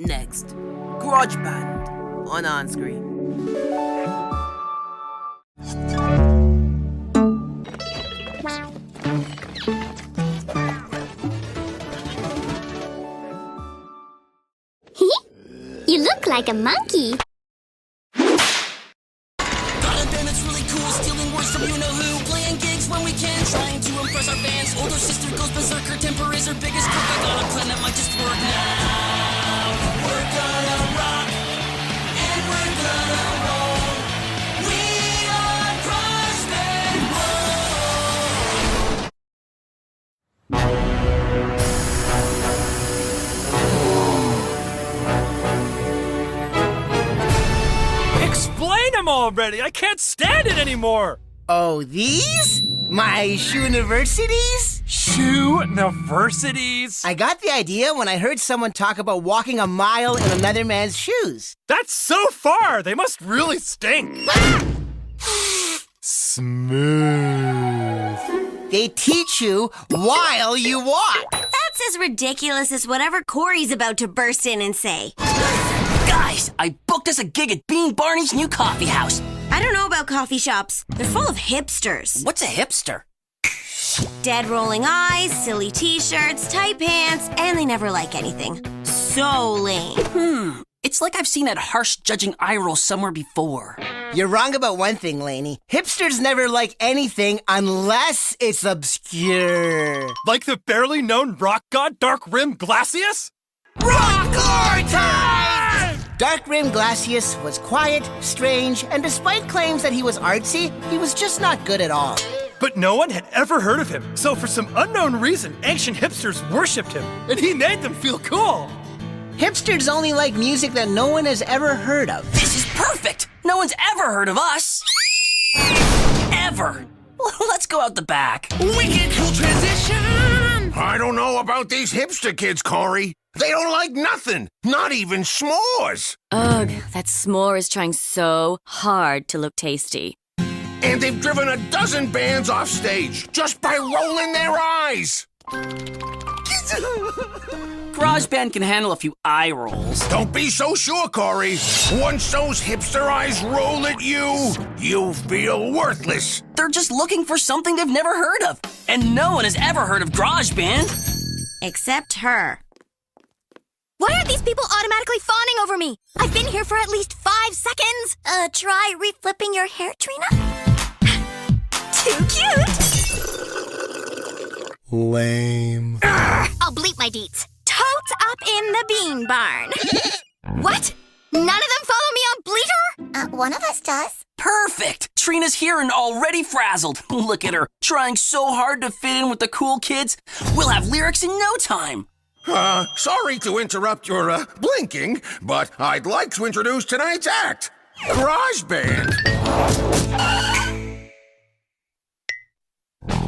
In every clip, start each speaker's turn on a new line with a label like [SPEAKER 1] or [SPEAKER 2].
[SPEAKER 1] Next, Grojband on Enscree.
[SPEAKER 2] You look like a monkey.
[SPEAKER 3] Got a band that's really cool, stealing words from you-know-who, playing gigs when we can, trying to impress our fans. Older sister goes berserker, temper is her biggest crook. I got a plan that might just work now. We're gonna rock, and we're gonna roll. We are Grojband.
[SPEAKER 4] Explain them already! I can't stand it anymore!
[SPEAKER 5] Oh, these? My shoe-universities?
[SPEAKER 4] Shoe-universities?
[SPEAKER 5] I got the idea when I heard someone talk about walking a mile in another man's shoes.
[SPEAKER 4] That's so far! They must really stink! Smooth.
[SPEAKER 5] They teach you while you walk.
[SPEAKER 6] That's as ridiculous as whatever Corey's about to burst in and say.
[SPEAKER 3] Guys, I booked us a gig at Bean Barney's new coffee house.
[SPEAKER 6] I don't know about coffee shops. They're full of hipsters.
[SPEAKER 3] What's a hipster?
[SPEAKER 6] Dead rolling eyes, silly t-shirts, tight pants, and they never like anything. So lame.
[SPEAKER 3] It's like I've seen that harsh judging eye roll somewhere before.
[SPEAKER 5] You're wrong about one thing, Lainey. Hipsters never like anything unless it's obscure.
[SPEAKER 4] Like the barely known rock god Dark Rim Glacius?
[SPEAKER 5] Rock or time! Dark Rim Glacius was quiet, strange, and despite claims that he was artsy, he was just not good at all.
[SPEAKER 4] But no one had ever heard of him, so for some unknown reason, ancient hipsters worshipped him, and he made them feel cool.
[SPEAKER 5] Hipsters only like music that no one has ever heard of.
[SPEAKER 3] This is perfect! No one's ever heard of us! Ever! Let's go out the back.
[SPEAKER 7] Wicked cool transition! I don't know about these hipster kids, Corey. They don't like nothing, not even s'mores.
[SPEAKER 8] Ugh, that s'more is trying so hard to look tasty.
[SPEAKER 7] And they've driven a dozen bands off stage just by rolling their eyes.
[SPEAKER 3] Grojband can handle a few eye rolls.
[SPEAKER 7] Don't be so sure, Corey. Once those hipster eyes roll at you, you feel worthless.
[SPEAKER 3] They're just looking for something they've never heard of. And no one has ever heard of Grojband.
[SPEAKER 6] Except her.
[SPEAKER 2] Why are these people automatically fawning over me? I've been here for at least 5 seconds. Try reflipping your hair, Trina? Too cute.
[SPEAKER 5] Lame.
[SPEAKER 2] I'll bleep my deets. Totes up in the bean barn. What? None of them follow me on Bleeter? One of us does.
[SPEAKER 3] Perfect! Trina's here and already frazzled. Look at her, trying so hard to fit in with the cool kids. We'll have lyrics in no time.
[SPEAKER 7] Sorry to interrupt your blinking, but I'd like to introduce tonight's act, Grojband.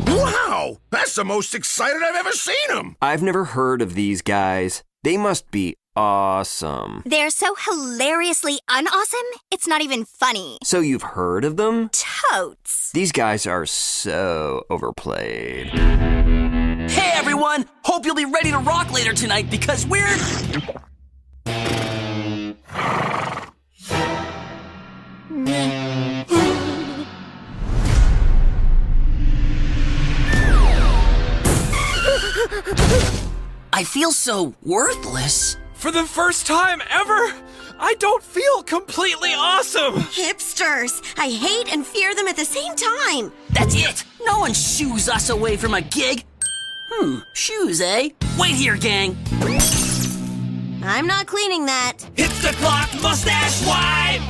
[SPEAKER 7] Wow, that's the most excited I've ever seen him.
[SPEAKER 9] I've never heard of these guys. They must be awesome.
[SPEAKER 2] They're so hilariously unawesome, it's not even funny.
[SPEAKER 9] So you've heard of them?
[SPEAKER 2] Totes.
[SPEAKER 9] These guys are so overplayed.
[SPEAKER 3] Hey everyone! Hope you'll be ready to rock later tonight because we're... I feel so worthless.
[SPEAKER 4] For the first time ever, I don't feel completely awesome.
[SPEAKER 6] Hipsters. I hate and fear them at the same time.
[SPEAKER 3] That's it! No one shoos us away from a gig. Shoes, eh? Wait here, gang.
[SPEAKER 6] I'm not cleaning that.
[SPEAKER 3] Hipster clock, mustache wipe!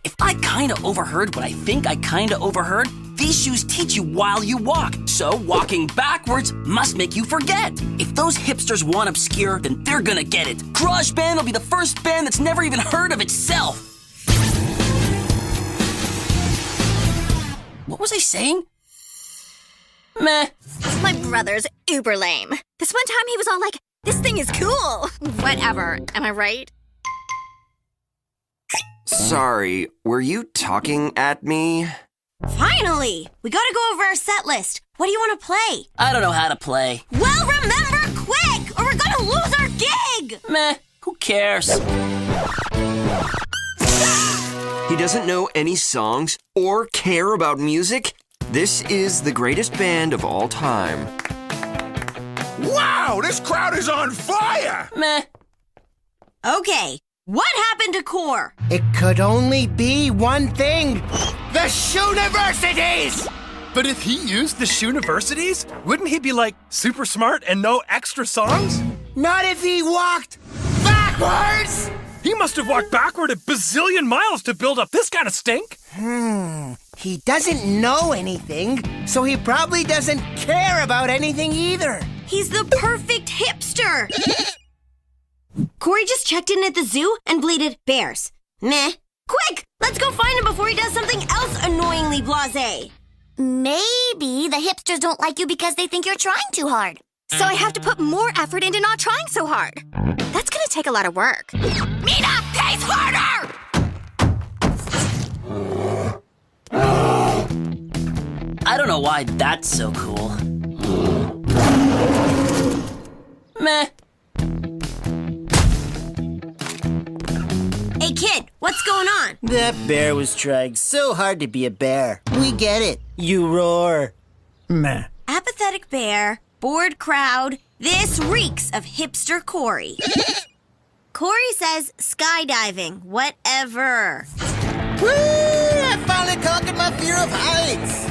[SPEAKER 3] If I kinda overheard what I think I kinda overheard, these shoes teach you while you walk. So walking backwards must make you forget. If those hipsters want obscure, then they're gonna get it. Grojband will be the first band that's never even heard of itself. What was I saying? Meh.
[SPEAKER 2] My brother's uber lame. This one time he was all like, this thing is cool. Whatever, am I right?
[SPEAKER 9] Sorry, were you talking at me?
[SPEAKER 6] Finally! We gotta go over our set list. What do you want to play?
[SPEAKER 3] I don't know how to play.
[SPEAKER 6] Well, remember quick, or we're gonna lose our gig!
[SPEAKER 3] Meh. Who cares?
[SPEAKER 9] He doesn't know any songs or care about music? This is the greatest band of all time.
[SPEAKER 7] Wow, this crowd is on fire!
[SPEAKER 3] Meh.
[SPEAKER 6] Okay, what happened to Core?
[SPEAKER 5] It could only be one thing. The Shuniversities!
[SPEAKER 4] But if he used the Shuniversities, wouldn't he be like super smart and know extra songs?
[SPEAKER 5] Not if he walked backwards!
[SPEAKER 4] He must have walked backward a bazillion miles to build up this kind of stink.
[SPEAKER 5] He doesn't know anything, so he probably doesn't care about anything either.
[SPEAKER 6] He's the perfect hipster! Corey just checked in at the zoo and bleated bears. Meh. Quick! Let's go find him before he does something else annoyingly blasé.
[SPEAKER 2] Maybe the hipsters don't like you because they think you're trying too hard. So I have to put more effort into not trying so hard. That's gonna take a lot of work. Mina, pace harder!
[SPEAKER 3] I don't know why that's so cool. Meh.
[SPEAKER 6] Hey kid, what's going on?
[SPEAKER 5] That bear was trying so hard to be a bear. We get it. You roar. Meh.
[SPEAKER 6] Apathetic bear, bored crowd. This reeks of hipster Corey. Corey says skydiving, whatever.
[SPEAKER 5] Woo! I finally conquered my fear of heights.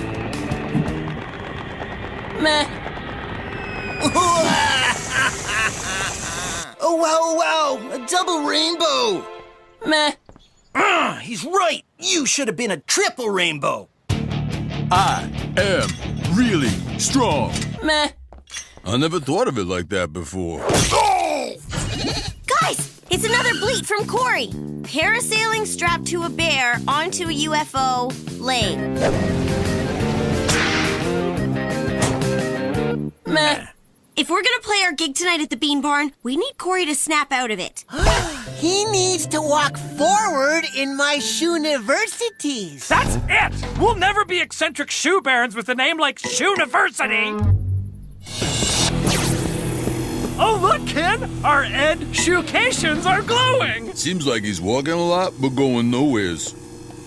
[SPEAKER 3] Meh.
[SPEAKER 5] Oh, wow, a double rainbow.
[SPEAKER 3] Meh.
[SPEAKER 4] He's right. You should have been a triple rainbow.
[SPEAKER 10] I am really strong.
[SPEAKER 3] Meh.
[SPEAKER 10] I never thought of it like that before.
[SPEAKER 6] Guys, it's another bleat from Corey. Parasailing strapped to a bear onto a UFO lake.
[SPEAKER 3] Meh.
[SPEAKER 6] If we're gonna play our gig tonight at the Bean Barn, we need Corey to snap out of it.
[SPEAKER 5] He needs to walk forward in my Shuniversities.
[SPEAKER 4] That's it! We'll never be eccentric shoe barons with a name like Shuniversity! Oh, look, Ken! Our ed-shoecations are glowing!
[SPEAKER 10] Seems like he's walking a lot, but going nowheres.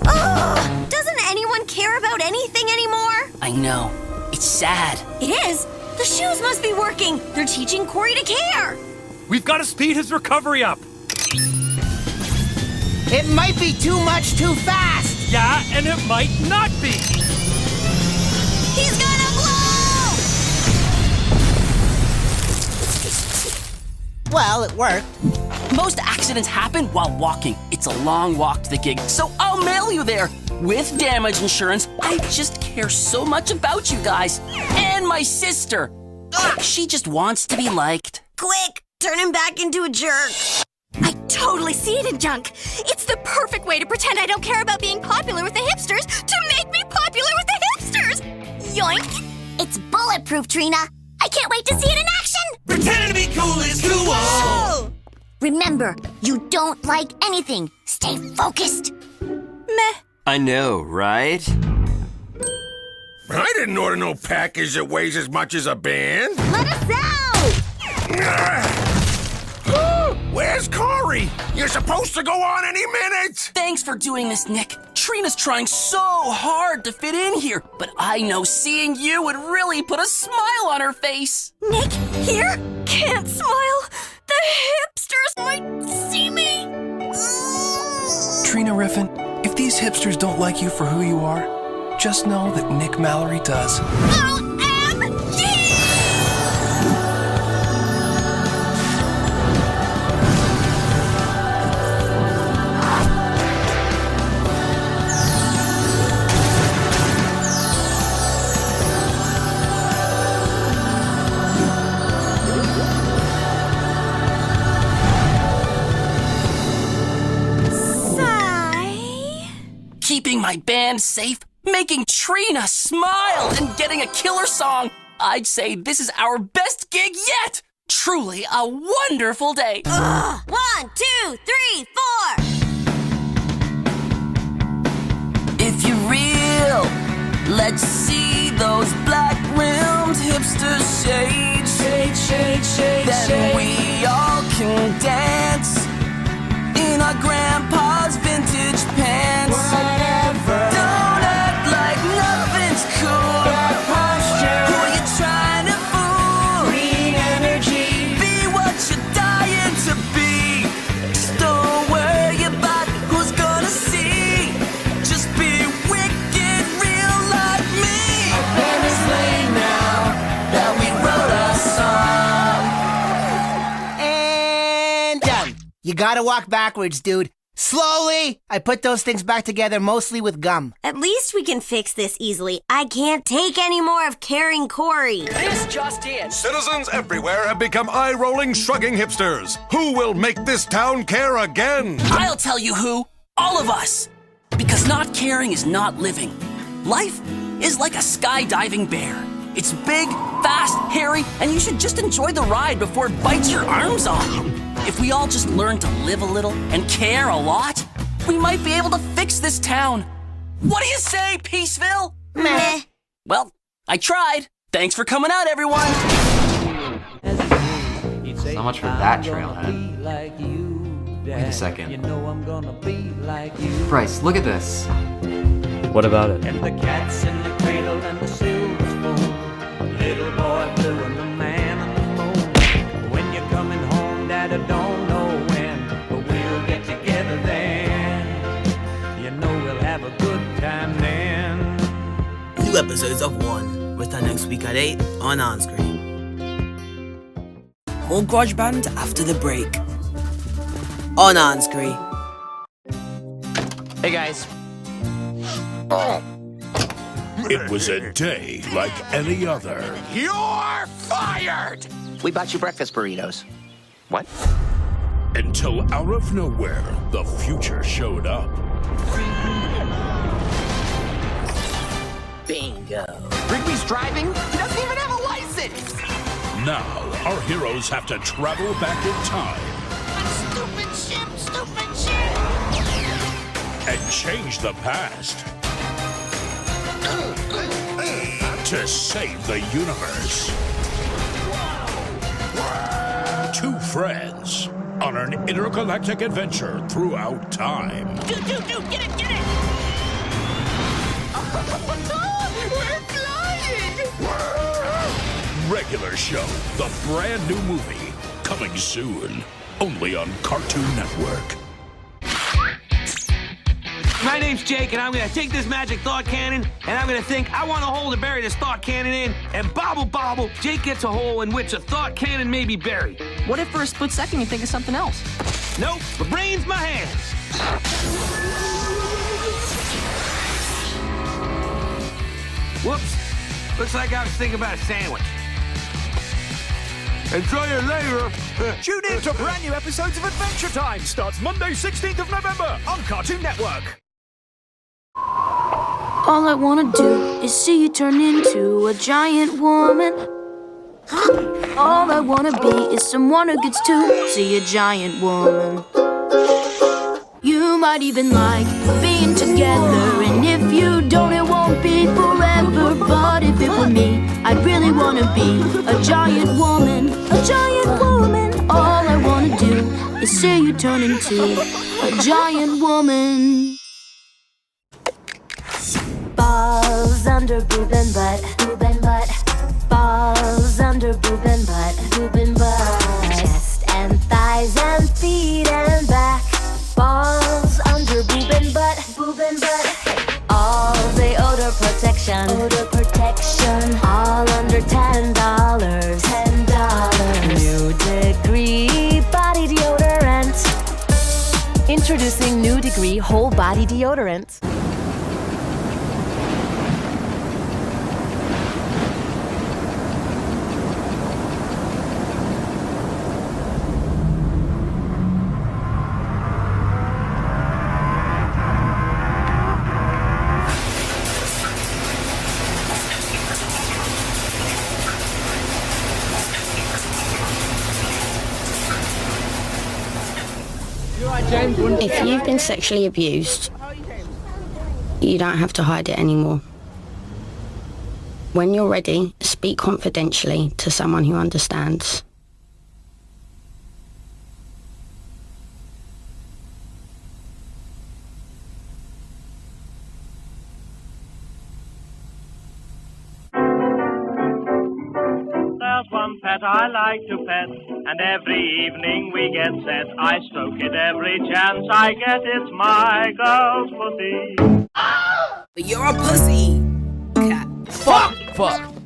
[SPEAKER 6] Doesn't anyone care about anything anymore?
[SPEAKER 3] I know. It's sad.
[SPEAKER 6] It is. The shoes must be working. They're teaching Corey to care.
[SPEAKER 4] We've got to speed his recovery up.
[SPEAKER 5] It might be too much too fast.
[SPEAKER 4] Yeah, and it might not be.
[SPEAKER 6] He's gonna blow!
[SPEAKER 5] Well, it worked.
[SPEAKER 3] Most accidents happen while walking. It's a long walk to the gig, so I'll mail you there. With damage insurance, I just care so much about you guys. And my sister. She just wants to be liked.
[SPEAKER 6] Quick, turn him back into a jerk.
[SPEAKER 2] I totally see it in junk. It's the perfect way to pretend I don't care about being popular with the hipsters to make me popular with the hipsters. Yoink! It's bulletproof, Trina. I can't wait to see it in action.
[SPEAKER 3] Pretending to be cool is cool.
[SPEAKER 2] Remember, you don't like anything. Stay focused.
[SPEAKER 6] Meh.
[SPEAKER 9] I know, right?
[SPEAKER 7] I didn't order no package that weighs as much as a band.
[SPEAKER 2] Let us out!
[SPEAKER 7] Where's Corey? You're supposed to go on any minute.
[SPEAKER 3] Thanks for doing this, Nick. Trina's trying so hard to fit in here, but I know seeing you would really put a smile on her face.
[SPEAKER 2] Nick, here? Can't smile. The hipsters might see me.
[SPEAKER 11] Trina Riffin, if these hipsters don't like you for who you are, just know that Nick Mallory does.
[SPEAKER 2] OMG!
[SPEAKER 3] Keeping my band safe, making Trina smile, and getting a killer song. I'd say this is our best gig yet. Truly a wonderful day.
[SPEAKER 6] 1, 2, 3, 4.
[SPEAKER 3] If you're real, let's see those black rimmed hipsters shade. Then we all can dance
[SPEAKER 5] You gotta walk backwards, dude. Slowly! I put those things back together mostly with gum.
[SPEAKER 6] At least we can fix this easily. I can't take any more of carrying Corey.
[SPEAKER 12] This just in.
[SPEAKER 13] Citizens everywhere have become eye-rolling, shrugging hipsters. Who will make this town care again?
[SPEAKER 3] I'll tell you who. All of us. Because not caring is not living. Life is like a skydiving bear. It's big, fast, hairy, and you should just enjoy the ride before it bites your arms off. If we all just learn to live a little and care a lot, we might be able to fix this town. What do you say, Peaceville?
[SPEAKER 6] Meh.
[SPEAKER 3] Well, I tried. Thanks for coming out, everyone.
[SPEAKER 14] So much for that trailhead. Wait a second. Bryce, look at this.
[SPEAKER 15] What about it?
[SPEAKER 16] And the cat's in the cradle and the silver spoon. Little boy blue and the man on the moon. When you're coming home, Dad, I don't know when, but we'll get together then. You know we'll have a good time then.
[SPEAKER 1] New episodes of One return next week at 8 on Enscree. More Grojband after the break on Enscree.
[SPEAKER 12] Hey guys.
[SPEAKER 17] It was a day like any other.
[SPEAKER 7] You're fired!
[SPEAKER 12] We bought you breakfast burritos. What?
[SPEAKER 17] Until out of nowhere, the future showed up.
[SPEAKER 12] Bingo. Rigby's driving? He doesn't even have a license!
[SPEAKER 17] Now, our heroes have to travel back in time.
[SPEAKER 7] Stupid ship!
[SPEAKER 17] And change the past. To save the universe. Two friends on an intergalactic adventure throughout time.
[SPEAKER 7] Dude, get it! We're flying!
[SPEAKER 17] Regular show, the brand new movie, coming soon, only on Cartoon Network.
[SPEAKER 16] My name's Jake, and I'm gonna take this magic thought cannon, and I'm gonna think I want a hole to bury this thought cannon in, and bobble, Jake gets a hole in which a thought cannon may be buried.
[SPEAKER 12] What if for a split second you think of something else?
[SPEAKER 16] Nope, my brain's my hands. Whoops, looks like I was thinking about a sandwich. Enjoy your later.
[SPEAKER 18] Tune in to brand new episodes of Adventure Time. Starts Monday, 16th of November on Cartoon Network.
[SPEAKER 19] All I wanna do is see you turn into a giant woman. All I wanna be is someone who gets to see a giant woman. You might even like being together, and if you don't, it won't be forever. But if it were me, I'd really wanna be a giant woman. A giant woman. All I wanna do is see you turn into a giant woman. Balls under boob and butt, boob and butt. Balls under boob and butt, boob and butt. Chest and thighs and feet and back. Balls under boob and butt, boob and butt. All day odor protection, all under $10, New Degree body deodorant. Introducing New Degree whole body deodorant.
[SPEAKER 20] If you've been sexually abused, you don't have to hide it anymore. When you're ready, speak confidentially to someone who understands.
[SPEAKER 21] There's one pet I like to pet, and every evening we get set. I stroke it every chance I get. It's my girl's pussy.
[SPEAKER 1] But you're a pussy. Cat.
[SPEAKER 18] Fuck.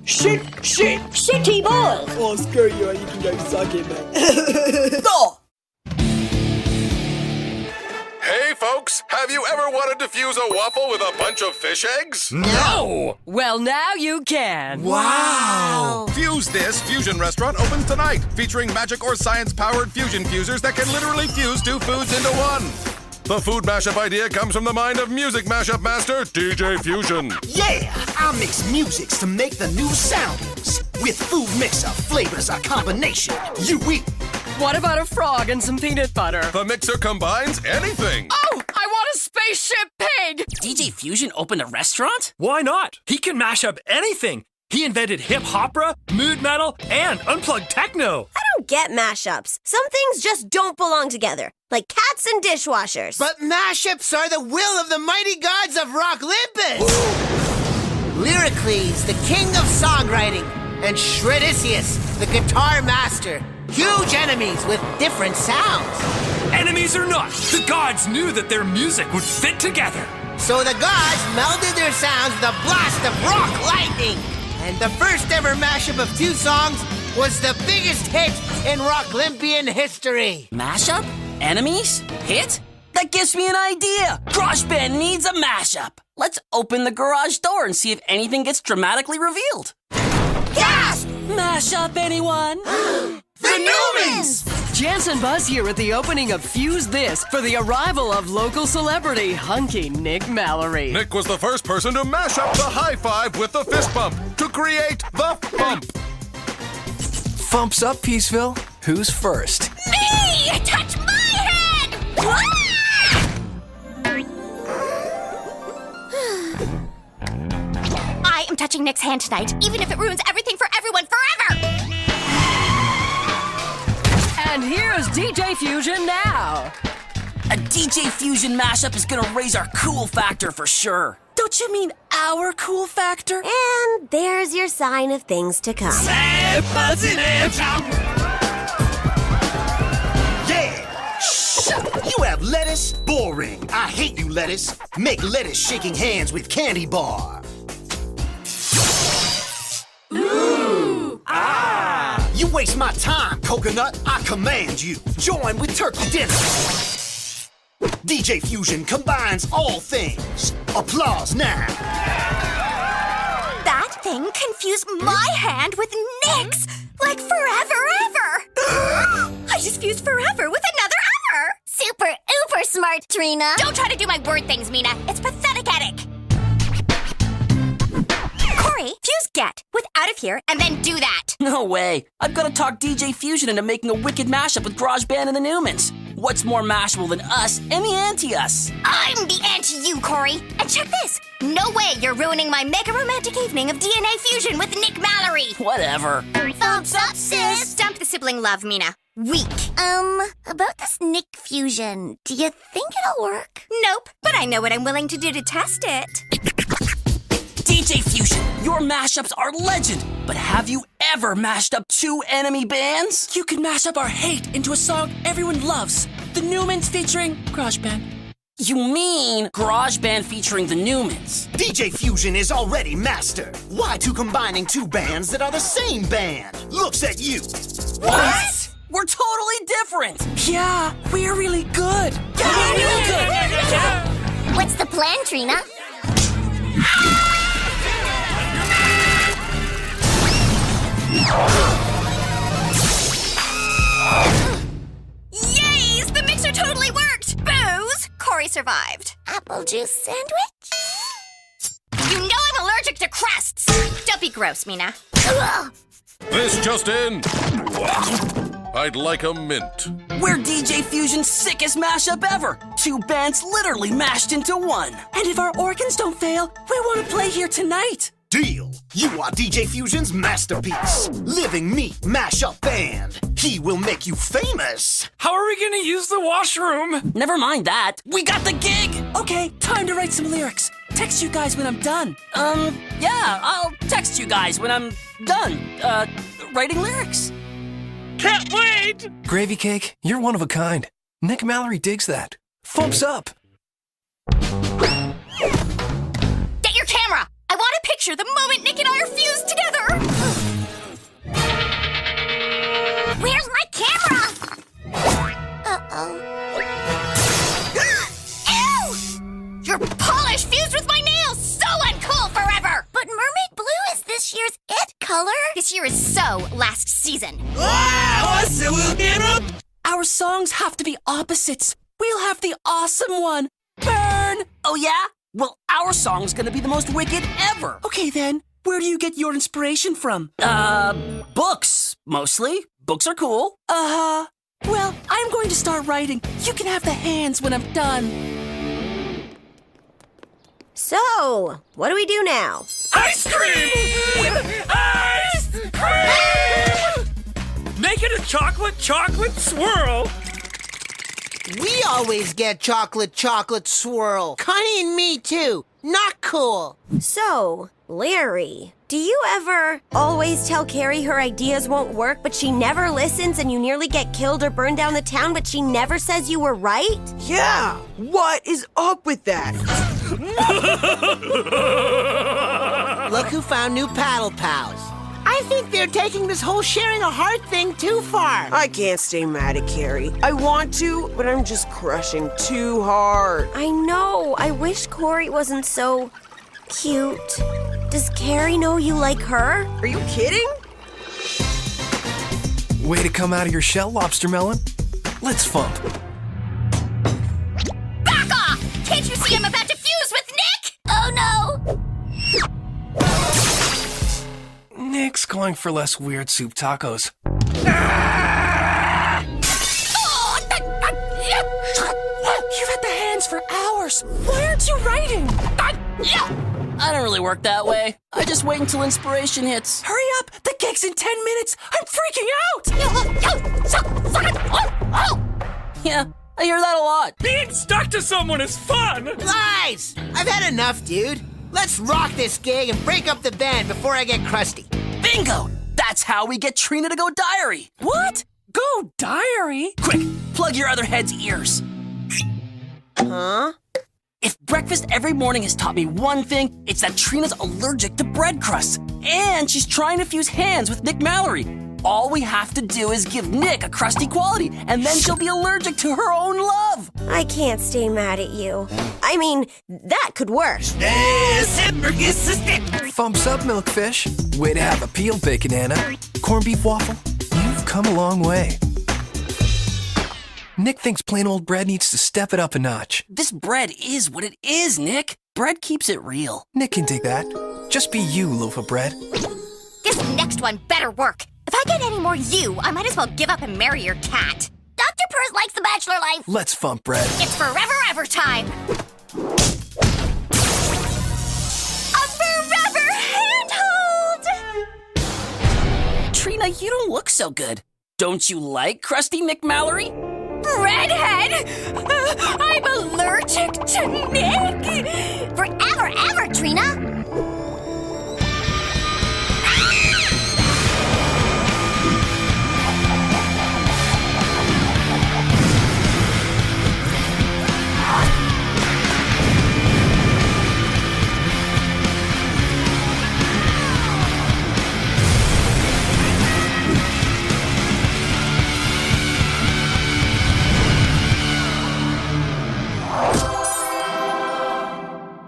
[SPEAKER 18] Shitty boy.
[SPEAKER 1] Oh, screw you, you can go suck it, man. Stop.
[SPEAKER 13] Have you ever wanted to fuse a waffle with a bunch of fish eggs?
[SPEAKER 8] No! Well, now you can.
[SPEAKER 13] Wow! Fuse This Fusion restaurant opens tonight, featuring magic or science-powered fusion fusers that can literally fuse two foods into one. The food mashup idea comes from the mind of music mashup master, DJ Fusion.
[SPEAKER 22] Yeah! I mix musics to make the new soundings. With food mixer, flavors a combination. You eat.
[SPEAKER 8] What about a frog and some peanut butter?
[SPEAKER 13] The mixer combines anything.
[SPEAKER 8] Oh, I want a spaceship pig!
[SPEAKER 3] DJ Fusion opened a restaurant?
[SPEAKER 4] Why not? He can mash up anything. He invented hip-hopera, mood metal, and unplugged techno.
[SPEAKER 6] I don't get mashups. Some things just don't belong together, like cats and dishwashers.
[SPEAKER 5] But mashups are the will of the mighty gods of Rock Olympus. Lyricles, the king of songwriting, and Shredicius, the guitar master. Huge enemies with different sounds.
[SPEAKER 4] Enemies or not, the gods knew that their music would fit together.
[SPEAKER 5] So the gods melded their sounds with a blast of rock lightning. And the first ever mashup of two songs was the biggest hit in Rock Olympian history.
[SPEAKER 3] Mashup? Enemies? Hit? That gives me an idea. Grojband needs a mashup. Let's open the garage door and see if anything gets dramatically revealed.
[SPEAKER 6] Gasp!
[SPEAKER 3] Mashup, anyone?
[SPEAKER 5] The Newmans!
[SPEAKER 8] Jance and Buzz here at the opening of Fuse This for the arrival of local celebrity, hunky Nick Mallory.
[SPEAKER 13] Nick was the first person to mash up the high five with the fist bump to create the Fump.
[SPEAKER 11] Fumps up, Peaceville. Who's first?
[SPEAKER 2] Me! Touch my head! I am touching Nick's hand tonight, even if it ruins everything for everyone forever!
[SPEAKER 8] And here's DJ Fusion now.
[SPEAKER 3] A DJ Fusion mashup is gonna raise our cool factor for sure. Don't you mean our cool factor?
[SPEAKER 6] And there's your sign of things to come.
[SPEAKER 22] Yeah! Shh! You have lettuce? Boring. I hate you, lettuce. Make lettuce shaking hands with candy bar. Ooh! Ah! You waste my time, coconut. I command you. Join with turkey dinner. DJ Fusion combines all things. Applause now.
[SPEAKER 2] That thing confused my hand with Nick's, like forever ever. I just fused forever with another ever.
[SPEAKER 6] Super uber smart, Trina.
[SPEAKER 2] Don't try to do my word things, Mina. It's pathetic. Corey, fuse get with out of here and then do that.
[SPEAKER 3] No way. I've got to talk DJ Fusion into making a wicked mashup with Grojband and the Newmans. What's more mashable than us and the anti-us?
[SPEAKER 2] I'm the anti-you, Corey. And check this. No way you're ruining my mega romantic evening of DNA fusion with Nick Mallory.
[SPEAKER 3] Whatever.
[SPEAKER 2] Thumbs up, sis. Dump the sibling love, Mina. Weak.
[SPEAKER 6] About this Nick fusion, do you think it'll work?
[SPEAKER 2] Nope, but I know what I'm willing to do to test it.
[SPEAKER 3] DJ Fusion, your mashups are legend. But have you ever mashed up two enemy bands? You can mash up our hate into a song everyone loves. The Newmans featuring Grojband. You mean Grojband featuring the Newmans?
[SPEAKER 22] DJ Fusion is already master. Why two combining two bands that are the same band? Looks at you.
[SPEAKER 3] What? We're totally different. Yeah, we're really good. Yeah, we're really good.
[SPEAKER 6] What's the plan, Trina?
[SPEAKER 2] Yays! The mixer totally worked! Booze! Corey survived.
[SPEAKER 6] Apple juice sandwich?
[SPEAKER 2] You know I'm allergic to crusts! Don't be gross, Mina.
[SPEAKER 13] This just in. I'd like a mint.
[SPEAKER 3] We're DJ Fusion's sickest mashup ever. Two bands literally mashed into one. And if our organs don't fail, we want to play here tonight.
[SPEAKER 22] Deal. You are DJ Fusion's masterpiece. Living meat mashup band. He will make you famous.
[SPEAKER 4] How are we gonna use the washroom?
[SPEAKER 3] Never mind that. We got the gig. Okay, time to write some lyrics. Text you guys when I'm done. Yeah, I'll text you guys when I'm done, writing lyrics.
[SPEAKER 4] Can't wait!
[SPEAKER 11] Gravy Cake, you're one of a kind. Nick Mallory digs that. Thumbs up.
[SPEAKER 2] Get your camera! I want to picture the moment Nick and I are fused together!
[SPEAKER 6] Where's my camera? Uh-oh.
[SPEAKER 2] Ew! Your polish fused with my nails! So uncool forever! But Mermaid Blue is this year's it color. This year is so last season.
[SPEAKER 8] Our songs have to be opposites. We'll have the awesome one. Burn!
[SPEAKER 3] Oh yeah? Well, our song's gonna be the most wicked ever.
[SPEAKER 8] Okay then, where do you get your inspiration from?
[SPEAKER 3] Books, mostly. Books are cool.
[SPEAKER 8] Well, I'm going to start writing. You can have the hands when I'm done.
[SPEAKER 6] So, what do we do now?
[SPEAKER 18] Ice cream! Ice cream! Make it a chocolate swirl!
[SPEAKER 5] We always get chocolate swirl. Connie and me too. Not cool.
[SPEAKER 6] So, Larry, do you ever always tell Carrie her ideas won't work, but she never listens and you nearly get killed or burn down the town, but she never says you were right?
[SPEAKER 9] Yeah! What is up with that?
[SPEAKER 5] Look who found new paddle pals. I think they're taking this whole sharing a heart thing too far.
[SPEAKER 9] I can't stay mad at Carrie. I want to, but I'm just crushing too hard.
[SPEAKER 6] I know. I wish Corey wasn't so cute. Does Carrie know you like her?
[SPEAKER 9] Are you kidding?
[SPEAKER 11] Way to come out of your shell, Lobster Melon. Let's fump.
[SPEAKER 2] Back off! Can't you see I'm about to fuse with Nick? Oh no!
[SPEAKER 11] Nick's going for less weird soup tacos.
[SPEAKER 8] You've had the hands for hours. Why aren't you writing?
[SPEAKER 3] I don't really work that way. I just wait until inspiration hits.
[SPEAKER 8] Hurry up! The gig's in 10 minutes! I'm freaking out!
[SPEAKER 3] Yeah, I hear that a lot.
[SPEAKER 18] Being stuck to someone is fun!
[SPEAKER 5] Lies! I've had enough, dude. Let's rock this gig and break up the band before I get crusty.
[SPEAKER 3] Bingo! That's how we get Trina to go diary.
[SPEAKER 8] What? Go diary?
[SPEAKER 3] Quick, plug your other head's ears.
[SPEAKER 6] Huh?
[SPEAKER 3] If breakfast every morning has taught me one thing, it's that Trina's allergic to bread crusts. And she's trying to fuse hands with Nick Mallory. All we have to do is give Nick a crusty quality, and then she'll be allergic to her own love.
[SPEAKER 6] I can't stay mad at you. I mean, that could work.
[SPEAKER 11] Thumps up, Milkfish. Way to have a peeled bacon, Anna. Corned beef waffle. You've come a long way. Nick thinks plain old bread needs to step it up a notch.
[SPEAKER 3] This bread is what it is, Nick. Bread keeps it real.
[SPEAKER 11] Nick can dig that. Just be you, loaf of bread.
[SPEAKER 2] This next one better work. If I get any more you, I might as well give up and marry your cat. Dr. Purse likes the bachelor life.
[SPEAKER 11] Let's thump bread.
[SPEAKER 2] It's forever ever time. A forever handhold!
[SPEAKER 3] Trina, you don't look so good. Don't you like crusty Nick Mallory?
[SPEAKER 2] Redhead! I'm allergic to Nick! Forever ever, Trina!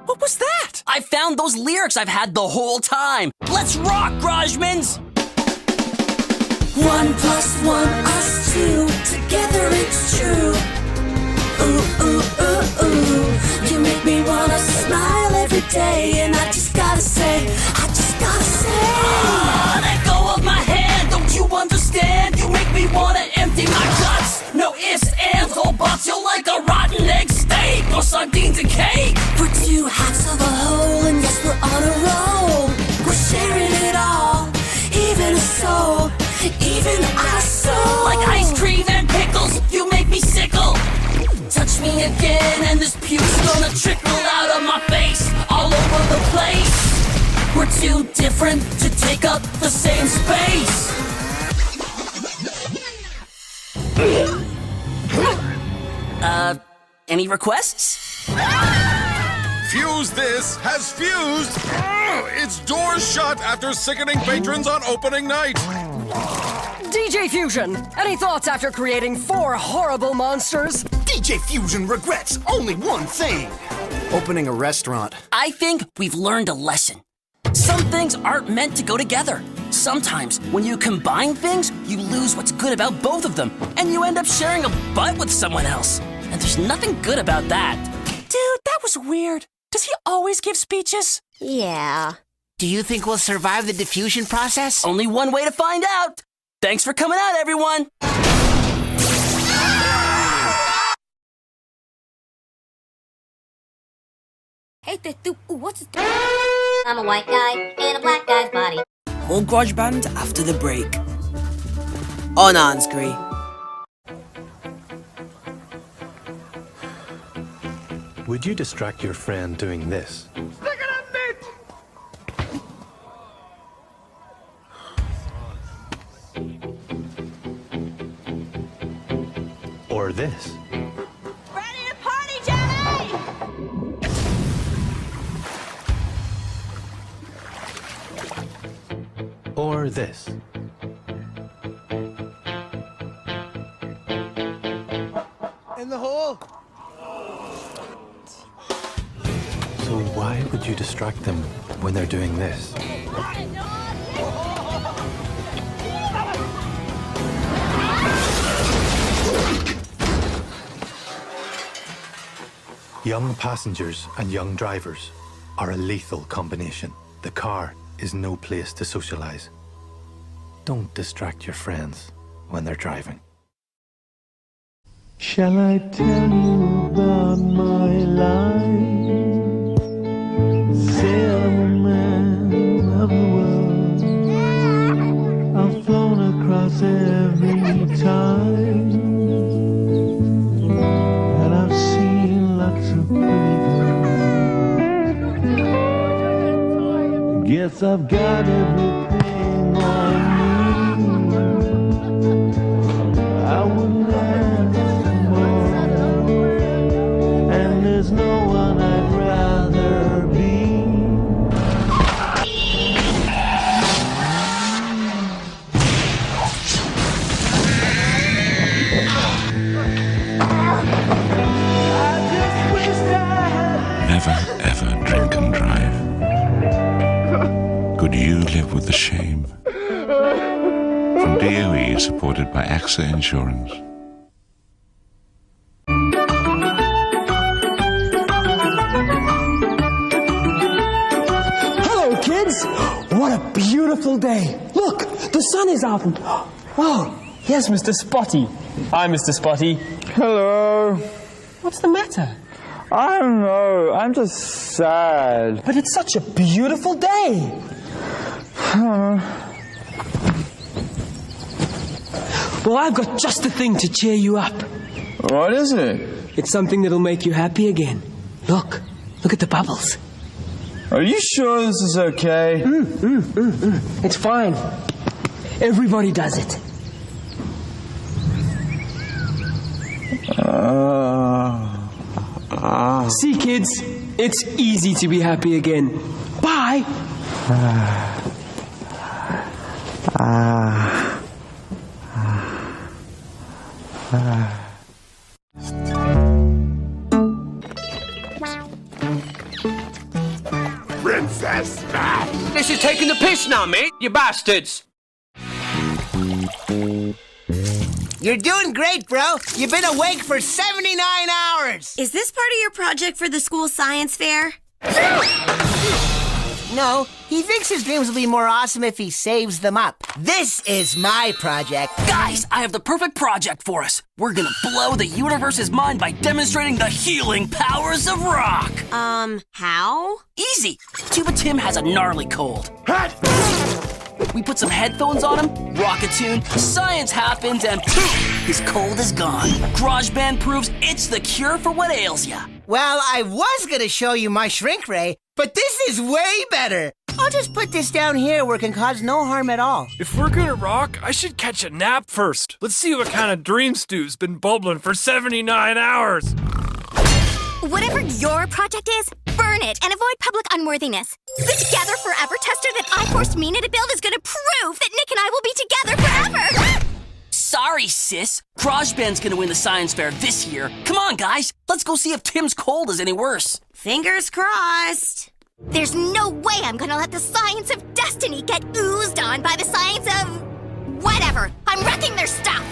[SPEAKER 3] What was that? I found those lyrics I've had the whole time. Let's rock, Grojbands!
[SPEAKER 10] 1 + 1 us 2. Together it's true. Ooh, ooh, ooh, ooh. You make me wanna smile every day. And I just gotta say,
[SPEAKER 3] Let go of my hand, don't you understand? You make me wanna empty my guts. No ifs, ands, or buts. You're like a rotten egg steak or sardines and cake.
[SPEAKER 10] we're 2 halves of a whole, and yes, we're on a roll. We're sharing it all, even a soul, even our soul.
[SPEAKER 3] Like ice cream and pickles, you make me sickle. Touch me again, and this puke's gonna trickle out of my face, all over the place. We're too different to take up the same space. Any requests?
[SPEAKER 13] Fuse This has fused! Its doors shut after sickening patrons on opening night!
[SPEAKER 8] DJ Fusion, any thoughts after creating 4 horrible monsters?
[SPEAKER 22] DJ Fusion regrets only one thing. Opening a restaurant.
[SPEAKER 3] I think we've learned a lesson. Some things aren't meant to go together. Sometimes, when you combine things, you lose what's good about both of them, and you end up sharing a butt with someone else. And there's nothing good about that. Dude, that was weird. Does he always give speeches?
[SPEAKER 6] Yeah.
[SPEAKER 5] Do you think we'll survive the diffusion process?
[SPEAKER 3] Only one way to find out. Thanks for coming out, everyone.
[SPEAKER 2] Hey, what's it? I'm a white guy in a black guy's body.
[SPEAKER 1] More Grojband after the break. On Enscree.
[SPEAKER 14] Would you distract your friend doing this? Or this?
[SPEAKER 10] Ready to party, Johnny!
[SPEAKER 14] Or this?
[SPEAKER 5] In the hole.
[SPEAKER 14] So why would you distract them when they're doing this? Young passengers and young drivers are a lethal combination. The car is no place to socialize. Don't distract your friends when they're driving.
[SPEAKER 15] Shall I tell you about my life? Say I'm a man of the world. I've flown across every time, and I've seen lots of pretty girls. Guess I've got everything I need. I wouldn't ask more, and there's no one I'd rather be.
[SPEAKER 17] Never ever drink and drive. Could you live with the shame? From DOE, supported by AXA Insurance.
[SPEAKER 23] Hello, kids! What a beautiful day! Look, the sun is out and... Oh, yes, Mr. Spotty. Hi, Mr. Spotty. Hello. What's the matter? I don't know. I'm just sad. But it's such a beautiful day. Well, I've got just the thing to cheer you up. What is it? It's something that'll make you happy again. Look at the bubbles. Are you sure this is okay? It's fine. Everybody does it. See, kids, it's easy to be happy again. Bye.
[SPEAKER 7] Princess Smash!
[SPEAKER 12] This is taking the piss now, mate, you bastards!
[SPEAKER 5] You're doing great, bro. You've been awake for 79 hours.
[SPEAKER 6] Is this part of your project for the school science fair?
[SPEAKER 5] No, he thinks his dreams will be more awesome if he saves them up. This is my project.
[SPEAKER 3] Guys, I have the perfect project for us. We're gonna blow the universe's mind by demonstrating the healing powers of rock.
[SPEAKER 6] How?
[SPEAKER 3] Easy. Tuba Tim has a gnarly cold. We put some headphones on him, rock a tune, science happens, and poof, his cold is gone. Grojband proves it's the cure for what ails ya.
[SPEAKER 5] Well, I was gonna show you my shrink ray, but this is way better. I'll just put this down here where it can cause no harm at all.
[SPEAKER 4] If we're gonna rock, I should catch a nap first. Let's see what kind of dream stew's been bubbling for 79 hours.
[SPEAKER 2] Whatever your project is, burn earn it and avoid public unworthiness. The Together Forever tester that I forced Mina to build is gonna prove that Nick and I will be together forever!
[SPEAKER 3] Sorry, sis. Grojband's gonna win the science fair this year. Come on, guys. Let's go see if Tim's cold is any worse.
[SPEAKER 6] Fingers crossed.
[SPEAKER 2] There's no way I'm gonna let the science of destiny get oozed on by the science of... whatever. I'm wrecking their stuff.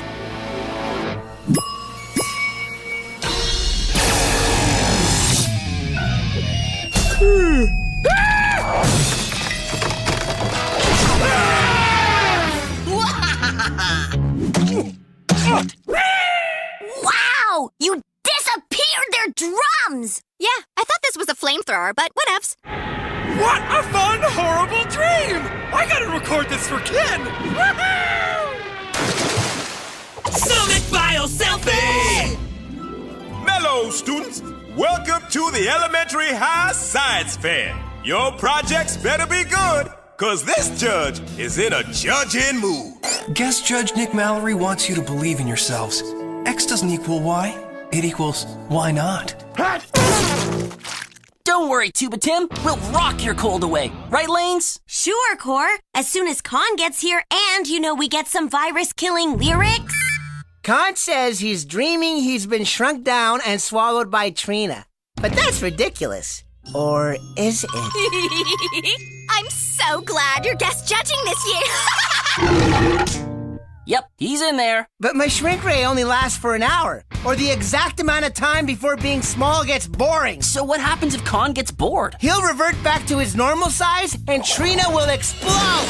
[SPEAKER 2] Wow! You disappeared their drums! Yeah, I thought this was a flamethrower, but whatevs.
[SPEAKER 4] What a fun, horrible dream! I gotta record this for Ken!
[SPEAKER 16] Sonic Bio Selfie!
[SPEAKER 19] Mellow students, welcome to the Elementary High Science Fair. Your projects better be good, cause this judge is in a judging mood.
[SPEAKER 11] Guest Judge Nick Mallory wants you to believe in yourselves. X doesn't equal Y, it equals why not.
[SPEAKER 3] Don't worry, Tuba Tim. We'll rock your cold away. Right, Lanes?
[SPEAKER 6] Sure, Core. As soon as Kon gets here and, we get some virus-killing lyrics.
[SPEAKER 5] Kon says he's dreaming he's been shrunk down and swallowed by Trina. But that's ridiculous. Or is it?
[SPEAKER 2] I'm so glad you're guest judging this year.
[SPEAKER 3] Yep, he's in there.
[SPEAKER 5] But my shrink ray only lasts for an hour, or the exact amount of time before being small gets boring.
[SPEAKER 3] So what happens if Kon gets bored?
[SPEAKER 5] He'll revert back to his normal size, and Trina will explode!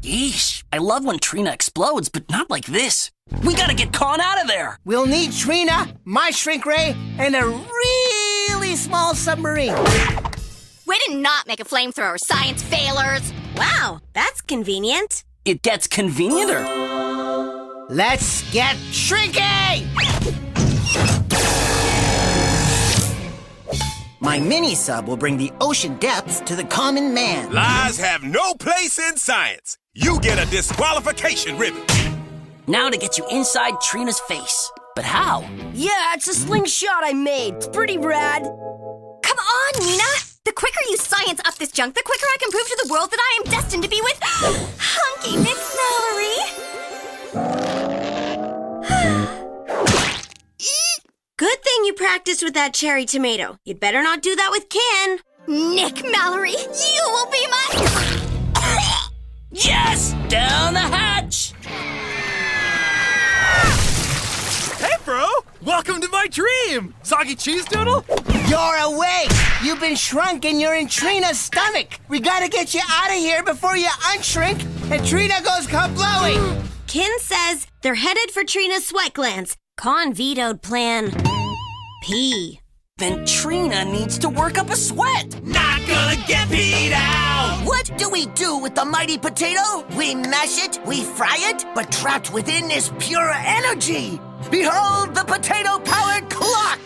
[SPEAKER 3] Yeesh, I love when Trina explodes, but not like this. We gotta get Kon out of there.
[SPEAKER 5] We'll need Trina, my shrink ray, and a really small submarine.
[SPEAKER 2] Way to not make a flamethrower, science failers.
[SPEAKER 6] Wow, that's convenient.
[SPEAKER 3] It gets convenienter.
[SPEAKER 5] Let's get shrinking! My mini-sub will bring the ocean depths to the common man.
[SPEAKER 19] Lies have no place in science. You get a disqualification ribbon.
[SPEAKER 3] Now to get you inside Trina's face. But how?
[SPEAKER 8] Yeah, it's a slingshot I made. It's pretty rad.
[SPEAKER 2] Come on, Nina. The quicker you science up this junk, the quicker I can prove to the world that I am destined to be with hunky Nick Mallory.
[SPEAKER 6] Good thing you practiced with that cherry tomato. You'd better not do that with Ken.
[SPEAKER 2] Nick Mallory, you will be my...
[SPEAKER 3] Yes! Down the hatch!
[SPEAKER 4] Hey, bro! Welcome to my dream! Soggy cheese doodle?
[SPEAKER 5] You're awake! You've been shrunk and you're in Trina's stomach! We gotta get you out of here before you unshrink and Trina goes kablowing!
[SPEAKER 6] Ken says they're headed for Trina's sweat glands. Kon vetoed Plan P.
[SPEAKER 3] Then Trina needs to work up a sweat.
[SPEAKER 16] Not gonna get peed out!
[SPEAKER 20] What do we do with the mighty potato? We mash it, we fry it, but trapped within is pure energy! Behold the potato-powered clock!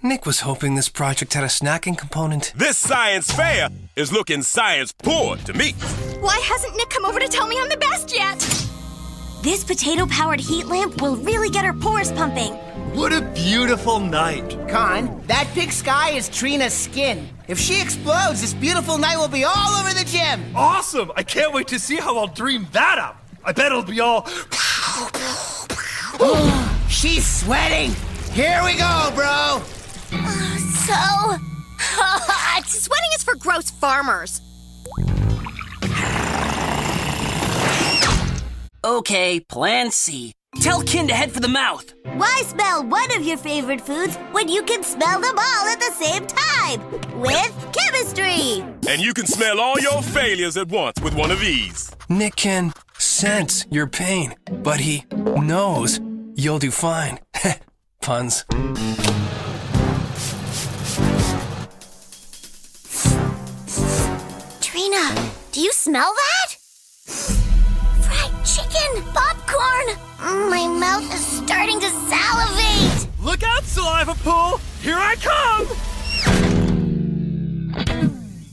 [SPEAKER 11] Nick was hoping this project had a snacking component.
[SPEAKER 19] This science fair is looking science poor to me.
[SPEAKER 2] Why hasn't Nick come over to tell me I'm the best yet?
[SPEAKER 6] This potato-powered heat lamp will really get her pores pumping.
[SPEAKER 4] What a beautiful night.
[SPEAKER 5] Kon, that big sky is Trina's skin. If she explodes, this beautiful night will be all over the gym.
[SPEAKER 4] Awesome! I can't wait to see how I'll dream that up. I bet it'll be all...
[SPEAKER 5] She's sweating. Here we go, bro.
[SPEAKER 2] So hot. Sweating is for gross farmers.
[SPEAKER 3] Okay, plan C. Tell Ken to head for the mouth.
[SPEAKER 6] Why smell one of your favorite foods when you can smell them all at the same time? With chemistry!
[SPEAKER 19] And you can smell all your failures at once with one of these.
[SPEAKER 11] Nick can sense your pain, but he knows you'll do fine. Puns.
[SPEAKER 2] Trina, do you smell that? Fried chicken, popcorn. My mouth is starting to salivate.
[SPEAKER 4] Look out, saliva pool! Here I come!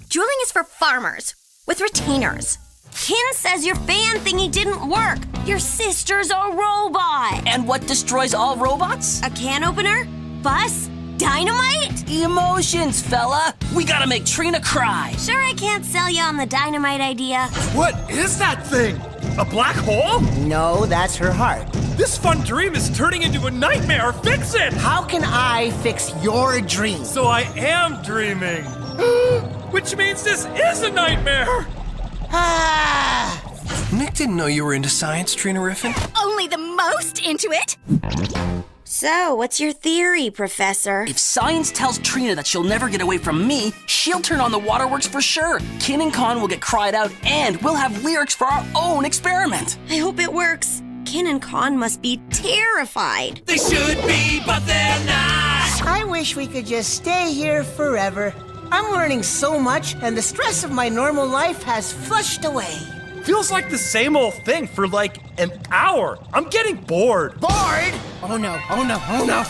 [SPEAKER 2] Drooling is for farmers with retainers.
[SPEAKER 6] Ken says your fan thingy didn't work. Your sister's a robot.
[SPEAKER 3] And what destroys all robots?
[SPEAKER 6] A can opener, bus, Dynamite?
[SPEAKER 20] Emotions, fella. We gotta make Trina cry.
[SPEAKER 6] Sure, I can't sell you on the dynamite idea.
[SPEAKER 4] What is that thing? A black hole?
[SPEAKER 5] No, that's her heart.
[SPEAKER 4] This fun dream is turning into a nightmare. Fix it!
[SPEAKER 5] How can I fix your dream?
[SPEAKER 4] So I am dreaming. Which means this is a nightmare.
[SPEAKER 11] Nick didn't know you were into science, Trina Riffin.
[SPEAKER 2] Only the most into it.
[SPEAKER 6] So, what's your theory, Professor?
[SPEAKER 20] If science tells Trina that she'll never get away from me, she'll turn on the waterworks for sure. Kin and Kon will get cried out, and we'll have lyrics for our own experiment.
[SPEAKER 6] I hope it works. Kin and Kon must be terrified.
[SPEAKER 16] They should be, but they're not.
[SPEAKER 5] I wish we could just stay here forever. I'm learning so much, and the stress of my normal life has flushed away.
[SPEAKER 4] Feels like the same old thing for like an hour. I'm getting bored.
[SPEAKER 5] Bored? Oh no, oh no, oh no.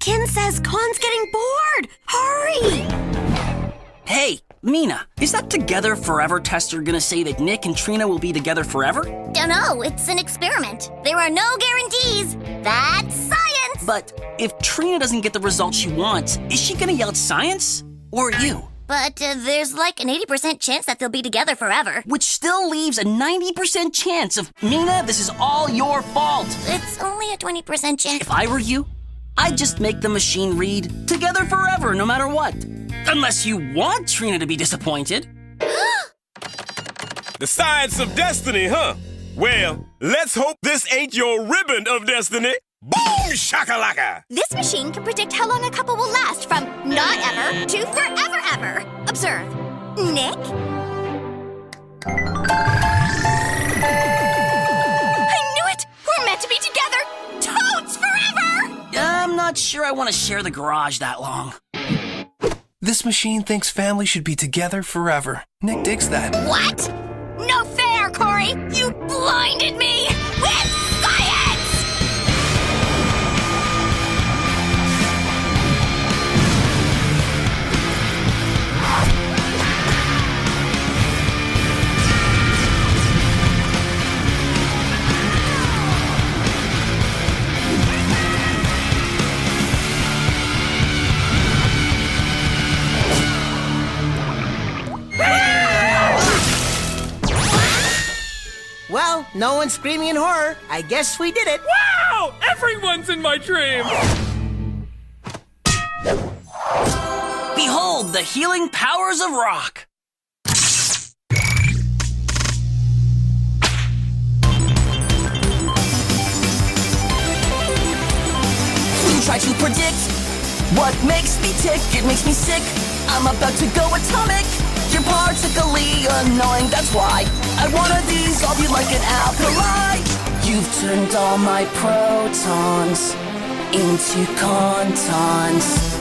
[SPEAKER 6] Kin says Kon's getting bored. Hurry!
[SPEAKER 20] Hey, Mina, is that Together Forever tester gonna say that Nick and Trina will be together forever?
[SPEAKER 2] Dunno, it's an experiment. There are no guarantees. That's science.
[SPEAKER 20] But if Trina doesn't get the results she wants, is she gonna yell at science? Or you?
[SPEAKER 2] But there's like an 80% chance that they'll be together forever.
[SPEAKER 20] Which still leaves a 90% chance of, Mina, this is all your fault.
[SPEAKER 2] It's only a 20% chance.
[SPEAKER 20] If I were you, I'd just make the machine read Together Forever no matter what. Unless you want Trina to be disappointed.
[SPEAKER 19] The science of destiny, huh? Well, let's hope this ain't your ribbon of destiny. Boom shakalaka!
[SPEAKER 2] This machine can predict how long a couple will last from not ever to forever ever. Observe. Nick? I knew it! We're meant to be together! Totes forever!
[SPEAKER 20] I'm not sure I want to share the garage that long.
[SPEAKER 11] This machine thinks family should be together forever. Nick digs that.
[SPEAKER 2] What? No fair, Corey! You blinded me with science!
[SPEAKER 5] Well, no one's screaming in horror. I guess we did it.
[SPEAKER 4] Wow! Everyone's in my dream!
[SPEAKER 20] Behold the healing powers of rock! You try to predict what makes me tick, it makes me sick. I'm about to go atomic. You're particularly annoying, that's why I one of these, I'll be like an alkali. You've turned all my protons into contons.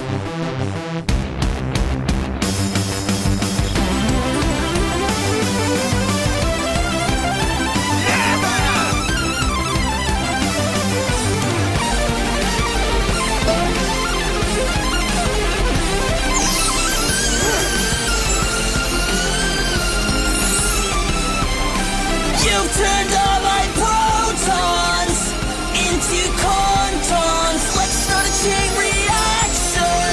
[SPEAKER 20] You've turned all my protons into contons. Let's start a chain reaction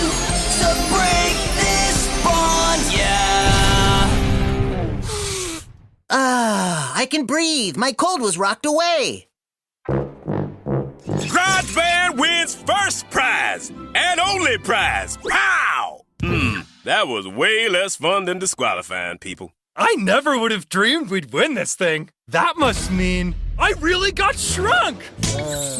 [SPEAKER 20] to break this bond, yeah.
[SPEAKER 5] I can breathe. My cold was rocked away.
[SPEAKER 19] Grojband wins first prize and only prize. Pow! That was way less fun than disqualifying people.
[SPEAKER 4] I never would have dreamed we'd win this thing. That must mean I really got shrunk.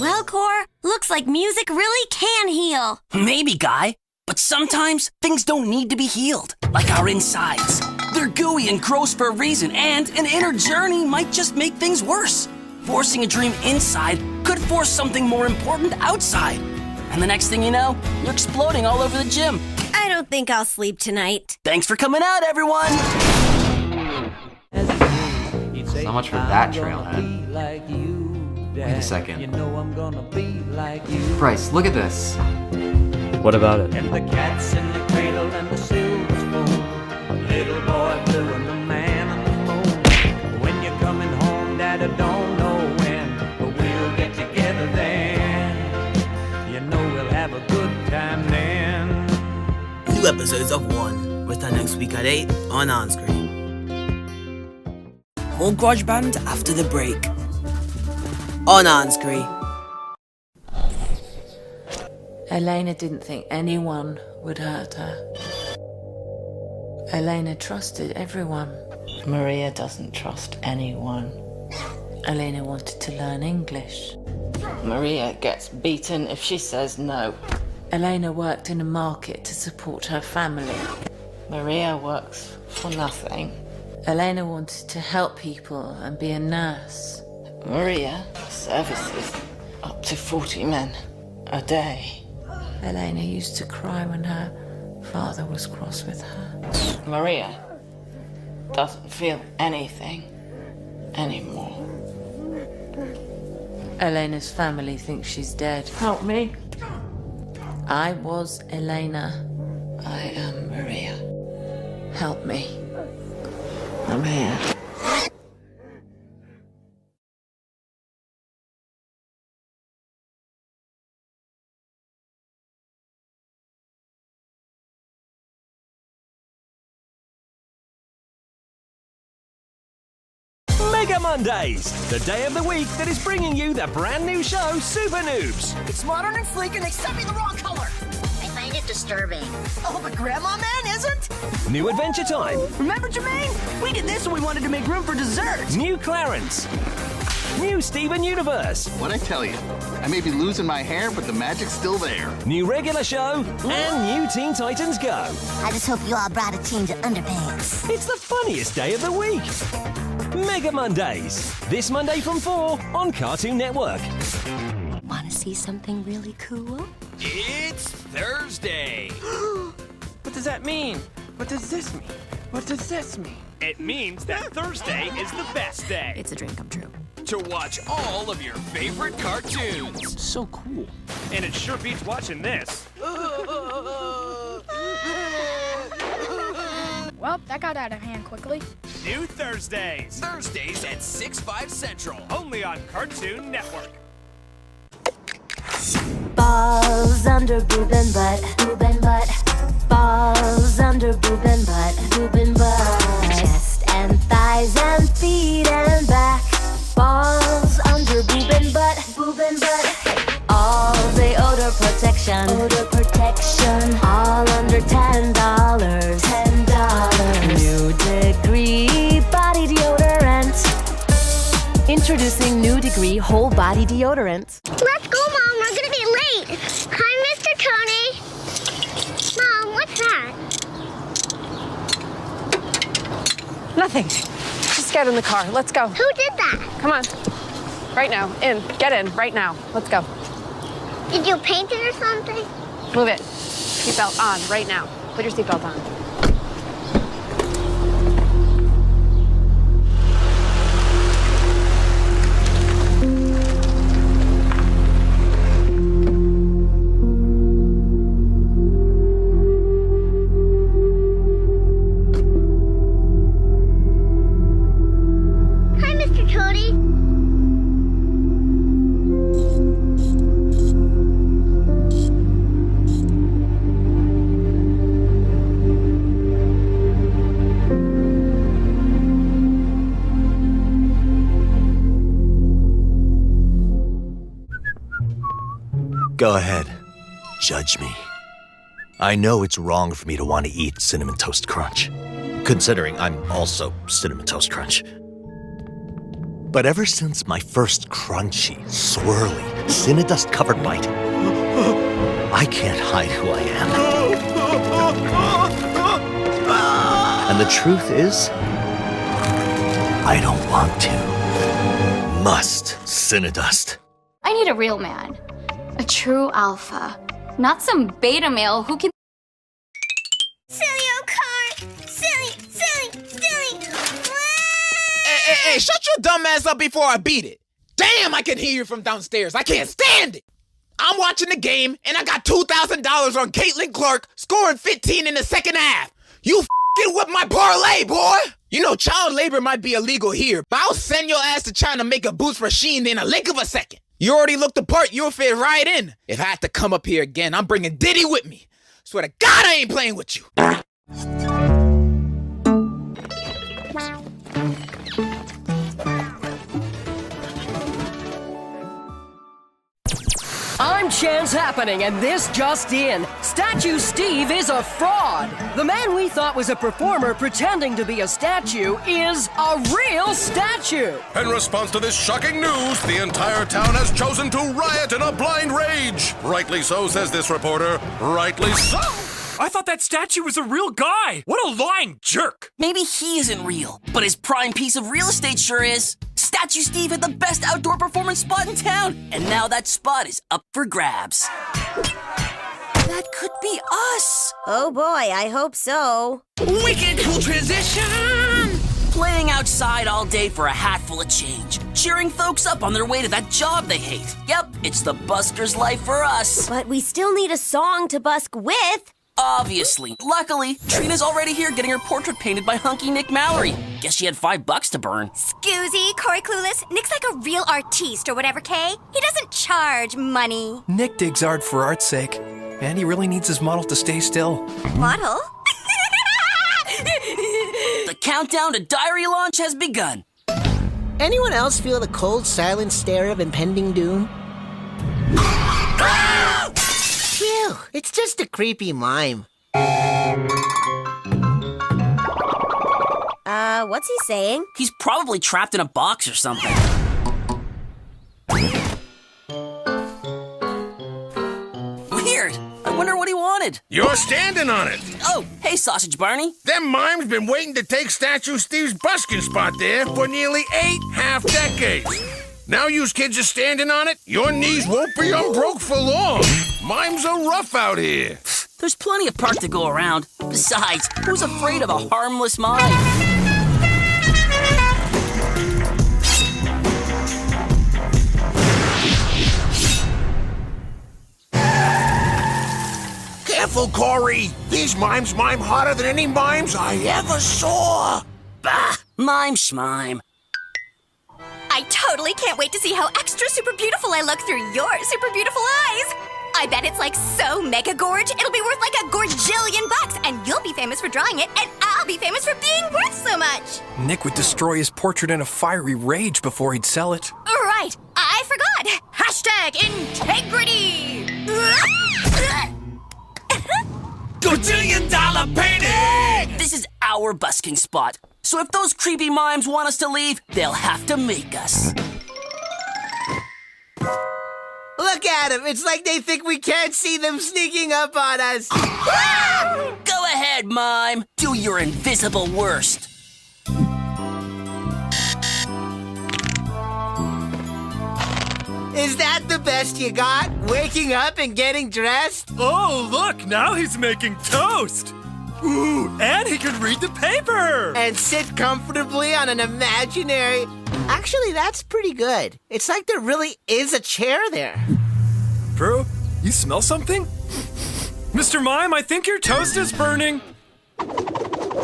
[SPEAKER 6] Well, Cor, looks like music really can heal.
[SPEAKER 20] Maybe, Guy, but sometimes things don't need to be healed, like our insides. They're gooey and gross for a reason, and an inner journey might just make things worse. Forcing a dream inside could force something more important outside. And the next thing you know, you're exploding all over the gym.
[SPEAKER 6] I don't think I'll sleep tonight.
[SPEAKER 20] Thanks for coming out, everyone!
[SPEAKER 9] So much for that trailhead. Wait a second. Bryce, look at this.
[SPEAKER 18] What about it?
[SPEAKER 15] And the cat's in the cradle and the silver spoon. Little boy blue and the man on the moon. When you're coming home, Dad, I don't know when, but we'll get together then. You know we'll have a good time.
[SPEAKER 1] episodes of 1. Return next week at 8 on Enscree. More Grojband after the break. On Enscree.
[SPEAKER 13] Elena didn't think anyone would hurt her. Elena trusted everyone. Maria doesn't trust anyone. Elena wanted to learn English. Maria gets beaten if she says no. Elena worked in a market to support her family. Maria works for nothing. Elena wanted to help people and be a nurse. Maria services up to 40 men a day. Elena used to cry when her father was cross with her. Maria doesn't feel anything anymore. Elena's family thinks she's dead. Help me. I was Elena. I am Maria. Help me. I'm here.
[SPEAKER 21] Mega Mondays, the day of the week that is bringing you the brand new show, Super Noobs.
[SPEAKER 22] It's modern and sleek and they sent me the wrong color.
[SPEAKER 2] I find it disturbing.
[SPEAKER 22] Oh, but Grandma Man isn't?
[SPEAKER 21] New Adventure Time.
[SPEAKER 22] Remember, Jermaine? We did this when we wanted to make room for dessert.
[SPEAKER 21] New Clarence. New Steven Universe.
[SPEAKER 24] What'd I tell you? I may be losing my hair, but the magic's still there.
[SPEAKER 21] New Regular Show. And new Teen Titans Go.
[SPEAKER 2] I just hope you all brought a change of underpants.
[SPEAKER 21] It's the funniest day of the week. Mega Mondays. This Monday from 4 on Cartoon Network.
[SPEAKER 2] Want to see something really cool?
[SPEAKER 25] It's Thursday.
[SPEAKER 23] What does that mean? What does this mean? What does this mean?
[SPEAKER 25] It means that Thursday is the best day.
[SPEAKER 2] It's a dream come true.
[SPEAKER 25] To watch all of your favorite cartoons.
[SPEAKER 23] So cool.
[SPEAKER 25] And it sure beats watching this.
[SPEAKER 26] Well, that got out of hand quickly.
[SPEAKER 25] New Thursdays. Thursdays at 6/5 Central. Only on Cartoon Network.
[SPEAKER 10] Balls under boob and butt, boob and butt. Balls under boob and butt, boob and butt. Chest and thighs and feet and back. Balls under boob and butt, boob and butt. All day odor protection, odor protection. All under $10, $10. New Degree body deodorant. Introducing New Degree whole body deodorant.
[SPEAKER 2] Let's go, Mom. We're gonna be late. Hi, Mr. Tony. Mom, what's that?
[SPEAKER 27] Nothing. Just get in the car. Let's go.
[SPEAKER 2] Who did that?
[SPEAKER 27] Come on. Right now. In. Get in. Right now. Let's go.
[SPEAKER 2] Did you paint it or something?
[SPEAKER 27] Move it. Seatbelt on. Right now. Put your seatbelt on.
[SPEAKER 2] Hi, Mr. Toady.
[SPEAKER 28] Go ahead. Judge me. I know it's wrong for me to want to eat Cinnamon Toast Crunch, considering I'm also Cinnamon Toast Crunch. But ever since my first crunchy, swirly, Cinnadust-covered bite, I can't hide who I am. And the truth is, I don't want to. Must Cinnadust.
[SPEAKER 29] I need a real man. A true alpha. Not some beta male who can...
[SPEAKER 2] Silly old car. Silly.
[SPEAKER 30] Hey, shut your dumb ass up before I beat it. Damn, I can hear you from downstairs. I can't stand it. I'm watching the game, and I got $2,000 on Caitlin Clark scoring 15 in the second half. You f***ing whip my parlay, boy. You know, child labor might be illegal here, but I'll send your ass to China make a boost for Sheen in a lick of a second. You already looked the part, you'll fit right in. If I have to come up here again, I'm bringing Diddy with me. Swear to God I ain't playing with you.
[SPEAKER 3] I'm Chance Happening, and this just in. Statue Steve is a fraud. The man we thought was a performer pretending to be a statue is a real statue.
[SPEAKER 5] In response to this shocking news, the entire town has chosen to riot in a blind rage. Rightly so, says this reporter. Rightly so.
[SPEAKER 4] I thought that statue was a real guy. What a lying jerk.
[SPEAKER 22] Maybe he isn't real, but his prime piece of real estate sure is. Statue Steve had the best outdoor performance spot in town, and now that spot is up for grabs. That could be us.
[SPEAKER 6] Oh boy, I hope so.
[SPEAKER 22] Wicked cool transition! Playing outside all day for a hatful of change. Cheering folks up on their way to that job they hate. Yep, it's the busker's life for us.
[SPEAKER 6] But we still need a song to busk with.
[SPEAKER 22] Obviously. Luckily, Trina's already here getting her portrait painted by hunky Nick Mallory. Guess she had $5 to burn.
[SPEAKER 2] Scoozy, Corey Clueless, Nick's like a real artiste or whatever, Kay. He doesn't charge money.
[SPEAKER 7] Nick digs art for art's sake, and he really needs his model to stay still.
[SPEAKER 2] Model?
[SPEAKER 22] The countdown to diary launch has begun.
[SPEAKER 8] Anyone else feel the cold, silent stare of impending doom? Phew, it's just a creepy mime.
[SPEAKER 6] What's he saying?
[SPEAKER 22] He's probably trapped in a box or something. Weird. I wonder what he wanted.
[SPEAKER 11] You're standing on it.
[SPEAKER 22] Oh, hey, Sausage Barney.
[SPEAKER 11] Them mimes been waiting to take Statue Steve's busking spot there for nearly 8 half decades. Now yous kids are standing on it, your knees won't be unbroke for long. Mimes are rough out here.
[SPEAKER 22] There's plenty of park to go around. Besides, who's afraid of a harmless mime?
[SPEAKER 11] Careful, Corey. These mimes mime harder than any mimes I ever saw.
[SPEAKER 22] Bah, mime schmime.
[SPEAKER 2] I totally can't wait to see how extra super beautiful I look through your super beautiful eyes. I bet it's like so mega gorge, it'll be worth like a gorgillion bucks, and you'll be famous for drawing it, and I'll be famous for being worth so much.
[SPEAKER 7] Nick would destroy his portrait in a fiery rage before he'd sell it.
[SPEAKER 2] Right, I forgot. Hashtag integrity.
[SPEAKER 22] $1 painting! This is our busking spot. So if those creepy mimes want us to leave, they'll have to make us.
[SPEAKER 8] Look at them. It's like they think we can't see them sneaking up on us.
[SPEAKER 22] Go ahead, mime. Do your invisible worst.
[SPEAKER 8] Is that the best you got? Waking up and getting dressed?
[SPEAKER 4] Oh, look, now he's making toast. Ooh, and he can read the paper.
[SPEAKER 8] And sit comfortably on an imaginary... Actually, that's pretty good. It's like there really is a chair there.
[SPEAKER 4] Bro, you smell something? Mr. Mime, I think your toast is burning.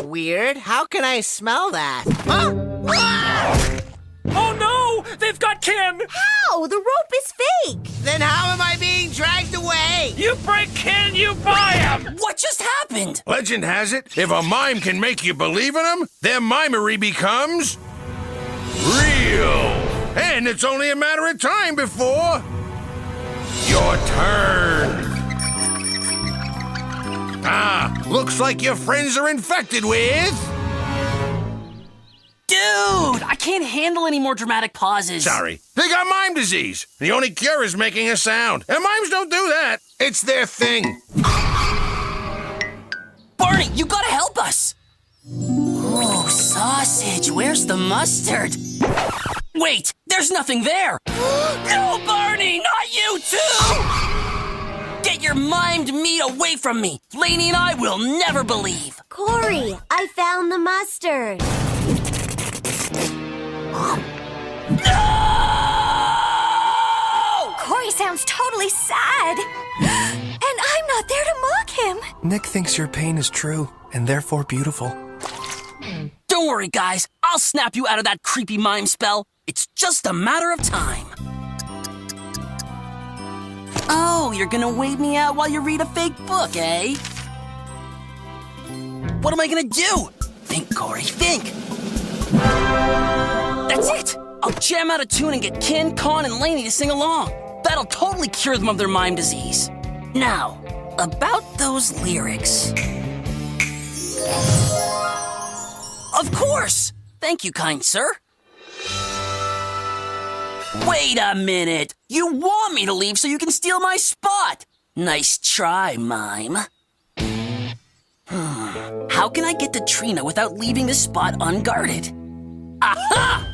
[SPEAKER 8] Weird. How can I smell that? Huh? Ah!
[SPEAKER 4] Oh no! They've got Ken!
[SPEAKER 6] How? The rope is fake!
[SPEAKER 8] Then how am I being dragged away?
[SPEAKER 4] You break Ken, you buy him!
[SPEAKER 22] What just happened?
[SPEAKER 11] Legend has it, if a mime can make you believe in him, their mimery becomes... real! And it's only a matter of time before... your turn! Ah, looks like your friends are infected with...
[SPEAKER 22] Dude, I can't handle any more dramatic pauses.
[SPEAKER 11] Sorry. They got mime disease. The only cure is making a sound. And mimes don't do that. It's their thing.
[SPEAKER 22] Barney, you gotta help us. Oh, sausage, where's the mustard? Wait, there's nothing there. No, Barney, not you too. Get your mimed meat away from me. Lainey and I will never believe.
[SPEAKER 6] Corey, I found the mustard.
[SPEAKER 22] No!
[SPEAKER 2] Corey sounds totally sad. And I'm not there to mock him.
[SPEAKER 7] Nick thinks your pain is true, and therefore beautiful.
[SPEAKER 22] Don't worry, guys. I'll snap you out of that creepy mime spell. It's just a matter of time. Oh, you're gonna wave me out while you read a fake book, eh? What am I gonna do? Think, Corey, think. That's it! I'll jam out a tune and get Ken, Kon, and Lainey to sing along. That'll totally cure them of their Myme disease. Now, about those lyrics. Of course! Thank you, kind sir. Wait a minute! You want me to leave so you can steal my spot! Nice try, Myme. How can I get to Trina without leaving the spot unguarded? Aha!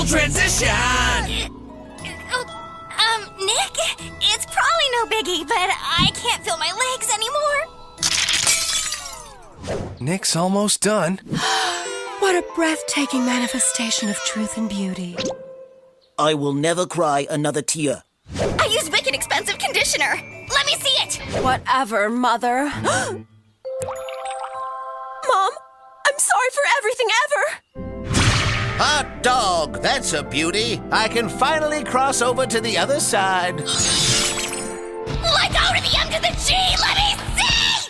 [SPEAKER 22] Transition!
[SPEAKER 2] Nick, it's probably no biggie, but I can't feel my legs anymore.
[SPEAKER 7] Nick's almost done.
[SPEAKER 1] What a breathtaking manifestation of truth and beauty.
[SPEAKER 9] I will never cry another tear.
[SPEAKER 2] I use wicked expensive conditioner. Let me see it.
[SPEAKER 1] Whatever, Mother. Mom, I'm sorry for everything ever.
[SPEAKER 8] Hot dog, that's a beauty. I can finally cross over to the other side.
[SPEAKER 2] Let go to the M to the G, let me see!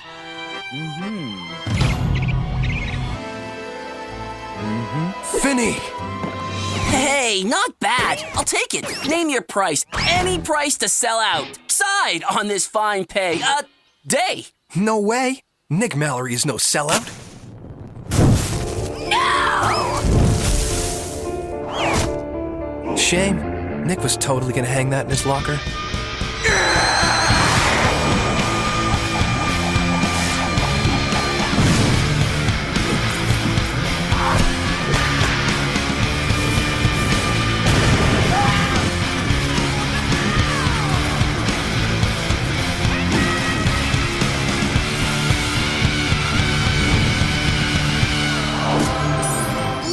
[SPEAKER 7] Finny!
[SPEAKER 22] Hey, not bad. I'll take it. Name your price. Any price to sell out. Decide on this fine pay. Day.
[SPEAKER 7] No way. Nick Mallory is no sellout. Shame. Nick was totally gonna hang that in his locker.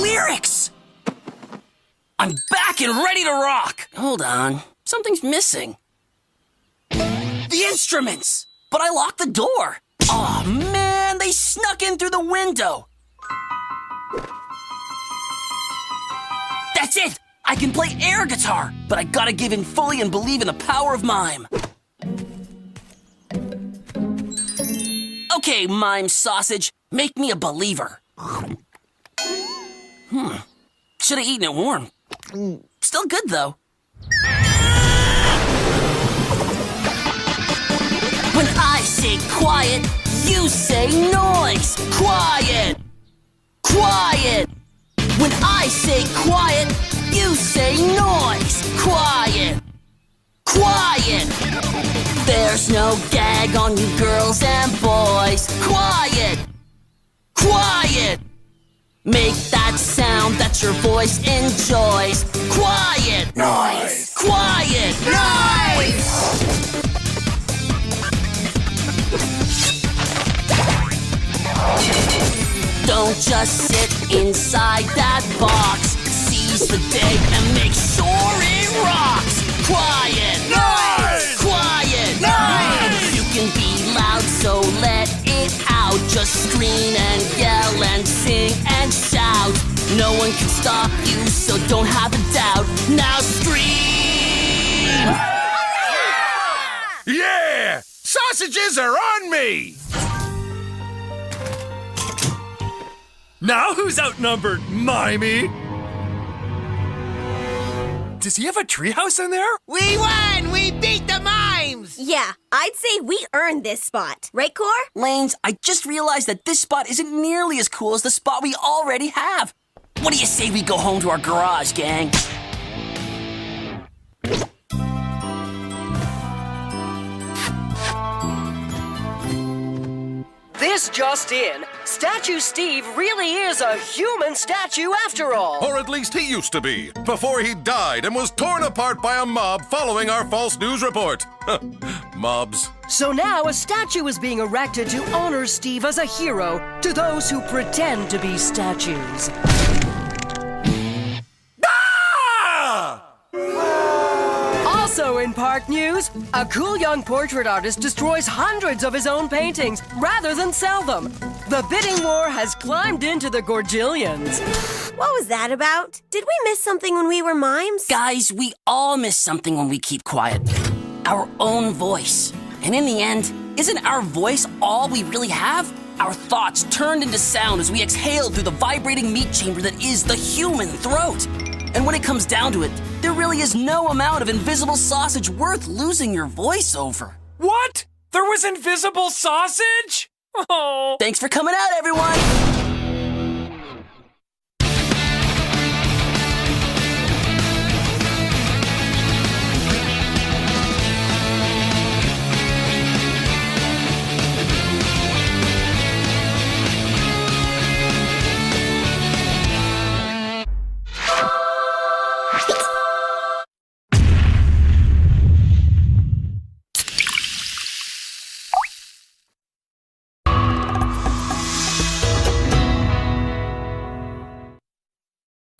[SPEAKER 22] Lyrics! I'm back and ready to rock! Hold on, something's missing. The instruments! But I locked the door! Aw, man, they snuck in through the window! That's it! I can play air guitar, but I gotta give in fully and believe in the power of Myme. Okay, Myme sausage, make me a believer. Should have eaten it warm. Still good, though. When I say quiet, you say noise. Quiet! Quiet! When I say quiet, you say noise. Quiet! Quiet! There's no gag on you girls and boys. Quiet! Quiet! Make that sound that your voice enjoys. Quiet! Noise! Quiet! Noise! Don't just sit inside that box. Seize the day and make sure it rocks. Quiet! Noise! Quiet! Noise! You can be loud, so let it out. Just scream and yell and sing and shout. No one can stop you, so don't have a doubt. Now scream!
[SPEAKER 11] Yeah! Sausages are on me!
[SPEAKER 4] Now who's outnumbered, Myme? Does he have a treehouse in there?
[SPEAKER 8] We won! We beat the Mymes!
[SPEAKER 6] Yeah, I'd say we earned this spot. Right, Core?
[SPEAKER 22] Lanes, I just realized that this spot isn't nearly as cool as the spot we already have. What do you say we go home to our garage, gang?
[SPEAKER 3] This just in. Statue Steve really is a human statue after all.
[SPEAKER 5] Or at least he used to be, before he died and was torn apart by a mob following our false news report. Mobs.
[SPEAKER 3] So now a statue is being erected to honor Steve as a hero to those who pretend to be statues. dark news. A cool young portrait artist destroys hundreds of his own paintings rather than sell them. The bidding war has climbed into the Gorgillions.
[SPEAKER 6] What was that about? Did we miss something when we were mimes?
[SPEAKER 22] Guys, we all miss something when we keep quiet. Our own voice. And in the end, isn't our voice all we really have? Our thoughts turned into sound as we exhale through the vibrating meat chamber that is the human throat. And when it comes down to it, there really is no amount of invisible sausage worth losing your voice over.
[SPEAKER 25] What? There was invisible sausage? Oh.
[SPEAKER 22] Thanks for coming out, everyone!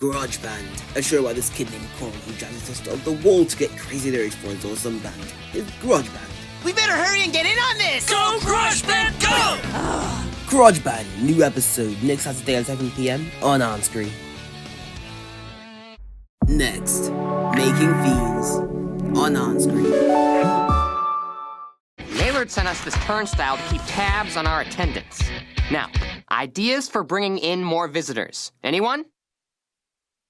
[SPEAKER 12] Grojband, a show about this kid named Kon who jams just off the wall to get crazy lyrics for his awesome band. It's Grojband.
[SPEAKER 8] We better hurry and get in on this!
[SPEAKER 22] Go, Grojband, go!
[SPEAKER 12] Grojband, new episode next Saturday at 7 PM on Enscree. Next, Making Fiends on Enscree.
[SPEAKER 13] Maylard sent us this turnstile to keep tabs on our attendance. Now, ideas for bringing in more visitors. Anyone?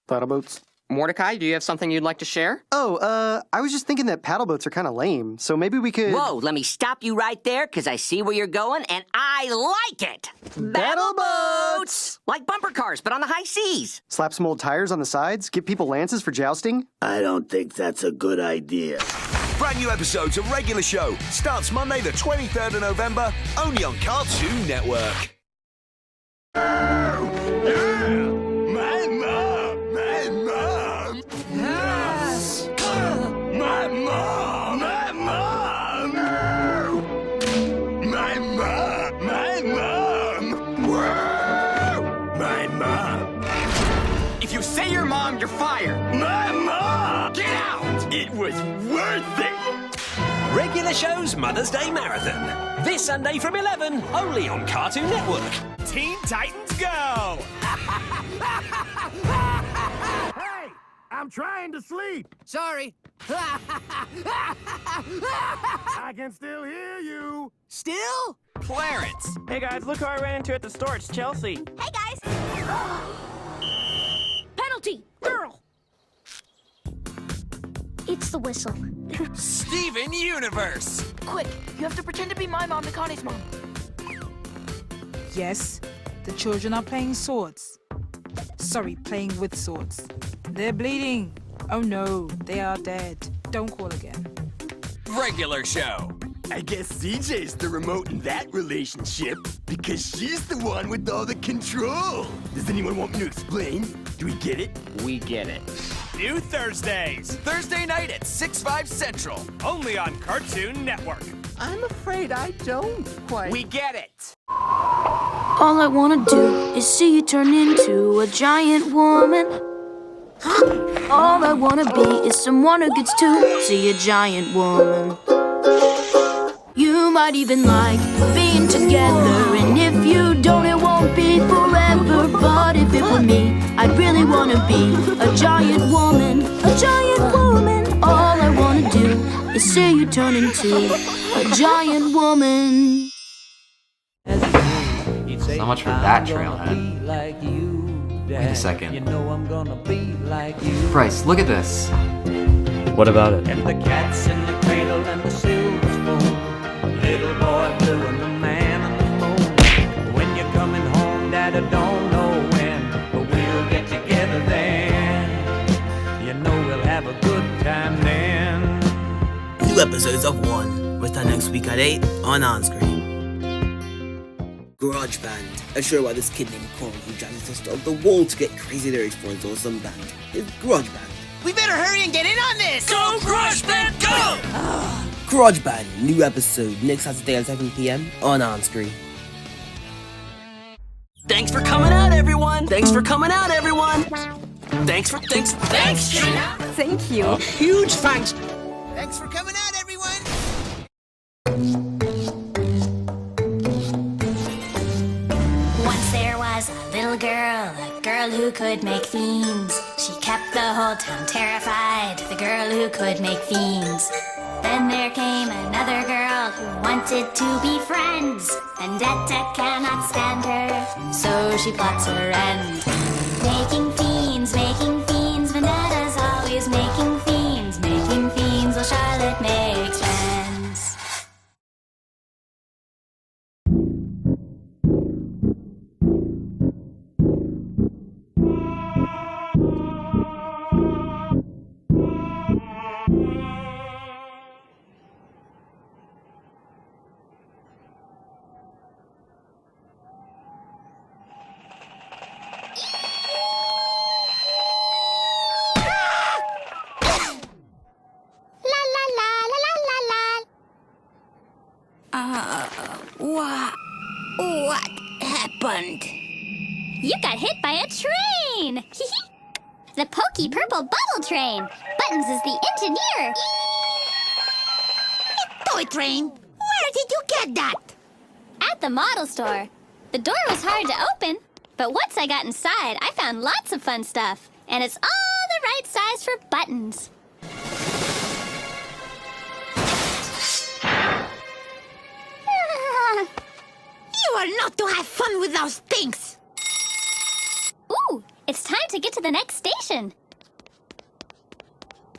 [SPEAKER 14] Paddle boats.
[SPEAKER 13] Mordecai, do you have something you'd like to share?
[SPEAKER 14] Oh, I was just thinking that paddle boats are kind of lame, so maybe we could...
[SPEAKER 15] Whoa, let me stop you right there, because I see where you're going, and I like it!
[SPEAKER 14] Battle boats!
[SPEAKER 15] Like bumper cars, but on the high seas.
[SPEAKER 14] Slap some old tires on the sides, give people lances for jousting?
[SPEAKER 9] I don't think that's a good idea.
[SPEAKER 16] Brand new episodes of Regular Show starts Monday the 23rd of November, only on Cartoon Network.
[SPEAKER 11] Yes! My mom! My mom! My mom! My mom! Whoa! My mom!
[SPEAKER 25] If you say your mom, you're fired.
[SPEAKER 11] My mom!
[SPEAKER 25] Get out!
[SPEAKER 11] It was worth it!
[SPEAKER 21] Regular Show's Mother's Day Marathon. This Sunday from 11, only on Cartoon Network.
[SPEAKER 25] Teen Titans Go!
[SPEAKER 11] Hey! I'm trying to sleep!
[SPEAKER 22] Sorry.
[SPEAKER 11] I can still hear you!
[SPEAKER 22] Still?
[SPEAKER 25] Clarence.
[SPEAKER 17] Hey guys, look who I ran into at the store. It's Chelsea.
[SPEAKER 2] Hey guys! Penalty! Girl! It's the whistle.
[SPEAKER 25] Steven Universe!
[SPEAKER 18] Quick, you have to pretend to be my mom and Connie's mom.
[SPEAKER 19] Yes, the children are playing swords. Sorry, playing with swords. They're bleeding. Oh no, they are dead. Don't call again.
[SPEAKER 25] Regular Show.
[SPEAKER 11] I guess CJ's the remote in that relationship because she's the one with all the control. Does anyone want me to explain? Do we get it?
[SPEAKER 13] We get it.
[SPEAKER 25] New Thursdays. Thursday night at 6/5 Central. Only on Cartoon Network.
[SPEAKER 8] I'm afraid I don't quite.
[SPEAKER 25] We get it.
[SPEAKER 18] All I wanna do is see you turn into a giant woman. All I wanna be is someone who gets to see a giant woman. You might even like being together, and if you don't, it won't be forever. But if it were me, I'd really wanna be a giant woman, a giant woman. All I wanna do is see you turn into a giant woman.
[SPEAKER 13] So much for that trailhead. Wait a second. Bryce, look at this.
[SPEAKER 20] What about it?
[SPEAKER 24] And the cat's in the cradle and the silver spoon. Little boy blue and the man on the moon. When you're coming home, Dad, I don't know when, but we'll get together then. You know we'll have a good time then.
[SPEAKER 12] New episodes of One return next week at 8 on Enscree. Grojband, a show about this kid named Kon who jams just off the wall to get crazy lyrics for his awesome band. It's Grojband.
[SPEAKER 8] We better hurry and get in on this!
[SPEAKER 22] Go, Grojband, go!
[SPEAKER 12] Grojband, new episode next Saturday at 7 PM on Enscree.
[SPEAKER 22] Thanks for coming out, everyone! Thanks for coming out, everyone! Thanks, Trina!
[SPEAKER 27] Thank you.
[SPEAKER 30] Huge thanks.
[SPEAKER 8] Thanks for coming out, everyone!
[SPEAKER 2] Once there was a little girl, a girl who could make fiends. She kept the whole town terrified, the girl who could make fiends. Then there came another girl who wanted to be friends. Vendetta cannot stand her, so she plots her end. Making fiends, Vendetta's always making fiends while Charlotte makes friends. What happened? You got hit by a train! The pokey purple bubble train! Buttons is the engineer!
[SPEAKER 1] Toy train? Where did you get that?
[SPEAKER 2] At the model store. The door was hard to open, but once I got inside, I found lots of fun stuff. And it's all the right size for Buttons.
[SPEAKER 1] You are not to have fun with those things!
[SPEAKER 2] Ooh, it's time to get to the next station.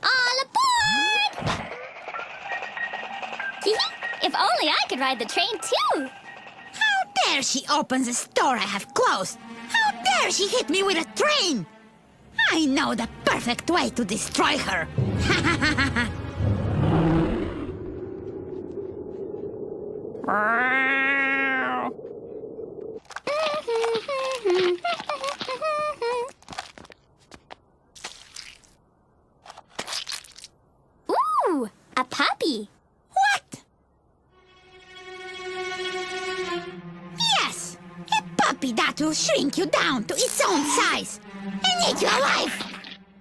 [SPEAKER 2] All aboard! If only I could ride the train too!
[SPEAKER 1] How dare she open the store I have closed? How dare she hit me with a train? I know the perfect way to destroy her!
[SPEAKER 2] Ooh, a puppy.
[SPEAKER 1] What? Yes, a puppy that will shrink you down to its own size and eat you alive.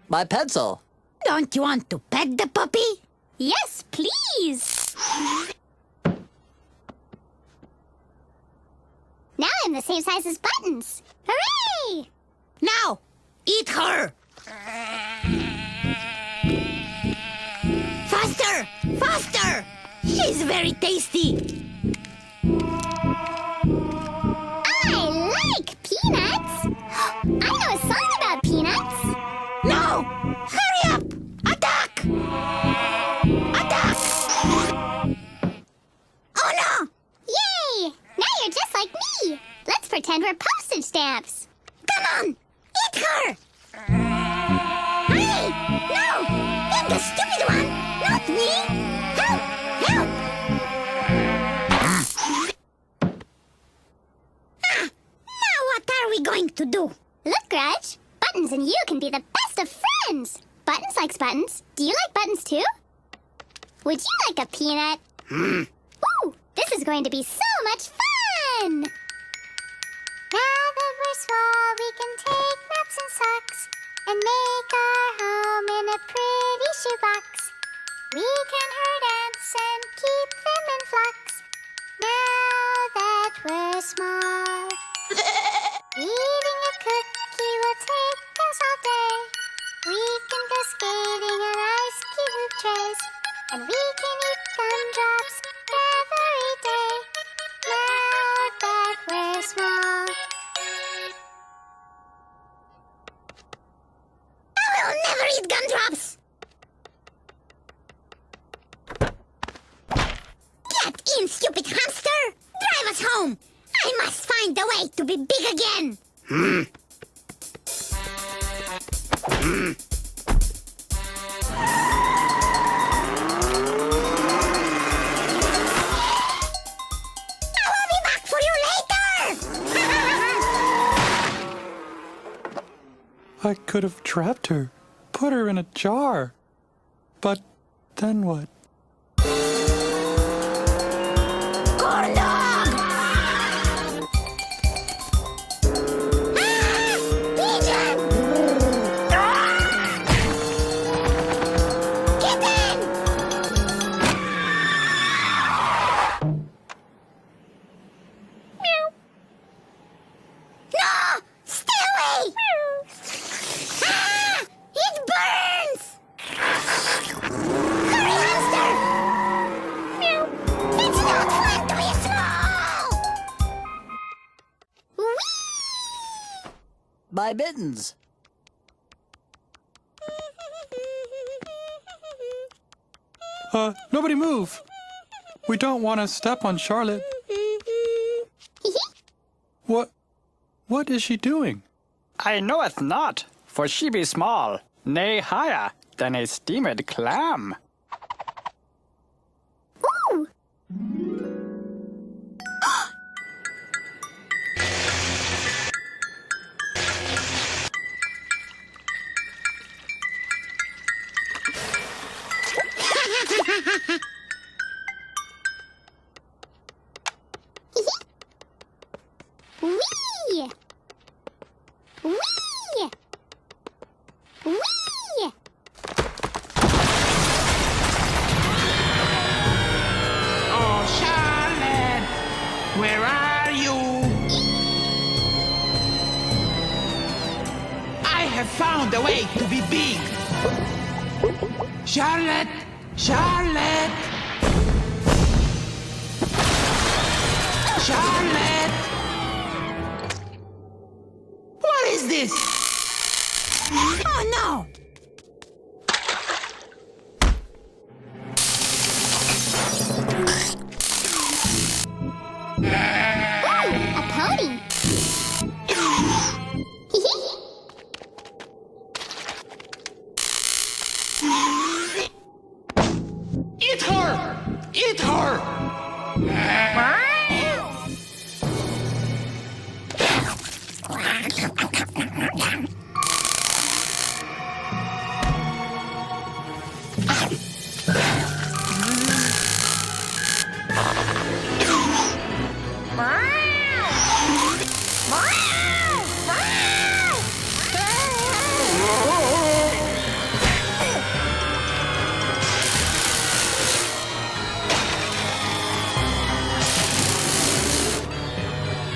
[SPEAKER 15] My pencil.
[SPEAKER 1] Don't you want to pet the puppy?
[SPEAKER 2] Yes, please. Now I'm the same size as Buttons. Hooray!
[SPEAKER 1] Now, eat her! Faster! Faster! She's very tasty!
[SPEAKER 2] I like peanuts! I know a song about peanuts!
[SPEAKER 1] No! Hurry up! Attack! Attack! Oh no!
[SPEAKER 2] Yay! Now you're just like me! Let's pretend we're postage stamps!
[SPEAKER 1] Come on! Eat her! Hey! No! You're the stupid one! Not me! Help! Help! Now what are we going to do?
[SPEAKER 2] Look, Grudge! Buttons and you can be the best of friends! Buttons likes Buttons. Do you like Buttons too? Would you like a peanut? Ooh! This is going to be so much fun! Now that we're small, we can take naps and socks and make our home in a pretty shoebox. We can herd ants and keep them in flocks. Now that we're small, eating a cookie will take us all day. We can go skating on ice cube trays, and we can eat gumdrops every day. Now that we're small.
[SPEAKER 1] I will never eat gumdrops! Get in, stupid hamster! Drive us home! I must find a way to be big again! I will be back for you later!
[SPEAKER 3] I could have trapped her, put her in a jar. But then what?
[SPEAKER 1] Corn dog! Pigeon! Kitten!
[SPEAKER 4] by Mittens.
[SPEAKER 3] Nobody move. We don't want to step on Charlotte. What is she doing?
[SPEAKER 5] I knoweth not, for she be small, nay higher than a steamed clam.
[SPEAKER 2] Ooh. Wee! Wee! Wee!
[SPEAKER 6] Oh, Charlotte, where are you? I have found a way to be big. Charlotte, Charlotte, Charlotte. What is this?
[SPEAKER 1] Oh no!
[SPEAKER 2] Ooh, a pony.
[SPEAKER 6] Eat her! Eat her!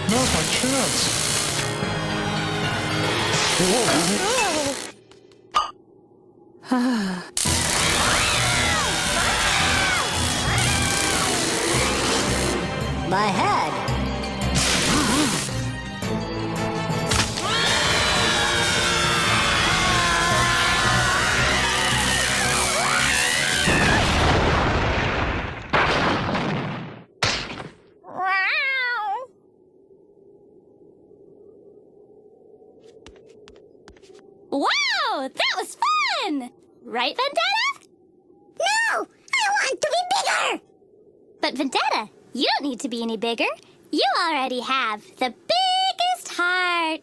[SPEAKER 3] Not my chance.
[SPEAKER 4] My head.
[SPEAKER 2] Wow, that was fun! Right, Vendetta? No! I want to be bigger! But Vendetta, you don't need to be any bigger. You already have the biggest heart.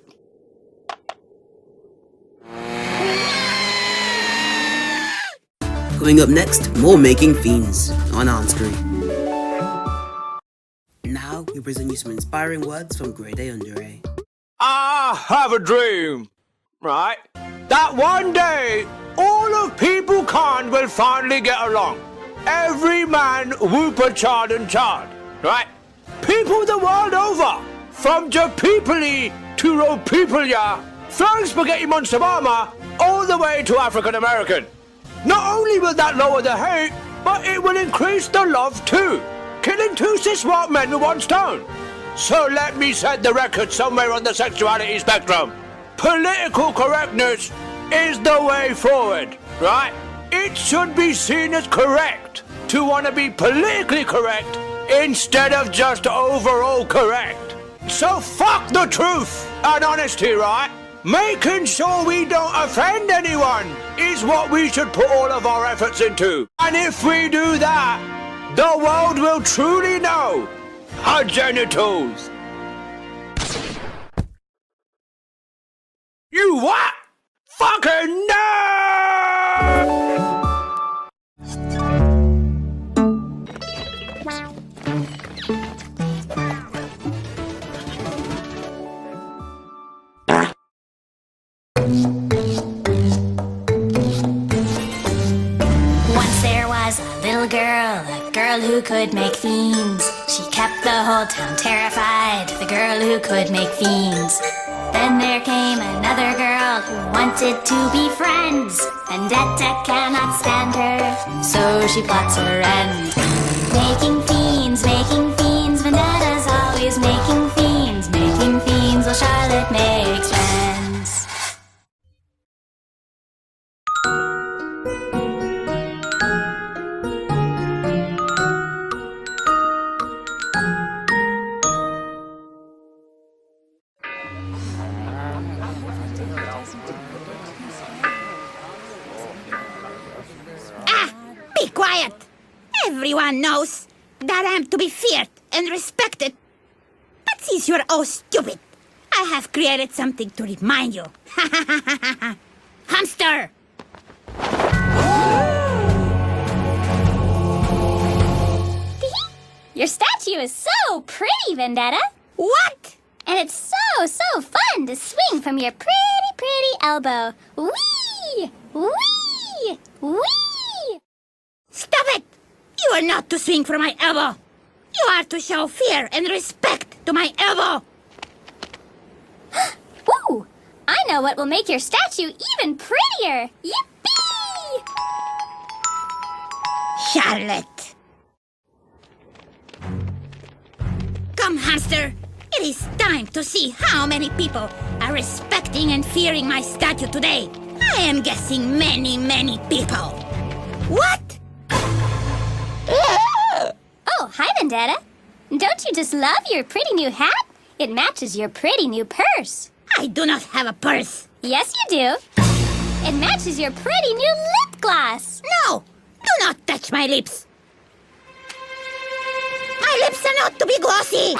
[SPEAKER 12] Coming up next, more Making Fiends on Enscree. Now, we present you some inspiring words from GradeAUnderA.
[SPEAKER 7] I have a dream, right? That one day, all of people-kind will finally get along. Every man, whooper, chard and chard, right? People the world over, from Japipoli to Ropipolia, from Spaghetti Monster Mama, all the way to African American. Not only will that lower the hate, but it will increase the love too, killing two cis white men with one stone. So let me set the record somewhere on the sexuality spectrum. Political correctness is the way forward, right? It should be seen as correct to want to be politically correct instead of just overall correct. So fuck the truth and honesty, right? Making sure we don't offend anyone is what we should put all of our efforts into. And if we do that, the world will truly know our genitals. You what? Fucking no!
[SPEAKER 2] Once there was a girl who could make fiends. She kept the whole town terrified, the girl who could make fiends. Then there came another girl who wanted to be friends. Vendetta cannot stand her, so she plots her end. Making fiends, Vendetta's always making fiends while Charlotte makes friends.
[SPEAKER 1] Be quiet! Everyone knows that I'm to be feared and respected. But since you're all stupid, I have created something to remind you. Hamster!
[SPEAKER 2] Your statue is so pretty, Vendetta.
[SPEAKER 1] What?
[SPEAKER 2] And it's so fun to swing from your pretty elbow. Whee! Whee! Whee!
[SPEAKER 1] Stop it! You are not to swing from my elbow. You are to show fear and respect to my elbow.
[SPEAKER 2] Ooh! I know what will make your statue even prettier. Yippee!
[SPEAKER 1] Charlotte. Come, hamster. It is time to see how many people are respecting and fearing my statue today. I am guessing many people. What?
[SPEAKER 2] Oh, hi, Vendetta. Don't you just love your pretty new hat? It matches your pretty new purse.
[SPEAKER 1] I do not have a purse.
[SPEAKER 2] Yes, you do. It matches your pretty new lip gloss.
[SPEAKER 1] No! Do not touch my lips. My lips are not to be glossy.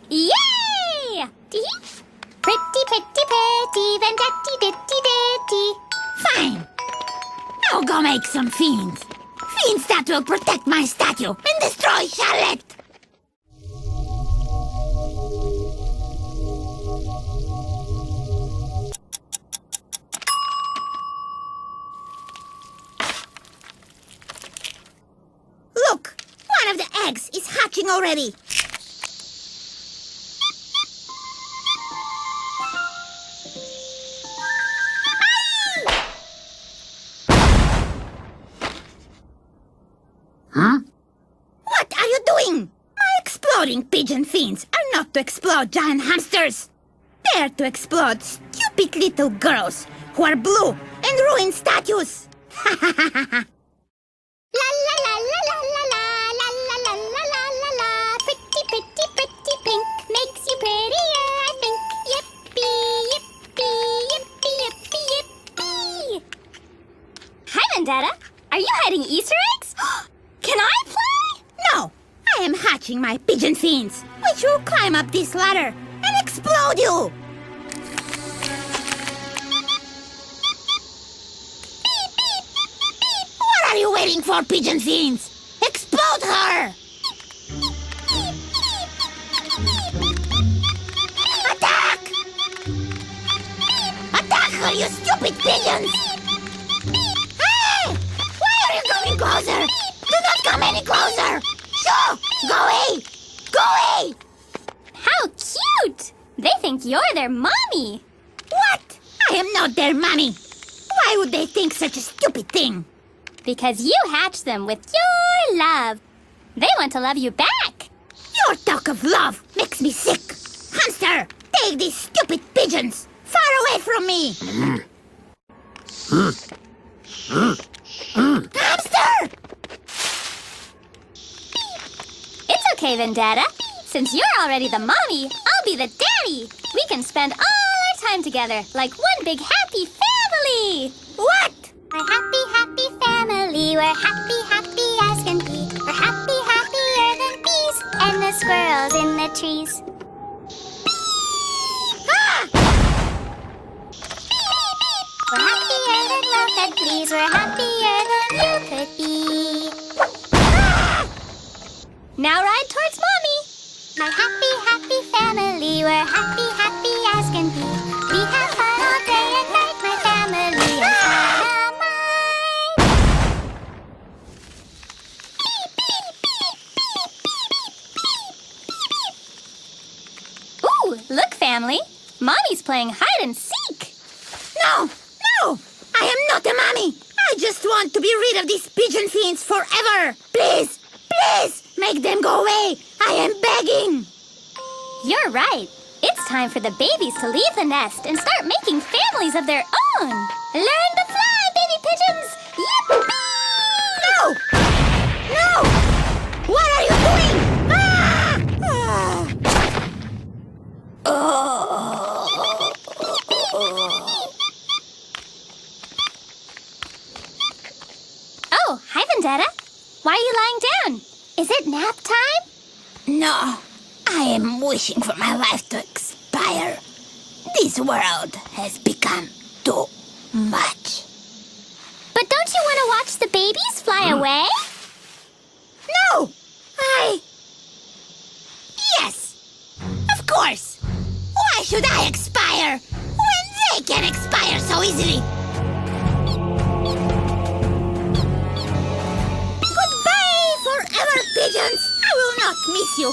[SPEAKER 2] Yay! Pretty, Vendetta.
[SPEAKER 1] Fine. I'll go make some fiends. Fiends that will protect my statue and destroy Charlotte. Look, one of the eggs is hatching already. Huh? What are you doing? My exploding pigeon fiends are not to explode giant hamsters. They are to explode stupid little girls who are blue and ruin statues.
[SPEAKER 2] La la la la la la la la la la la la la la. Pretty pink makes you prettier, I think. Yippee, yippee. Hi, Vendetta. Are you hiding Easter eggs? Can I play?
[SPEAKER 1] No, I am hatching my pigeon fiends, which will climb up this ladder and explode you. What are you waiting for, pigeon fiends? Explode her! Attack! Attack her, you stupid pigeons! Hey! Why are you coming closer? Do not come any closer! Shoo! Go away! Go away!
[SPEAKER 2] How cute! They think you're their mommy.
[SPEAKER 1] What? I am not their mommy. Why would they think such a stupid thing?
[SPEAKER 2] Because you hatched them with your love. They want to love you back.
[SPEAKER 1] Your talk of love makes me sick. Hamster, take these stupid pigeons far away from me. Hamster!
[SPEAKER 2] It's okay, Vendetta. Since you're already the mommy, I'll be the daddy. We can spend all our time together like one big happy family.
[SPEAKER 1] What?
[SPEAKER 2] We're happy family. We're happy as can be. We're happier than bees and the squirrels in the trees. We're happier than well-fed fleas. We're happier than you could be. Now ride towards Mommy. My happy family. We're happy as can be. We have fun all day and night. My family is dynamite. Ooh, look, family. Mommy's playing hide and seek.
[SPEAKER 1] No! I am not a mommy. I just want to be rid of these pigeon fiends forever. Please, make them go away. I am begging.
[SPEAKER 2] You're right. It's time for the babies to leave the nest and start making families of their own. Learn to fly, baby pigeons. Yippee!
[SPEAKER 1] No! What are you doing?
[SPEAKER 2] Vendetta? Why are you lying down? Is it nap time?
[SPEAKER 1] No, I am wishing for my life to expire. This world has become too much.
[SPEAKER 2] But don't you want to watch the babies fly away?
[SPEAKER 1] No! Yes! Of course! Why should I expire when they can expire so easily? Goodbye, forever pigeons! I will not miss you.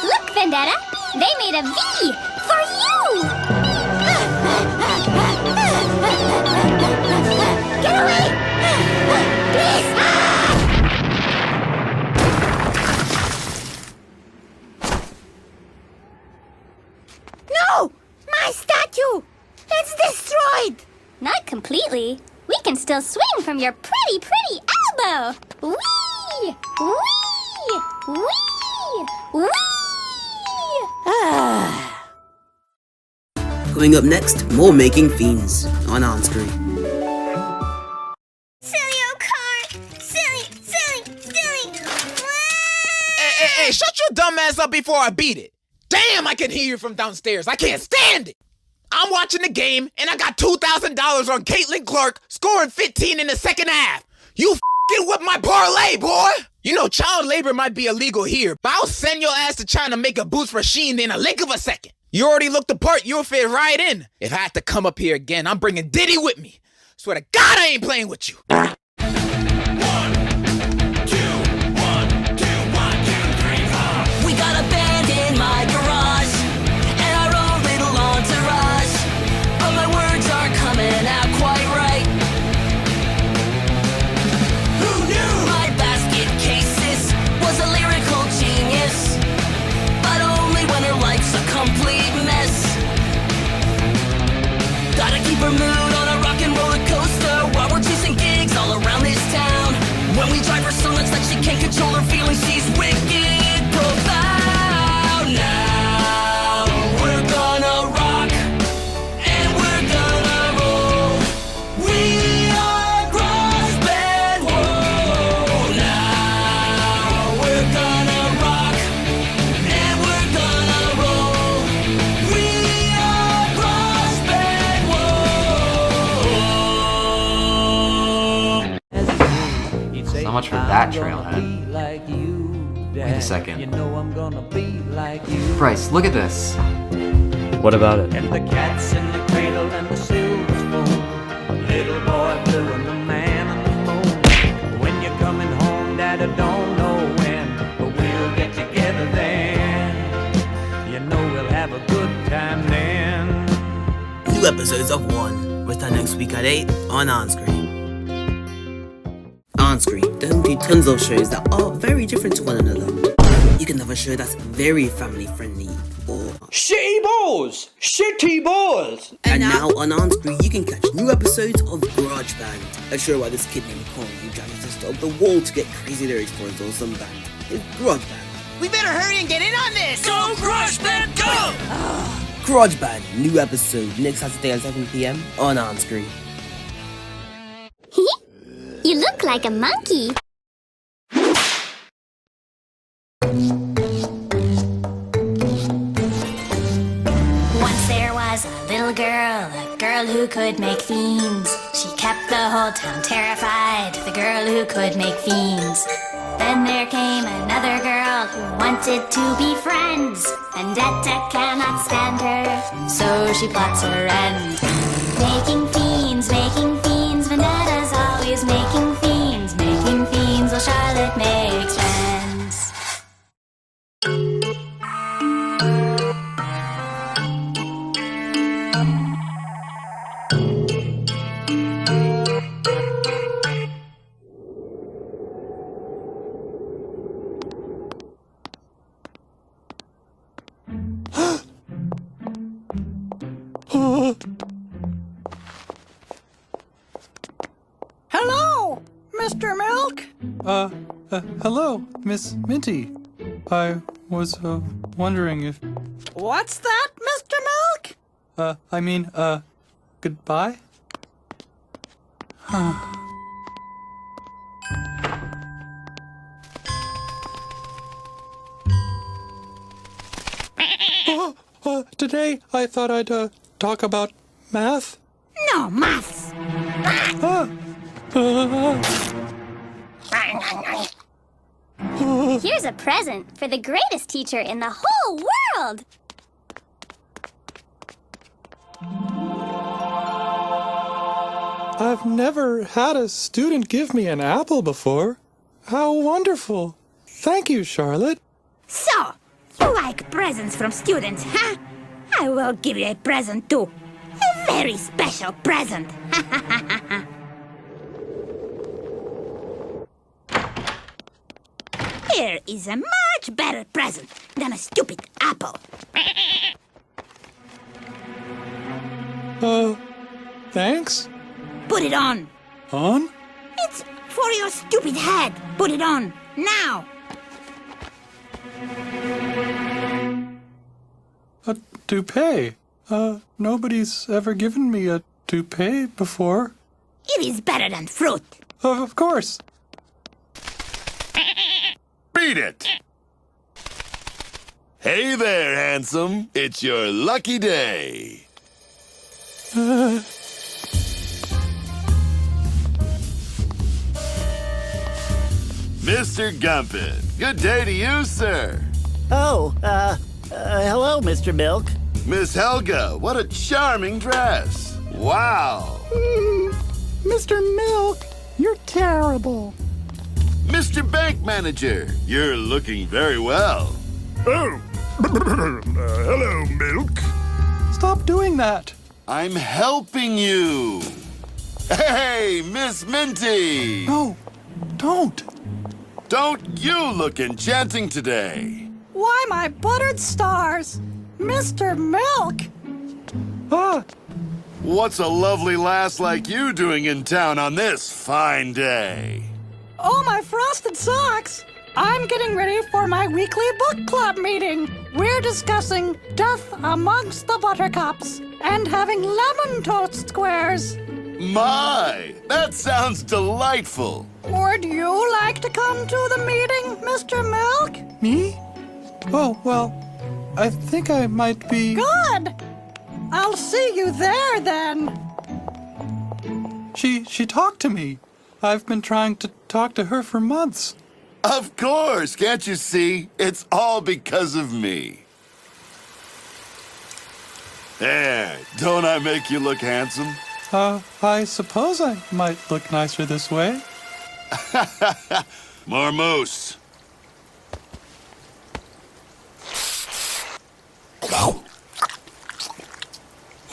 [SPEAKER 2] Look, Vendetta! They made a V for you!
[SPEAKER 1] Get away! Please! No! My statue! It's destroyed!
[SPEAKER 2] Not completely. We can still swing from your pretty elbow! Whee! Whee! Whee! Whee!
[SPEAKER 12] Coming up next, more making Fiends on Enscree.
[SPEAKER 2] Silly old car! Silly!
[SPEAKER 30] Hey, shut your dumb ass up before I beat it. Damn, I can hear you from downstairs. I can't stand it. I'm watching the game, and I got $2,000 on Caitlin Clark, scoring 15 in the second half. You f***ing whipped my parlay, boy. You know, child labor might be illegal here, but I'll send your ass to China to make a boost for Sheen in a lick of a second. You already looked the part, you'll fit right in. If I have to come up here again, I'm bringing Diddy with me. Swear to God I ain't playing with you.
[SPEAKER 22] We got a band in my garage, and our own little entourage. But my words aren't coming out quite right. Who knew? My basket cases was a lyrical genius, but only when her life's a complete mess. Gotta keep her mood on a rock and roller coaster while we're chasing gigs all around this town. When we drive her so much that she can't control her feelings, she's wicked profound. Now we're gonna rock and we're gonna roll. We are Grojband. Whoa. Now we're gonna rock and we're gonna roll. We are Grojband. Whoa.
[SPEAKER 13] So much for that trailhead. Wait a second. Bryce, look at this.
[SPEAKER 20] What about it?
[SPEAKER 24] And the cat's in the cradle and the silver spoon. Little boy blue and the man on the moon. When you're coming home, Dad, I don't know when, but we'll get together then. You know we'll have a good time then.
[SPEAKER 12] New episodes of One return next week at 8 on Enscree. Enscree, the home to tons of shows that are very different to one another. You can have a show that's very family friendly, or
[SPEAKER 7] Shitty balls! Shitty balls!
[SPEAKER 12] And now on Enscree, you can catch new episodes of Grojband, a show about this kid named Kon who jams the top of the wall to get crazy lyrics for his awesome band. It's Grojband.
[SPEAKER 8] We better hurry and get in on this!
[SPEAKER 22] Go Grojband, go!
[SPEAKER 12] Grojband, new episode next Saturday at 7 PM on Enscree.
[SPEAKER 2] You look like a monkey. Once there was a little girl, a girl who could make fiends. She kept the whole town terrified, the girl who could make fiends. Then there came another girl who wanted to be friends. Vendetta cannot stand her, so she plots her end. Making fiends, Vendetta's always making fiends while Charlotte makes friends.
[SPEAKER 5] Hello, Mr. Milk?
[SPEAKER 3] Hello, Miss Minty. I was wondering if...
[SPEAKER 19] What's that, Mr. Milk?
[SPEAKER 3] Goodbye? Today I thought I'd talk about math.
[SPEAKER 1] No maths.
[SPEAKER 2] Here's a present for the greatest teacher in the whole world.
[SPEAKER 3] I've never had a student give me an apple before. How wonderful. Thank you, Charlotte.
[SPEAKER 1] So, you like presents from students, huh? I will give you a present too. A very special present. Here is a much better present than a stupid apple.
[SPEAKER 3] Thanks?
[SPEAKER 1] Put it on.
[SPEAKER 3] On?
[SPEAKER 1] It's for your stupid head. Put it on. Now.
[SPEAKER 3] A toupee? Nobody's ever given me a toupee before.
[SPEAKER 1] It is better than fruit.
[SPEAKER 3] Of course.
[SPEAKER 4] Beat it! Hey there, handsome. It's your lucky day. Mr. Gumpin, good day to you, sir.
[SPEAKER 9] Oh, hello, Mr. Milk.
[SPEAKER 4] Miss Helga, what a charming dress. Wow.
[SPEAKER 9] Mr. Milk, you're terrible.
[SPEAKER 4] Mr. Bank Manager, you're looking very well.
[SPEAKER 11] Oh, hello, Milk.
[SPEAKER 3] Stop doing that.
[SPEAKER 4] I'm helping you. Hey, Miss Minty.
[SPEAKER 3] No, don't.
[SPEAKER 4] Don't you look enchanting today.
[SPEAKER 19] Why, my buttered stars! Mr. Milk!
[SPEAKER 4] What's a lovely lass like you doing in town on this fine day?
[SPEAKER 19] Oh, my frosted socks! I'm getting ready for my weekly book club meeting. We're discussing Death Amongst the Buttercups and having lemon toast squares.
[SPEAKER 4] My, that sounds delightful.
[SPEAKER 19] Would you like to come to the meeting, Mr. Milk?
[SPEAKER 3] Me? Oh, well, I think I might be...
[SPEAKER 19] Good! I'll see you there, then.
[SPEAKER 3] She talked to me. I've been trying to talk to her for months.
[SPEAKER 4] Of course, can't you see? It's all because of me. There, don't I make you look handsome?
[SPEAKER 3] I suppose I might look nicer this way.
[SPEAKER 4] More moose.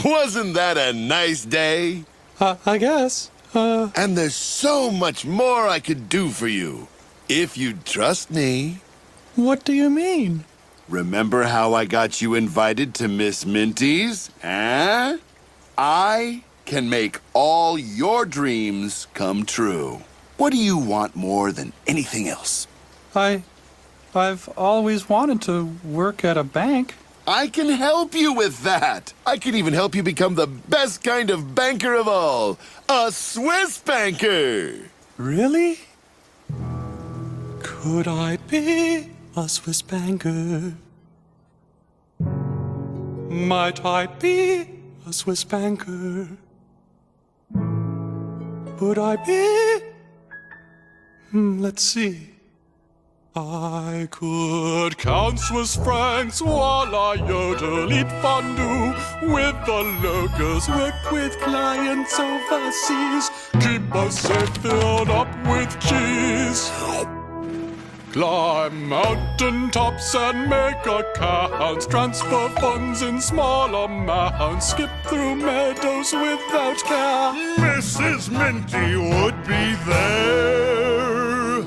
[SPEAKER 4] Wasn't that a nice day?
[SPEAKER 3] I guess.
[SPEAKER 4] And there's so much more I could do for you, if you'd trust me.
[SPEAKER 3] What do you mean?
[SPEAKER 4] Remember how I got you invited to Miss Minty's? Eh? I can make all your dreams come true. What do you want more than anything else?
[SPEAKER 3] I've always wanted to work at a bank.
[SPEAKER 4] I can help you with that. I can even help you become the best kind of banker of all. A Swiss banker.
[SPEAKER 3] Really? Could I be a Swiss banker? Might I be a Swiss banker? Would I be? Let's see. I could count Swiss francs while I yodel, eat fondue with the locals, work with clients overseas, keep a safe filled up with cheese. Climb mountain tops and make accounts, transfer funds in small amounts, skip through meadows without care.
[SPEAKER 11] Mrs. Minty would be there.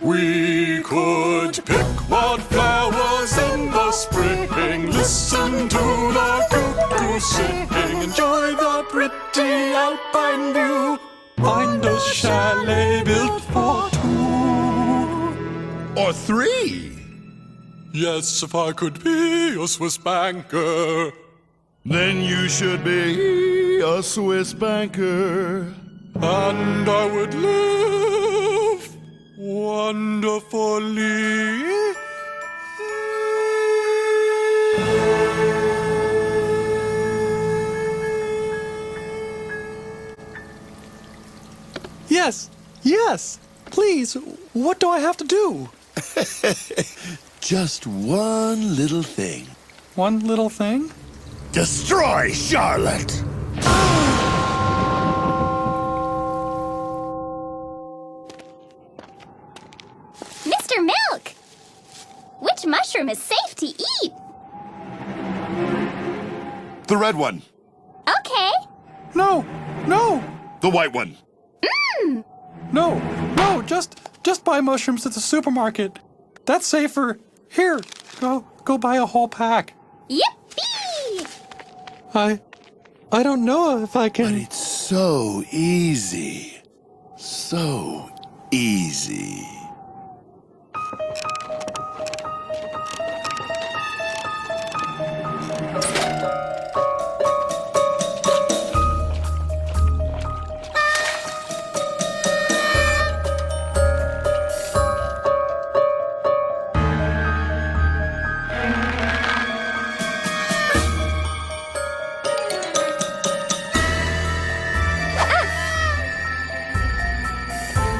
[SPEAKER 3] We could pick wildflowers in the spring, listen to the cuckoo sing, enjoy the pretty alpine view, find a chalet built for two.
[SPEAKER 11] or 3.
[SPEAKER 3] Yes, if I could be a Swiss banker.
[SPEAKER 4] Then you should be a Swiss banker.
[SPEAKER 3] And I would live wonderfully.
[SPEAKER 10] Yes, yes. Please, what do I have to do?
[SPEAKER 4] Just one little thing.
[SPEAKER 10] One little thing?
[SPEAKER 4] Destroy Charlotte!
[SPEAKER 2] Mr. Milk! Which mushroom is safe to eat?
[SPEAKER 4] The red one.
[SPEAKER 2] Okay.
[SPEAKER 10] No, no,
[SPEAKER 4] The white one.
[SPEAKER 10] no, no, just buy mushrooms at the supermarket. That's safer. Here, go buy a whole pack.
[SPEAKER 2] Yippee!
[SPEAKER 10] I don't know if I can...
[SPEAKER 4] But it's so easy. So easy.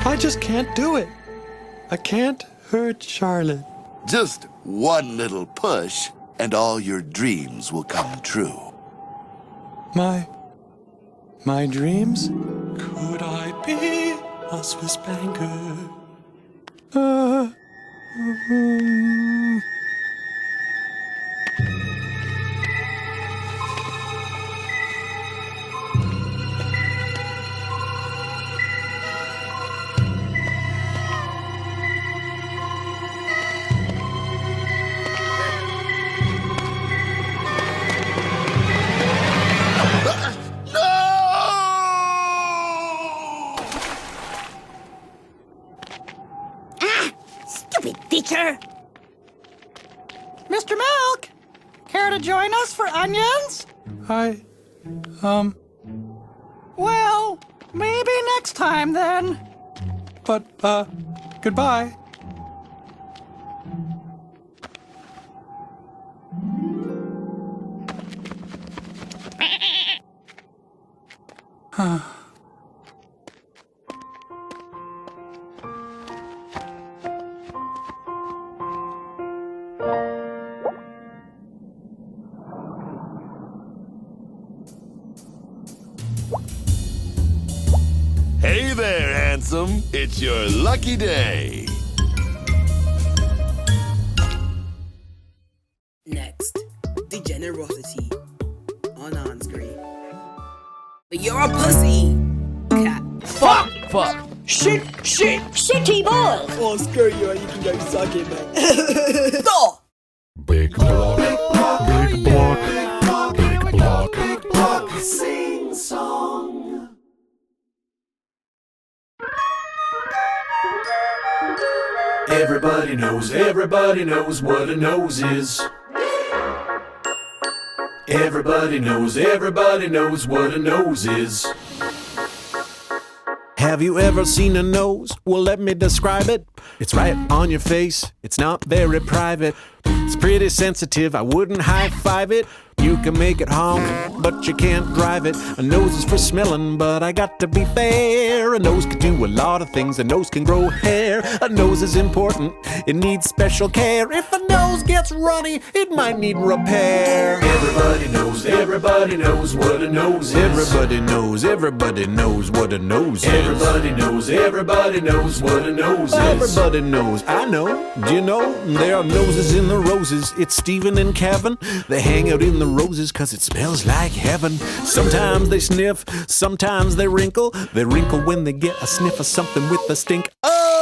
[SPEAKER 10] I just can't do it. I can't hurt Charlotte.
[SPEAKER 4] Just one little push, and all your dreams will come true.
[SPEAKER 10] My dreams?
[SPEAKER 3] Could I be a Swiss banker?
[SPEAKER 1] Stupid teacher!
[SPEAKER 19] Mr. Milk, care to join us for onions? Well, maybe next time then.
[SPEAKER 10] But, goodbye.
[SPEAKER 4] Hey there, handsome. It's your lucky day.
[SPEAKER 12] Next, Degenerocity on Enscree. You're a pussy! Cat.
[SPEAKER 22] Fuck! Shitty boy!
[SPEAKER 12] Oh, screw you, you can go suck it, man. No!
[SPEAKER 3] Big block, big block, big block, big block, sing song.
[SPEAKER 6] Everybody knows what a nose is. Everybody knows what a nose is.
[SPEAKER 14] Have you ever seen a nose? Well, let me describe it. It's right on your face. It's not very private. It's pretty sensitive. I wouldn't high-five it. You can make it honk, but you can't drive it. A nose is for smelling, but I got to be fair. A nose can do a lot of things. A nose can grow hair. A nose is important. It needs special care. If a nose gets runny, it might need repair.
[SPEAKER 6] Everybody knows what a nose is.
[SPEAKER 14] Everybody knows what a nose is.
[SPEAKER 6] Everybody knows what a nose is.
[SPEAKER 14] Everybody knows. I know. Do you know? There are noses in the roses. It's Stephen and Kevin. They hang out in the roses cause it smells like heaven. Sometimes they sniff, sometimes they wrinkle. They wrinkle when they get a sniff of something with a stink. Oh!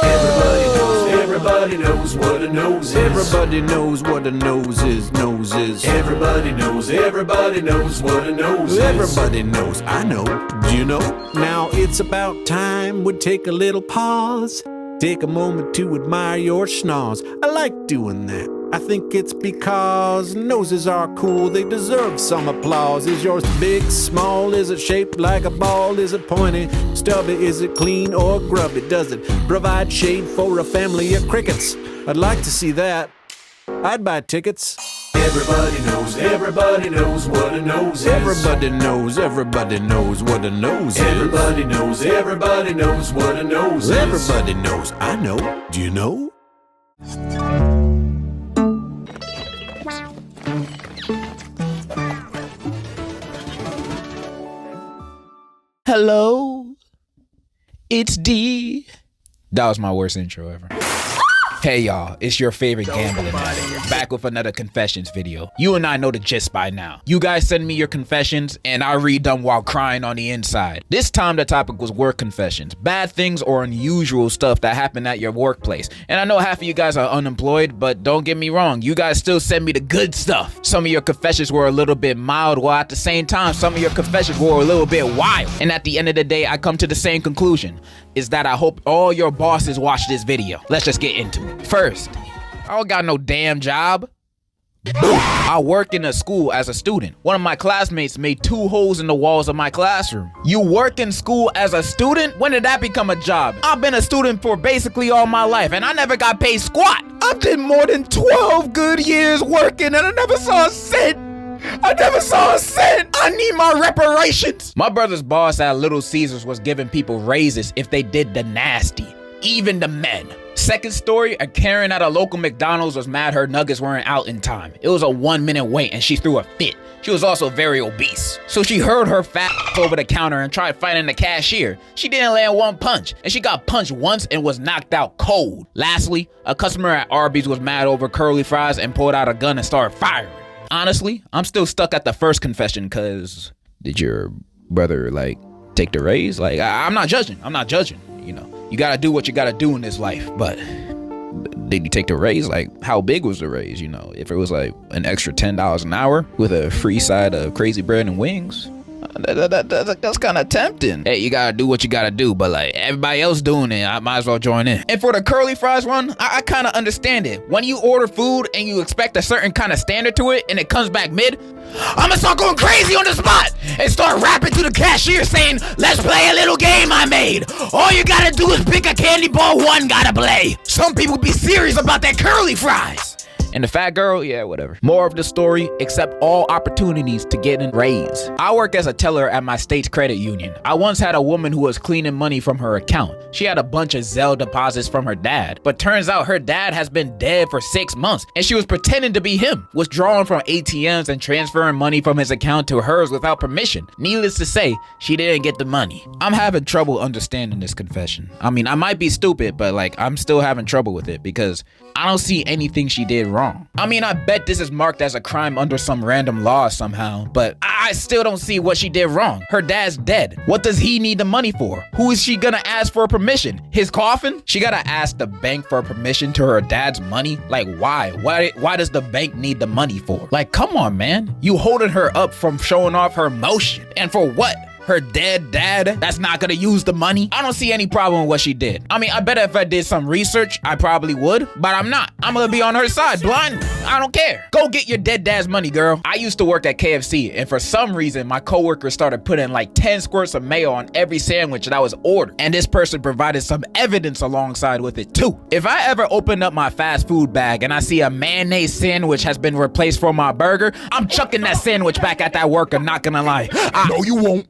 [SPEAKER 6] Everybody knows what a nose is.
[SPEAKER 14] Everybody knows what a nose is. Nose is.
[SPEAKER 6] Everybody knows what a nose is.
[SPEAKER 14] Everybody knows. I know. Do you know? Now it's about time we take a little pause Take a moment to admire your schnoz. I like doing that. I think it's because noses are cool, they deserve some applause. Is yours big, small? Is it shaped like a ball? Is it pointy, stubby? Is it clean or grubby? Does it provide shade for a family of crickets? I'd like to see that. I'd buy tickets.
[SPEAKER 6] Everybody knows what a nose is.
[SPEAKER 14] Everybody knows what a nose is.
[SPEAKER 6] Everybody knows what a nose is.
[SPEAKER 14] Everybody knows. I know. Do you know?
[SPEAKER 30] Hello, it's D. That was my worst intro ever. Hey y'all, it's your favorite gambling addict, back with another confessions video. You and I know the gist by now. You guys send me your confessions and I read them while crying on the inside. This time the topic was work confessions, bad things or unusual stuff that happened at your workplace. And I know half of you guys are unemployed, but don't get me wrong, you guys still send me the good stuff. Some of your confessions were a little bit mild, while at the same time some of your confessions were a little bit wild. And at the end of the day, I come to the same conclusion, is that I hope all your bosses watch this video. Let's just get into it. First, I don't got no damn job. I work in a school as a student. One of my classmates made 2 holes in the walls of my classroom. You work in school as a student? When did that become a job? I've been a student for basically all my life and I never got paid squat. I did more than 12 good years working and I never saw a cent. I need my reparations. My brother's boss at Little Caesars was giving people raises if they did the nasty, even the men. Second story, a Karen at a local McDonald's was mad her nuggets weren't out in time. It was a 1-minute wait and she threw a fit. She was also very obese. So she hurled her fat over the counter and tried fighting the cashier. She didn't land one punch and she got punched once and was knocked out cold. Lastly, a customer at Arby's was mad over curly fries and pulled out a gun and started firing. Honestly, I'm still stuck at the first confession cause did your brother take the raise? I'm not judging, you know. You gotta do what you gotta do in this life, but did you take the raise? How big was the raise? You know, if it was an extra $10 an hour with a free side of crazy bread and wings, that's kind of tempting. Hey, you gotta do what you gotta do, but everybody else doing it, I might as well join in. And for the curly fries one, I kind of understand it. When you order food and you expect a certain kind of standard to it and it comes back mid, I'ma start going crazy on the spot and start rapping to the cashier saying, let's play a little game I made. All you gotta do is pick a candy bar, one gotta play. Some people be serious about that curly fries. And the fat girl, yeah, whatever. More of the story, accept all opportunities to get a raise. I work as a teller at my state's credit union. I once had a woman who was cleaning money from her account. She had a bunch of Zelle deposits from her dad, but turns out her dad has been dead for 6 months and she was pretending to be him, withdrawing from ATMs and transferring money from his account to hers without permission. Needless to say, she didn't get the money. I'm having trouble understanding this confession. I mean, I might be stupid, but I'm still having trouble with it because I don't see anything she did wrong. I mean, I bet this is marked as a crime under some random law somehow, but I still don't see what she did wrong. Her dad's dead. What does he need the money for? Who is she gonna ask for permission? His coffin? She gotta ask the bank for permission to her dad's money? Why? Why does the bank need the money for? Come on, man. You holding her up from showing off her emotion. And for what? Her dead dad that's not gonna use the money? I don't see any problem with what she did. I mean, I bet if I did some research, I probably would, but I'm not. I'm gonna be on her side blindly. I don't care. Go get your dead dad's money, girl. I used to work at KFC, and for some reason, my coworker started putting 10 squirts of mayo on every sandwich that I was ordered, and this person provided some evidence alongside with it too. If I ever open up my fast food bag and I see a mayonnaise sandwich has been replaced for my burger, I'm chucking that sandwich back at that worker, not gonna lie.
[SPEAKER 11] No, you won't.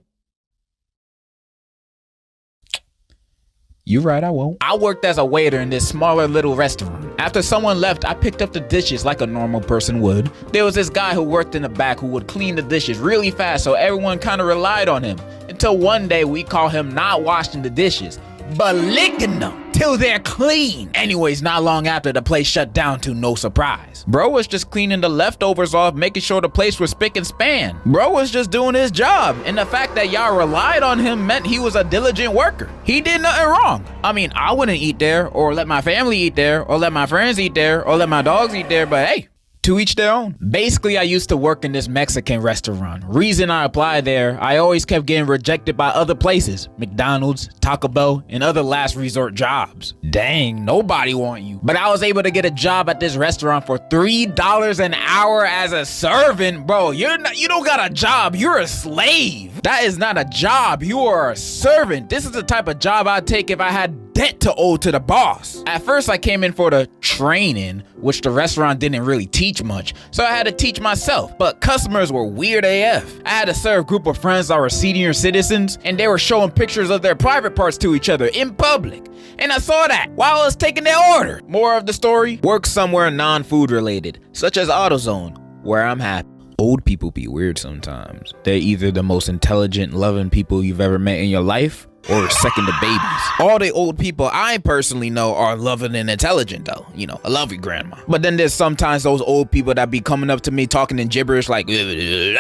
[SPEAKER 30] You right, I won't. I worked as a waiter in this smaller little restaurant. After someone left, I picked up the dishes like a normal person would. There was this guy who worked in the back who would clean the dishes really fast, so everyone kind of relied on him. Until one day we call him not washing the dishes, but licking them till they're clean. Anyways, not long after, the place shut down to no surprise. Bro was just cleaning the leftovers off, making sure the place was spick and span. Bro was just doing his job, and the fact that y'all relied on him meant he was a diligent worker. He did nothing wrong. I mean, I wouldn't eat there, or let my family eat there, or let my friends eat there, or let my dogs eat there, but hey, To each their own. Basically, I used to work in this Mexican restaurant. Reason I applied there, I always kept getting rejected by other places. McDonald's, Taco Bell, and other last resort jobs. Dang, nobody want you. But I was able to get a job at this restaurant for $3 an hour as a servant. Bro, you don't got a job, you're a slave. That is not a job, you are a servant. This is the type of job I'd take if I had debt to owe to the boss. At first, I came in for the training, which the restaurant didn't really teach much, so I had to teach myself. But customers were weird AF. I had to serve a group of friends that were senior citizens, and they were showing pictures of their private parts to each other in public. And I saw that while I was taking their order. More of the story, work somewhere non-food related, such as AutoZone, where I'm happy. Old people be weird sometimes. They're either the most intelligent, loving people you've ever met in your life, or second to babies. All the old people I personally know are loving and intelligent though. You know, I love you, grandma. But then there's sometimes those old people that be coming up to me talking in gibberish like, and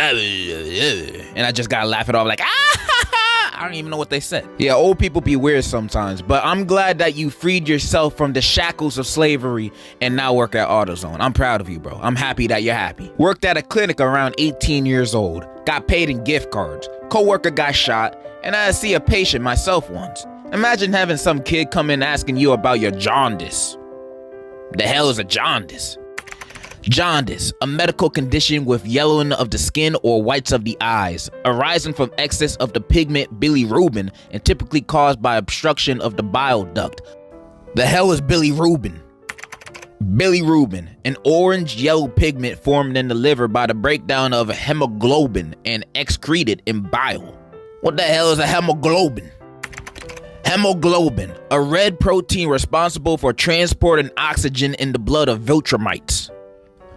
[SPEAKER 30] I just gotta laugh it off like, I don't even know what they said. Yeah, old people be weird sometimes, but I'm glad that you freed yourself from the shackles of slavery and now work at AutoZone. I'm proud of you, bro. I'm happy that you're happy. Worked at a clinic around 18 years old. Got paid in gift cards. Coworker got shot, and I had to see a patient myself once. Imagine having some kid come in asking you about your jaundice. The hell is a jaundice? Jaundice, a medical condition with yellowing of the skin or whites of the eyes, arising from excess of the pigment bilirubin and typically caused by obstruction of the bile duct. The hell is bilirubin? Bilirubin, an orange-yellow pigment formed in the liver by the breakdown of hemoglobin and excreted in bile. What the hell is a hemoglobin? Hemoglobin, a red protein responsible for transporting oxygen in the blood of Viltrumites.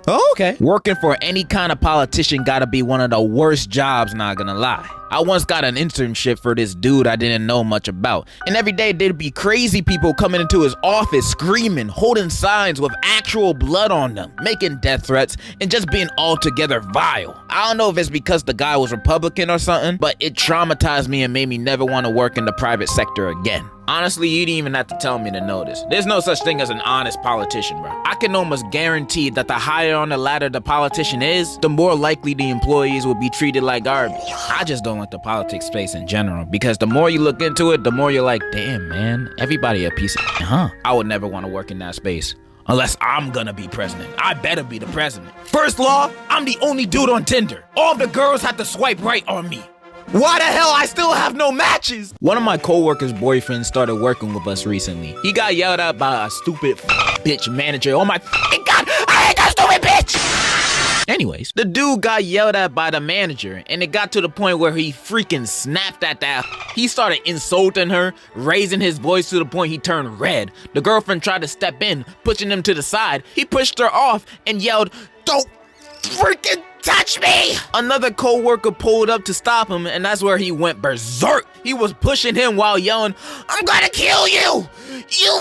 [SPEAKER 30] Oh, okay. Working for any kind of politician gotta be one of the worst jobs, not gonna lie. I once got an internship for this dude I didn't know much about, and every day there'd be crazy people coming into his office screaming, holding signs with actual blood on them, making death threats, and just being altogether vile. I don't know if it's because the guy was Republican or something, but it traumatized me and made me never want to work in the private sector again. Honestly, you didn't even have to tell me to know this. There's no such thing as an honest politician, bro. I can almost guarantee that the higher on the ladder the politician is, the more likely the employees will be treated like garbage. I just don't like the politics space in general, because the more you look into it, the more you're like, damn, man, everybody a piece of huh? I would never want to work in that space. Unless I'm gonna be president. I better be the president. First law, I'm the only dude on Tinder. All the girls have to swipe right on me. Why the hell I still have no matches? One of my coworkers' boyfriends started working with us recently. He got yelled at by a stupid bitch manager. Oh my God, I hate that stupid bitch! Anyways, the dude got yelled at by the manager, and it got to the point where he freaking snapped at that. He started insulting her, raising his voice to the point he turned red. The girlfriend tried to step in, pushing him to the side. He pushed her off and yelled, "Don't freaking touch me!" Another co-worker pulled up to stop him, and that's where he went berserk. He was pushing him while yelling, "I'm gonna kill you! You..."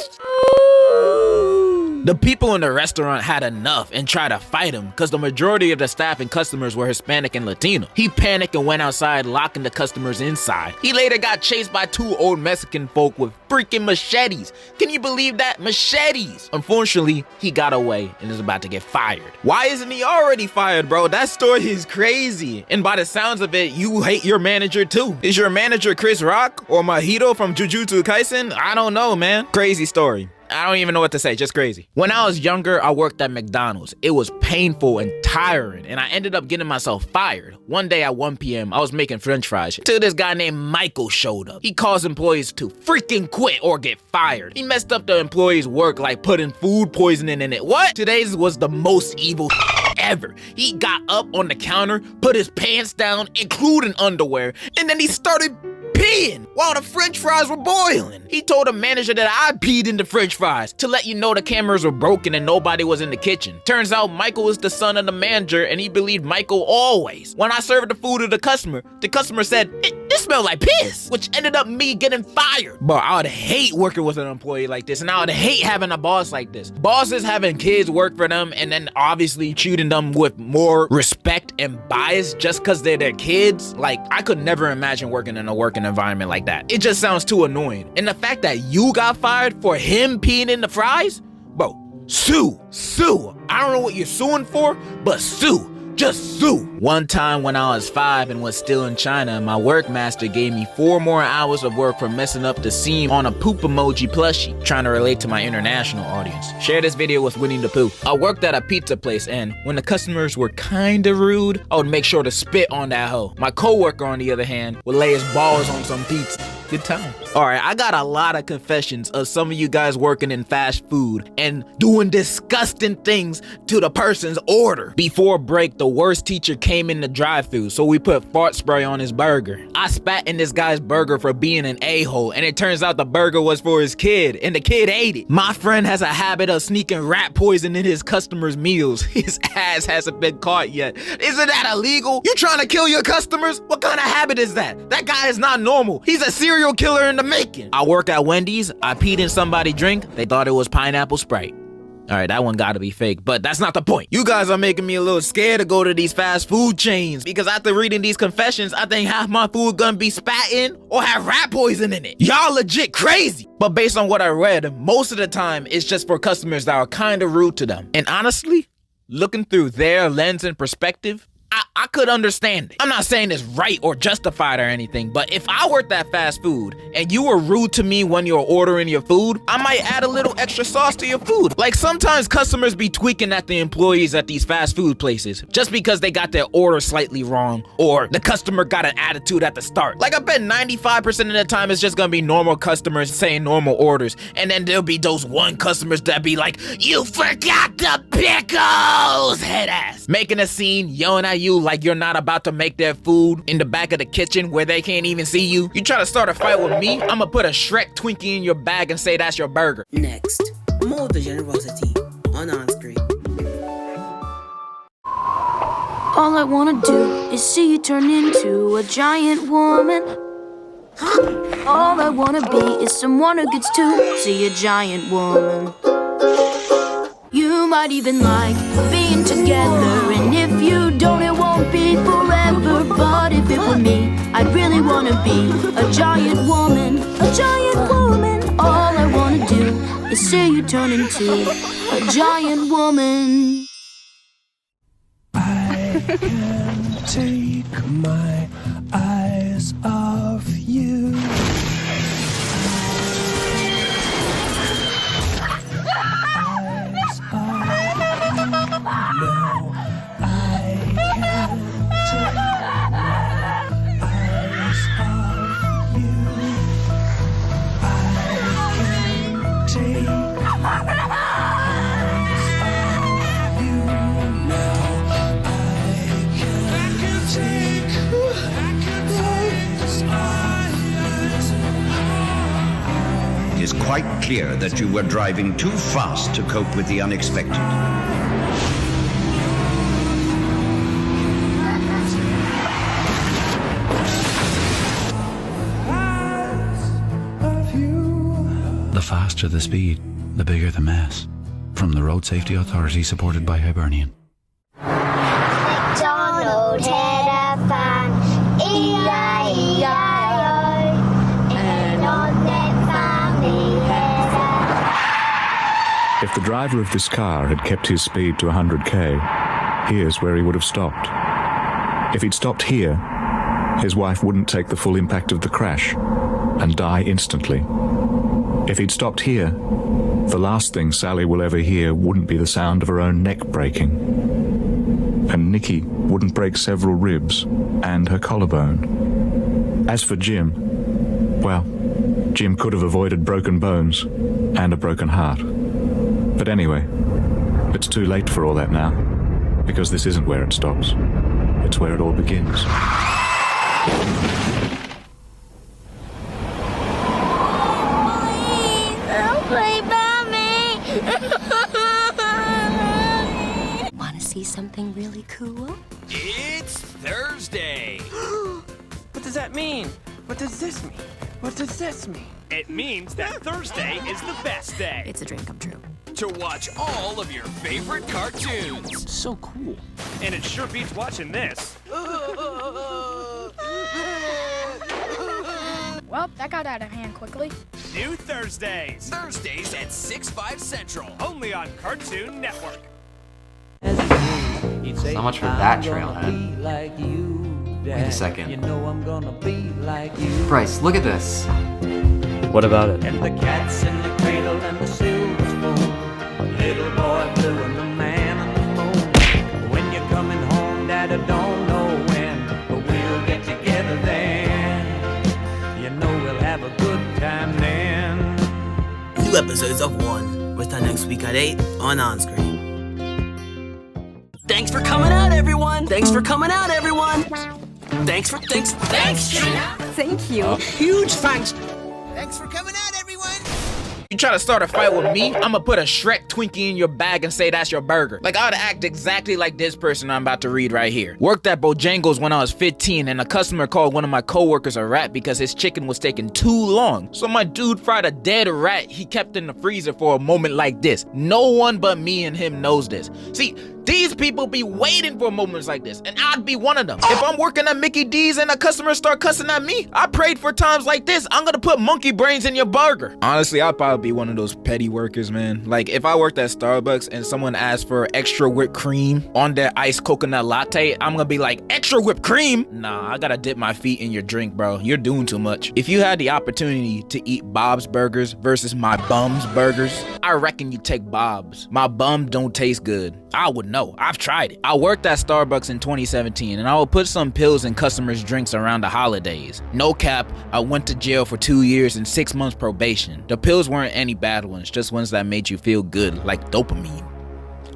[SPEAKER 30] The people in the restaurant had enough and tried to fight him because the majority of the staff and customers were Hispanic and Latino. He panicked and went outside, locking the customers inside. He later got chased by two old Mexican folk with freaking machetes. Can you believe that? Machetes! Unfortunately, he got away and is about to get fired. Why isn't he already fired, bro? That story is crazy. And by the sounds of it, you hate your manager too. Is your manager Chris Rock or Mahito from Jujutsu Kaisen? I don't know, man. Crazy story. I don't even know what to say, just crazy. When I was younger, I worked at McDonald's. It was painful and tiring, and I ended up getting myself fired. One day at 1 p.m., I was making french fries till this guy named Michael showed up. He caused employees to freaking quit or get fired. He messed up the employees' work like putting food poisoning in it. What? Today's was the most evil ever. He got up on the counter, put his pants down, including underwear, and then he started peeing while the french fries were boiling. He told the manager that I peed in the french fries to let you know the cameras were broken and nobody was in the kitchen. Turns out Michael was the son of the manager and he believed Michael always. When I served the food to the customer said, "It smells like piss," which ended up me getting fired. But I would hate working with an employee like this, and I would hate having a boss like this. Bosses having kids work for them and then obviously treating them with more respect and bias just because they're their kids. Like, I could never imagine working in a working environment like that. It just sounds too annoying. And the fact that you got fired for him peeing in the fries? Bro, Sue. Sue. I don't know what you're suing for, but sue. Just sue. One time when I was 5 and was still in China, my work master gave me 4 more hours of work for messing up the seam on a poop emoji plushie, trying to relate to my international audience. Share this video with Winnie the Pooh. I worked at a pizza place, and when the customers were kinda rude, I would make sure to spit on that hoe. My coworker, on the other hand, would lay his balls on some pizza. Good time. Alright, I got a lot of confessions of some of you guys working in fast food and doing disgusting things to the person's order. Before break, the worst teacher came in the drive-thru, so we put fart spray on his burger. I spat in this guy's burger for being an a-hole, and it turns out the burger was for his kid, and the kid ate it. My friend has a habit of sneaking rat poison in his customers' meals. His ass hasn't been caught yet. Isn't that illegal? You trying to kill your customers? What kind of habit is that? That guy is not normal. He's a serial killer in the making. I work at Wendy's. I peed in somebody's drink. They thought it was pineapple Sprite. Alright, that one gotta be fake, but that's not the point. You guys are making me a little scared to go to these fast food chains because after reading these confessions, I think half my food gonna be spat in or have rat poison in it. Y'all legit crazy. But based on what I read, most of the time it's just for customers that are kinda rude to them. And honestly, looking through their lens and perspective, I could understand it. I'm not saying it's right or justified or anything, but if I worked at fast food and you were rude to me when you were ordering your food, I might add a little extra sauce to your food. Like sometimes customers be tweaking at the employees at these fast food places just because they got their order slightly wrong or the customer got an attitude at the start. Like I bet 95% of the time it's just gonna be normal customers saying normal orders, and then there'll be those one customers that be like, "You forgot the pickles!" head ass. Making a scene, yelling at you like you're not about to make their food in the back of the kitchen where they can't even see you. You try to start a fight with me, I'ma put a Shrek Twinkie in your bag and say that's your burger.
[SPEAKER 12] Next, more Degenerocity on Enscree.
[SPEAKER 16] All I wanna do is see you turn into a giant woman. All I wanna be is someone who gets to see a giant woman. You might even like being together, and if you don't, it won't be forever. But if it were me, I'd really wanna be a giant woman, a giant woman. All I wanna do is see you turn into a giant woman.
[SPEAKER 17] I can't take my eyes off you. No, I can't take my eyes off you. I can't take my eyes off you. No, I can't take my eyes off you.
[SPEAKER 18] It is quite clear that you were driving too fast to cope with the unexpected.
[SPEAKER 21] The faster the speed, the bigger the mess. From the Road Safety Authority, supported by Hibernian.
[SPEAKER 23] MacDonald had a farm, E-I-E-I-O, and on that farm he had
[SPEAKER 25] If the driver of this car had kept his speed to 100k, here's where he would have stopped. If he'd stopped here, his wife wouldn't take the full impact of the crash and die instantly. If he'd stopped here, the last thing Sally will ever hear wouldn't be the sound of her own neck breaking. And Nikki wouldn't break several ribs and her collarbone. As for Jim, well, Jim could have avoided broken bones and a broken heart. But anyway, it's too late for all that now, because this isn't where it stops. It's where it all begins.
[SPEAKER 23] play Mommy!
[SPEAKER 16] Wanna see something really cool?
[SPEAKER 26] It's Thursday! What does that mean? What does this mean? What does this mean? It means that Thursday is the best day.
[SPEAKER 16] It's a dream come true.
[SPEAKER 26] To watch all of your favorite cartoons.
[SPEAKER 16] So cool.
[SPEAKER 26] And it sure beats watching this.
[SPEAKER 16] Well, that got out of hand quickly.
[SPEAKER 26] New Thursdays. Thursdays at 6/5 Central. Only on Cartoon Network.
[SPEAKER 5] So much for that trailhead. Wait a second. Bryce, look at this.
[SPEAKER 7] What about it?
[SPEAKER 17] And the cats in the cradle and the silver spoon. Little boy blue and the man on the moon. When you're coming home, Dad, I don't know when, but we'll get together then. You know we'll have a good time then.
[SPEAKER 12] New episodes of One. Return next week at 8 on Enscree.
[SPEAKER 22] Thanks for coming out, everyone. Thanks for coming out, everyone. Thanks, Trina.
[SPEAKER 8] Thank you.
[SPEAKER 30] Huge thanks.
[SPEAKER 22] Thanks for coming out, everyone.
[SPEAKER 30] You try to start a fight with me, I'ma put a Shrek Twinkie in your bag and say that's your burger. Like, I would act exactly like this person I'm about to read right here. Worked at Bojangles when I was 15, and a customer called one of my coworkers a rat because his chicken was taking too long. So my dude fried a dead rat he kept in the freezer for a moment like this. No one but me and him knows this. See, these people be waiting for moments like this, and I'd be one of them. If I'm working at Mickey D's and a customer start cussing at me, I prayed for times like this. I'm gonna put monkey brains in your burger. Honestly, I'd probably be one of those petty workers, man. Like, if I worked at Starbucks and someone asked for extra whipped cream on their iced coconut latte, I'm gonna be like, extra whipped cream? Nah, I gotta dip my feet in your drink, bro. You're doing too much. If you had the opportunity to eat Bob's Burgers versus my bum's burgers, I reckon you take Bob's. My bum don't taste good. I would know. I've tried it. I worked at Starbucks in 2017, and I would put some pills in customers' drinks around the holidays. No cap, I went to jail for 2 years and 6 months probation. The pills weren't any bad ones, just ones that made you feel good, like dopamine.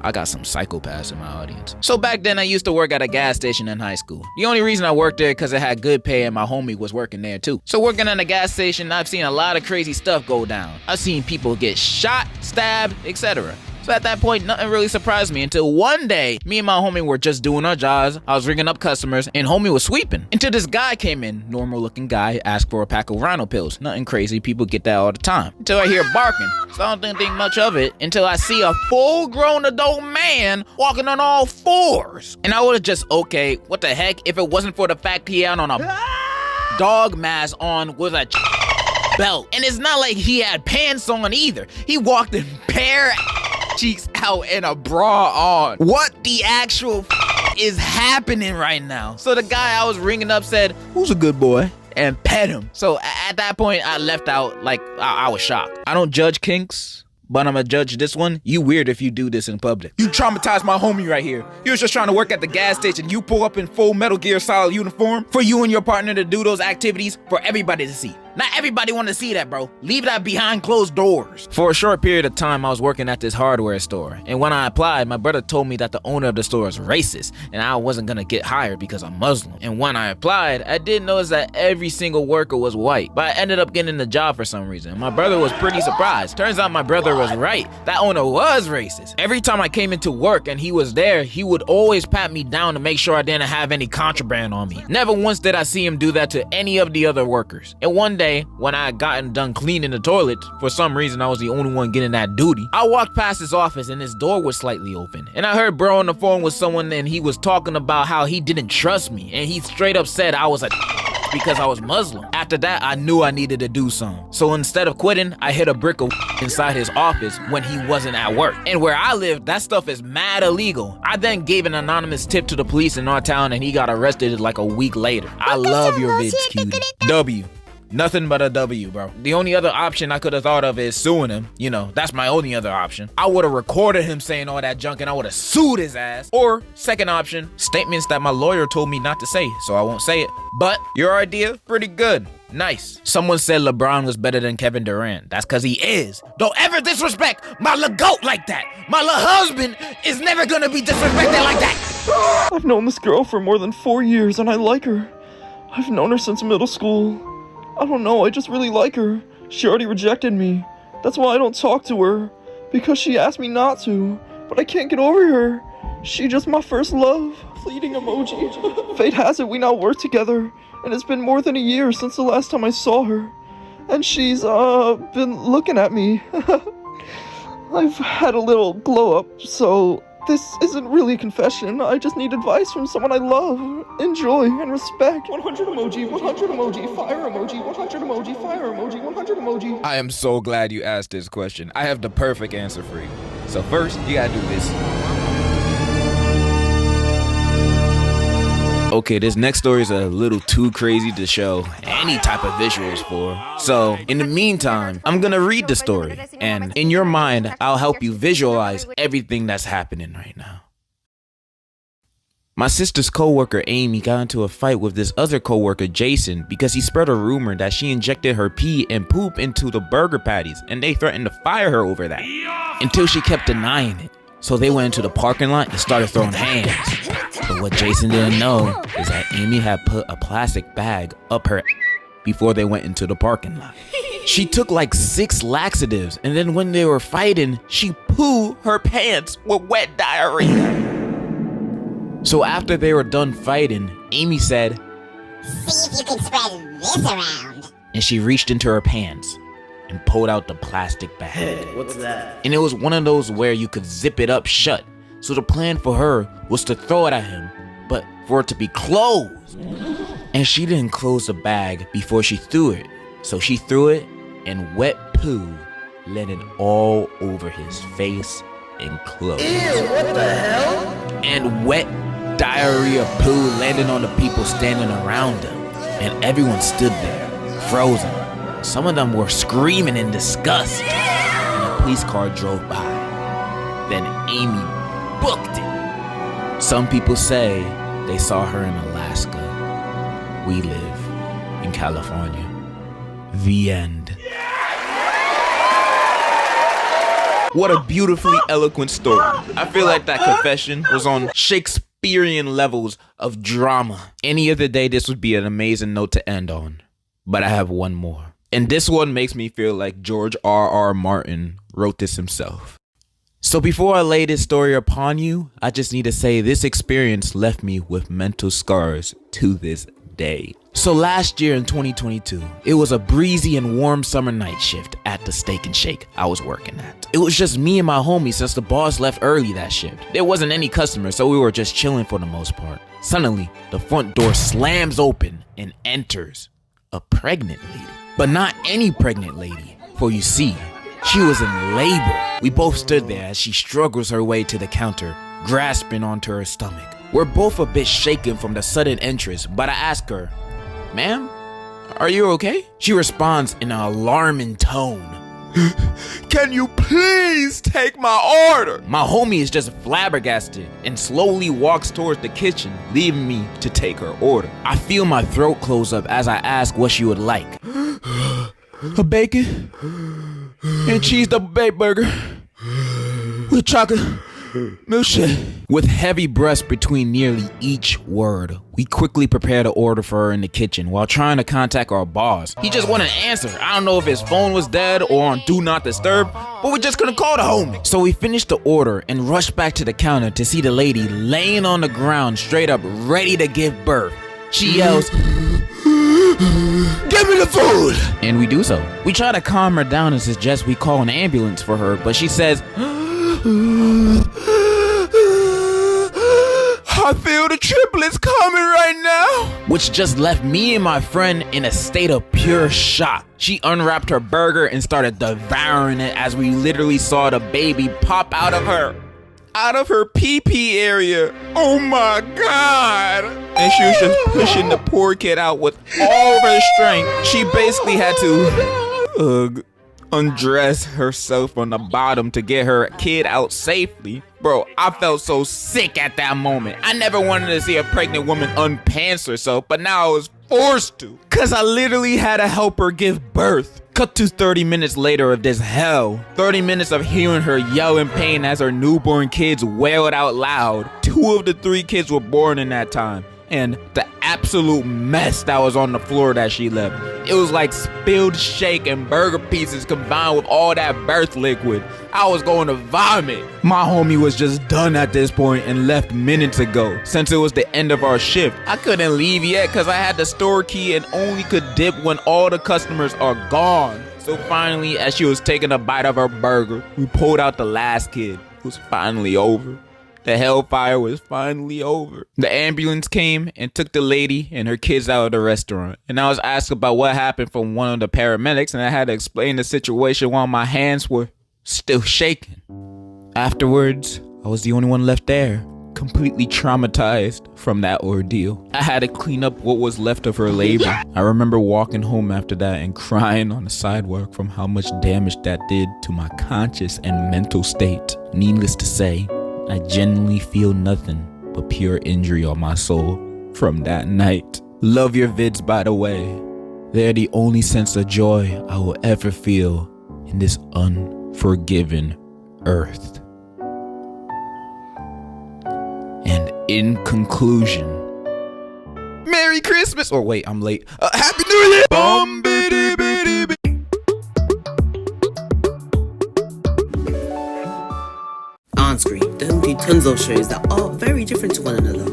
[SPEAKER 30] I got some psychopaths in my audience. So back then, I used to work at a gas station in high school. The only reason I worked there because it had good pay and my homie was working there too. So working at a gas station, I've seen a lot of crazy stuff go down. I've seen people get shot, stabbed, etc. So at that point, nothing really surprised me until one day, me and my homie were just doing our jobs. I was ringing up customers and homie was sweeping. Until this guy came in, normal looking guy, asked for a pack of rhino pills. Nothing crazy, people get that all the time. Until I hear barking. So I don't think much of it until I see a full grown adult man walking on all fours. And I would've just, okay, what the heck, if it wasn't for the fact he had on a dog mask on with a belt. And it's not like he had pants on either. He walked in bare cheeks out and a bra on. What the actual is happening right now? So the guy I was ringing up said, "Who's a good boy?" and pet him. So at that point, I left out like I was shocked. I don't judge kinks, but I'm gonna judge this one. You weird if you do this in public. You traumatized my homie right here. He was just trying to work at the gas station. You pull up in full Metal Gear Solid uniform for you and your partner to do those activities for everybody to see. Not everybody want to see that, bro. Leave that behind closed doors. For a short period of time, I was working at this hardware store. And when I applied, my brother told me that the owner of the store is racist and I wasn't gonna get hired because I'm Muslim. And when I applied, I did notice that every single worker was white. But I ended up getting the job for some reason. My brother was pretty surprised. Turns out my brother was right. That owner was racist. Every time I came into work and he was there, he would always pat me down to make sure I didn't have any contraband on me. Never once did I see him do that to any of the other workers. And one day, when I had gotten done cleaning the toilet, for some reason I was the only one getting that duty, I walked past his office and his door was slightly open. And I heard bro on the phone with someone and he was talking about how he didn't trust me. And he straight up said I was a because I was Muslim. After that, I knew I needed to do something. So instead of quitting, I hit a brick of inside his office when he wasn't at work. And where I live, that stuff is mad illegal. I then gave an anonymous tip to the police in our town and he got arrested like a week later. I love your vids, cutie. W. Nothing but a W, bro. The only other option I could have thought of is suing him. You know, that's my only other option. I would have recorded him saying all that junk and I would have sued his ass. Or, second option, statements that my lawyer told me not to say, so I won't say it. But, your idea? Pretty good. Nice. Someone said LeBron was better than Kevin Durant. That's cause he is. Don't ever disrespect my little goat like that. My little husband is never gonna be disrespected like that.
[SPEAKER 7] I've known this girl for more than 4 years and I like her. I've known her since middle school. I don't know, I just really like her. She already rejected me. That's why I don't talk to her. Because she asked me not to. But I can't get over her. She just my first love. Pleading emoji. Fate has it we now work together. And it's been more than a year since the last time I saw her. And she's, been looking at me. I've had a little glow up, so This isn't really a confession. I just need advice from someone I love, enjoy, and respect. 100 emoji, 100 emoji, fire emoji, 100 emoji, fire emoji, 100 emoji.
[SPEAKER 2] I am so glad you asked this question. I have the perfect answer for you. So first, you gotta do this. Okay, this next story is a little too crazy to show any type of visuals for. So, in the meantime, I'm gonna read the story, and in your mind, I'll help you visualize everything that's happening right now. My sister's coworker Amy got into a fight with this other coworker Jason because he spread a rumor that she injected her pee and poop into the burger patties, and they threatened to fire her over that, until she kept denying it. So they went into the parking lot and started throwing hands. But what Jason didn't know is that Amy had put a plastic bag up her before they went into the parking lot. She took like 6 laxatives, and then when they were fighting, she pooed her pants with wet diarrhea. So after they were done fighting, Amy said,
[SPEAKER 23] "See if you can spread this around."
[SPEAKER 2] And she reached into her pants and pulled out the plastic bag.
[SPEAKER 12] Hey, what's that?
[SPEAKER 2] And it was one of those where you could zip it up shut. So the plan for her was to throw it at him, but for it to be closed. And she didn't close the bag before she threw it. So she threw it, and wet poo landed all over his face and clothes.
[SPEAKER 12] Ew, what the hell?
[SPEAKER 2] And wet diarrhea poo landed on the people standing around him. And everyone stood there, frozen. Some of them were screaming in disgust. And a police car drove by. Then Amy booked it. Some people say they saw her in Alaska. We live in California. The end. What a beautifully eloquent story. I feel like that confession was on Shakespearean levels of drama. Any other day, this would be an amazing note to end on. But I have one more. And this one makes me feel like George R.R. Martin wrote this himself. So before I lay this story upon you, I just need to say this experience left me with mental scars to this day. So last year in 2022, it was a breezy and warm summer night shift at the Steak and Shake I was working at. It was just me and my homie since the boss left early that shift. There wasn't any customers, so we were just chilling for the most part. Suddenly, the front door slams open and enters a pregnant lady. But not any pregnant lady, for you see, she was in labor. We both stood there as she struggles her way to the counter, grasping onto her stomach. We're both a bit shaken from the sudden entrance, but I ask her, "Ma'am, are you okay?" She responds in an alarming tone, "Can you please take my order?" My homie is just flabbergasted and slowly walks towards the kitchen, leaving me to take her order. I feel my throat close up as I ask what she would like. A bacon and cheese double baked burger with chocolate milkshake. With heavy breaths between nearly each word, we quickly prepare the order for her in the kitchen while trying to contact our boss. He just wouldn't answer. I don't know if his phone was dead or on do not disturb, but we just couldn't call the homie. So we finished the order and rushed back to the counter to see the lady laying on the ground straight up ready to give birth. She yells, "Give me the food!" And we do so. We try to calm her down and suggest we call an ambulance for her, but she says, "I feel the triplets coming right now." Which just left me and my friend in a state of pure shock. She unwrapped her burger and started devouring it as we literally saw the baby pop out of her pee-pee area. Oh my God. And she was just pushing the poor kid out with all of her strength. She basically had to undress herself on the bottom to get her kid out safely. Bro, I felt so sick at that moment. I never wanted to see a pregnant woman unpants herself, but now I was forced to. Cause I literally had to help her give birth. Cut to 30 minutes later of this hell. 30 minutes of hearing her yell in pain as her newborn kids wailed out loud. 2 of the 3 kids were born in that time. And the absolute mess that was on the floor that she left. It was like spilled shake and burger pieces combined with all that birth liquid. I was going to vomit. My homie was just done at this point and left minutes ago. Since it was the end of our shift, I couldn't leave yet because I had the store key and only could dip when all the customers are gone. So finally, as she was taking a bite of her burger, we pulled out the last kid. It was finally over. The hellfire was finally over. The ambulance came and took the lady and her kids out of the restaurant. And I was asked about what happened from one of the paramedics, and I had to explain the situation while my hands were still shaking. Afterwards, I was the only one left there, completely traumatized from that ordeal. I had to clean up what was left of her labor. I remember walking home after that and crying on the sidewalk from how much damage that did to my conscious and mental state. Needless to say, I genuinely feel nothing but pure injury on my soul from that night. Love your vids, by the way. They're the only sense of joy I will ever feel in this unforgiven earth. And in conclusion, Merry Christmas! Oh wait, I'm late. Happy New Year!
[SPEAKER 12] Enscree, there will be tons of shows that are very different to one another.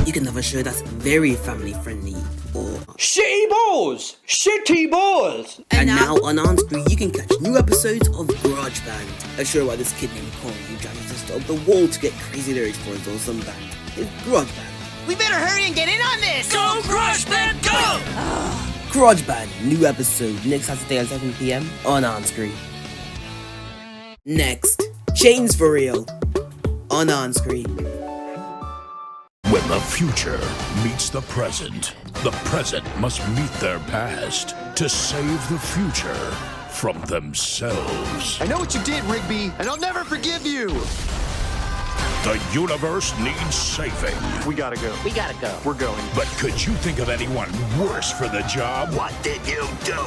[SPEAKER 12] You can have a show that's very family friendly, or
[SPEAKER 1] Shitty balls! Shitty balls!
[SPEAKER 12] And now on Enscree you can catch new episodes of Grojband, a show about this kid named Kon who tries to up the wall to get crazy lyrics for his awesome band. It's Grojband.
[SPEAKER 22] We better hurry and get in on this! Go, Grojband, go!
[SPEAKER 12] Grojband, new episode next Saturday at 7 PM on Enscree. Next, ChainsFR on Enscree.
[SPEAKER 11] When the future meets the present must meet their past to save the future from themselves.
[SPEAKER 8] I know what you did, Rigby, and I'll never forgive you!
[SPEAKER 11] The universe needs saving.
[SPEAKER 8] We gotta go.
[SPEAKER 22] We gotta go.
[SPEAKER 8] We're going.
[SPEAKER 11] But could you think of anyone worse for the job?
[SPEAKER 8] What did you do?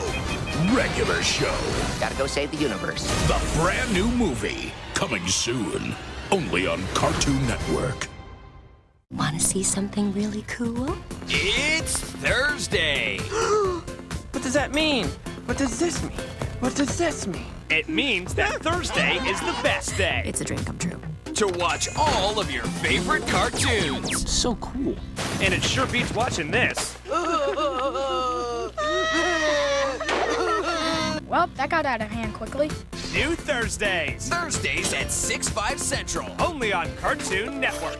[SPEAKER 11] Regular show.
[SPEAKER 22] Gotta go save the universe.
[SPEAKER 11] The brand new movie, coming soon, only on Cartoon Network.
[SPEAKER 16] Want to see something really cool?
[SPEAKER 26] It's Thursday. What does that mean? What does this mean? What does this mean? It means that Thursday is the best day.
[SPEAKER 16] It's a dream come true.
[SPEAKER 26] To watch all of your favorite cartoons.
[SPEAKER 1] So cool.
[SPEAKER 26] And it sure beats watching this.
[SPEAKER 9] Well, that got out of hand quickly.
[SPEAKER 26] New Thursdays. Thursdays at 6/5 Central. Only on Cartoon Network.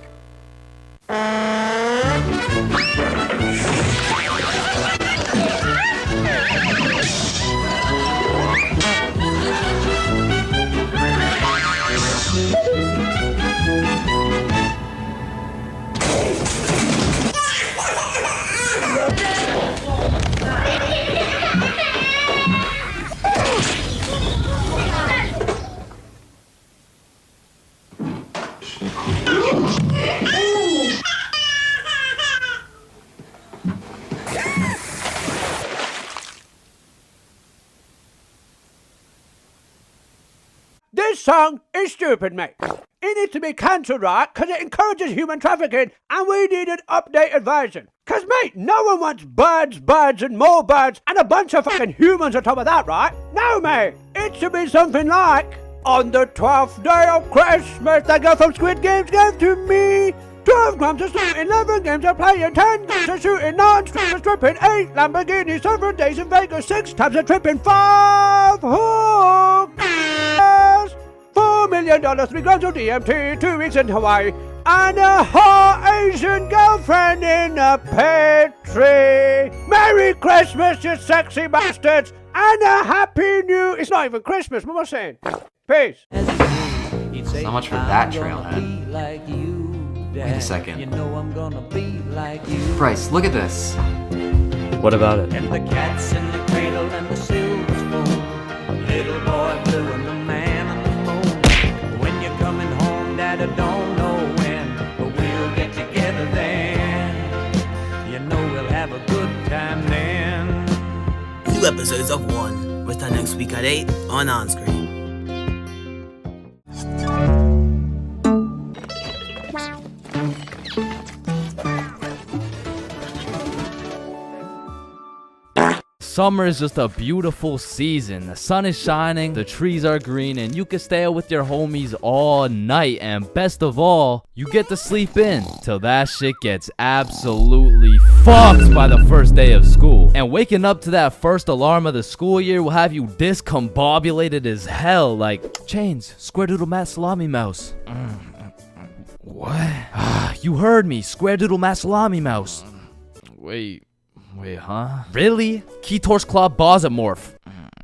[SPEAKER 1] This song is stupid, mate. It needs to be cancelled, right? Because it encourages human trafficking, and we need an updated version. Because, mate, no one wants birds, and more birds, and a bunch of fucking humans on top of that, right? No, mate. It should be something like, on the 12th day of Christmas, the girl from Squid Games gave to me 12 grams of soup, 11 games of playing, 10 games of shooting, 9 strips of stripping, 8 Lamborghinis, 7 days in Vegas, 6 times of tripping, 5 hooks, $4 million, 3 grams of DMT, 2 weeks in Hawaii, and a hot Asian girlfriend in a pear tree. Merry Christmas, you sexy bastards, and a happy new... It's not even Christmas, what am I saying? Peace.
[SPEAKER 5] So much for that trailhead. Wait a second. Bryce, look at this.
[SPEAKER 13] What about it?
[SPEAKER 17] And the cat's in the cradle and the silver spoon. Little boy blue and the man on the moon. When you're coming home, Dad, I don't know when, but we'll get together then. You know we'll have a good time then.
[SPEAKER 12] New episodes of One return next week at 8 on Enscree.
[SPEAKER 13] Summer is just a beautiful season. The sun is shining, the trees are green, and you can stay out with your homies all night. And best of all, you get to sleep in till that shit gets absolutely fucked by the first day of school. And waking up to that first alarm of the school year will have you discombobulated as hell, like Chains, Square Doodle Mat Salami Mouse. What? You heard me. Square doodle masalami mouse. Wait, huh? Really? Keytor's Claw Bosomorph.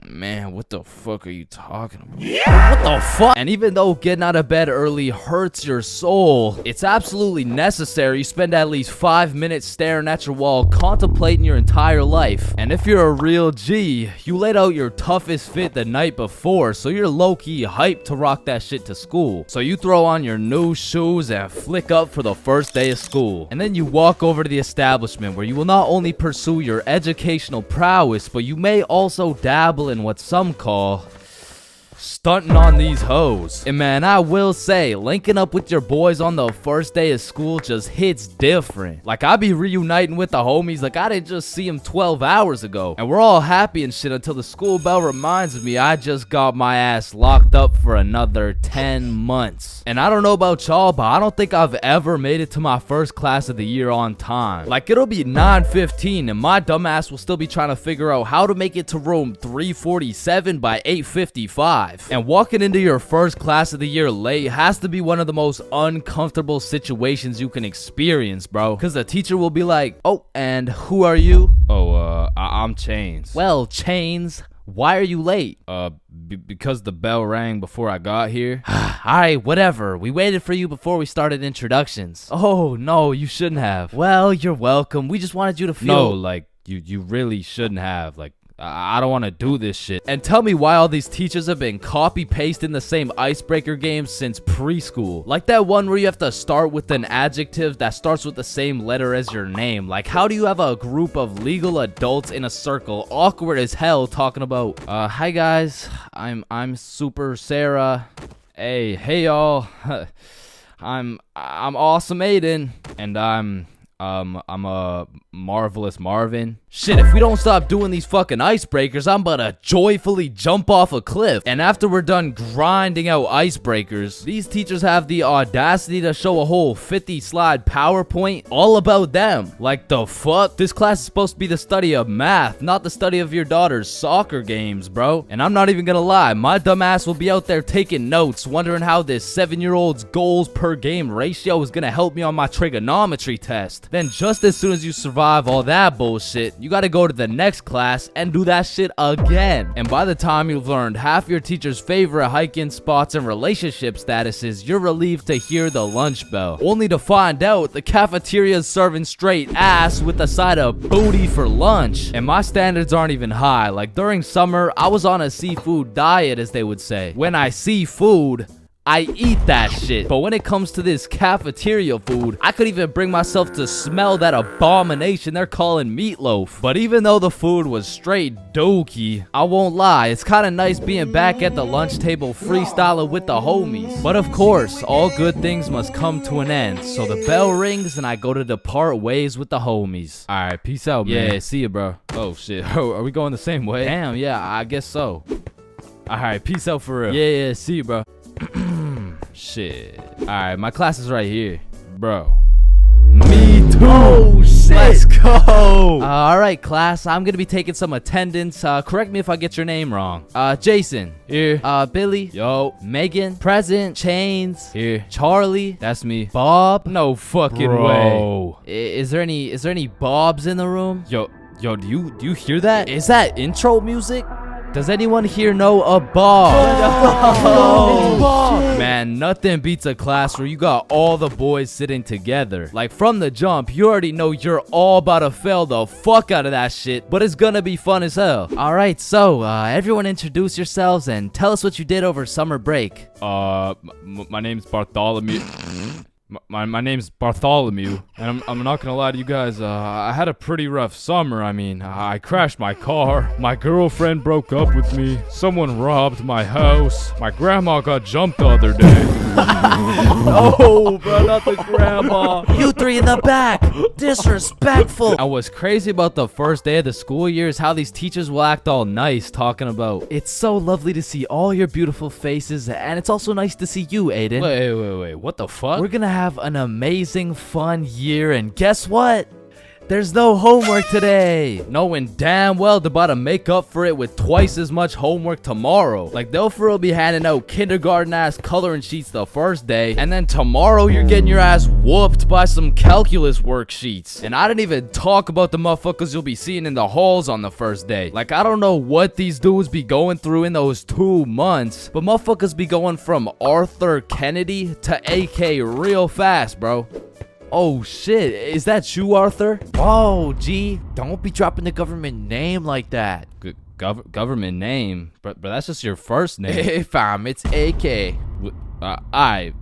[SPEAKER 13] Man, what the fuck are you talking about? What the fuck? And even though getting out of bed early hurts your soul, it's absolutely necessary you spend at least 5 minutes staring at your wall, contemplating your entire life. And if you're a real G, you laid out your toughest fit the night before, so you're low-key hyped to rock that shit to school. So you throw on your new shoes and flick up for the first day of school. And then you walk over to the establishment where you will not only pursue your educational prowess, but you may also dabble in what some call stunting on these hoes. And man, I will say, linking up with your boys on the first day of school just hits different. Like, I be reuniting with the homies like I didn't just see them 12 hours ago. And we're all happy and shit until the school bell reminds me I just got my ass locked up for another 10 months. And I don't know about y'all, but I don't think I've ever made it to my first class of the year on time. Like, it'll be 9:15 and my dumbass will still be trying to figure out how to make it to room 347 by 8:55. And walking into your first class of the year late has to be one of the most uncomfortable situations you can experience, bro. Because the teacher will be like, oh, and who are you? Oh, I'm Chains. Well, Chains, why are you late? Because the bell rang before I got here. Alright, whatever. We waited for you before we started introductions. Oh, no, you shouldn't have. Well, you're welcome. We just wanted you to feel... No, like, you really shouldn't have. Like, I don't want to do this shit. And tell me why all these teachers have been copy-pasting the same icebreaker games since preschool. Like that one where you have to start with an adjective that starts with the same letter as your name. Like, how do you have a group of legal adults in a circle, awkward as hell, talking about, hi guys, I'm Super Sarah. Hey y'all. I'm Awesome Aiden. And I'm a Marvelous Marvin. Shit, if we don't stop doing these fucking icebreakers, I'm about to joyfully jump off a cliff. And after we're done grinding out icebreakers, these teachers have the audacity to show a whole 50-slide PowerPoint all about them. Like, the fuck? This class is supposed to be the study of math, not the study of your daughter's soccer games, bro. And I'm not even gonna lie, my dumb ass will be out there taking notes, wondering how this 7-year-old's goals per game ratio is gonna help me on my trigonometry test. Then just as soon as you survive all that bullshit, you gotta go to the next class and do that shit again. And by the time you've learned half your teacher's favorite hiking spots and relationship statuses, you're relieved to hear the lunch bell, only to find out the cafeteria is serving straight ass with a side of booty for lunch. And my standards aren't even high. Like, during summer, I was on a seafood diet, as they would say. When I see food, I eat that shit. But when it comes to this cafeteria food, I could even bring myself to smell that abomination they're calling meatloaf. But even though the food was straight dookie, I won't lie, it's kind of nice being back at the lunch table freestyling with the homies. But of course, all good things must come to an end. So the bell rings and I go to depart ways with the homies. Alright, peace out, man. Yeah, see ya, bro. Oh shit, are we going the same way? Damn, yeah, I guess so. Alright, peace out for real. Yeah, see you, bro. Shit. Alright, my class is right here. Bro. Me too. Oh, shit. Let's go. Alright, class. I'm gonna be taking some attendance. Correct me if I get your name wrong. Jason. Here. Billy. Yo. Megan. Present. Chains. Here. Charlie. That's me. Bob. No fucking way. Is there any Bobs in the room? Yo, do you hear that? Is that intro music? Does anyone here know a Bob? Oh, man, nothing beats a class where you got all the boys sitting together. Like, from the jump, you already know you're all about to fail the fuck out of that shit, but it's gonna be fun as hell. Alright, so, everyone introduce yourselves and tell us what you did over summer break. My name's Bartholomew. My name's Bartholomew, and I'm not gonna lie to you guys, I had a pretty rough summer. I mean, I crashed my car, my girlfriend broke up with me, someone robbed my house, my grandma got jumped the other day. No, bro, not the grandma. You three in the back, disrespectful. And what's crazy about the first day of the school year is how these teachers will act all nice, talking about, it's so lovely to see all your beautiful faces, and it's also nice to see you, Aiden. Wait, what the fuck? We're gonna have an amazing, fun year, and guess what? There's no homework today. Knowing damn well they're about to make up for it with twice as much homework tomorrow. Like, they'll for real be handing out kindergarten-ass coloring sheets the first day, and then tomorrow you're getting your ass whooped by some calculus worksheets. And I didn't even talk about the motherfuckers you'll be seeing in the halls on the first day. Like, I don't know what these dudes be going through in those 2 months, but motherfuckers be going from Arthur Kennedy to AK real fast, bro. Oh shit, is that you, Arthur?
[SPEAKER 3] Whoa, G, don't be dropping the government name like that.
[SPEAKER 13] Government name? But that's just your first name.
[SPEAKER 3] Hey fam, it's AK.
[SPEAKER 13] Aye,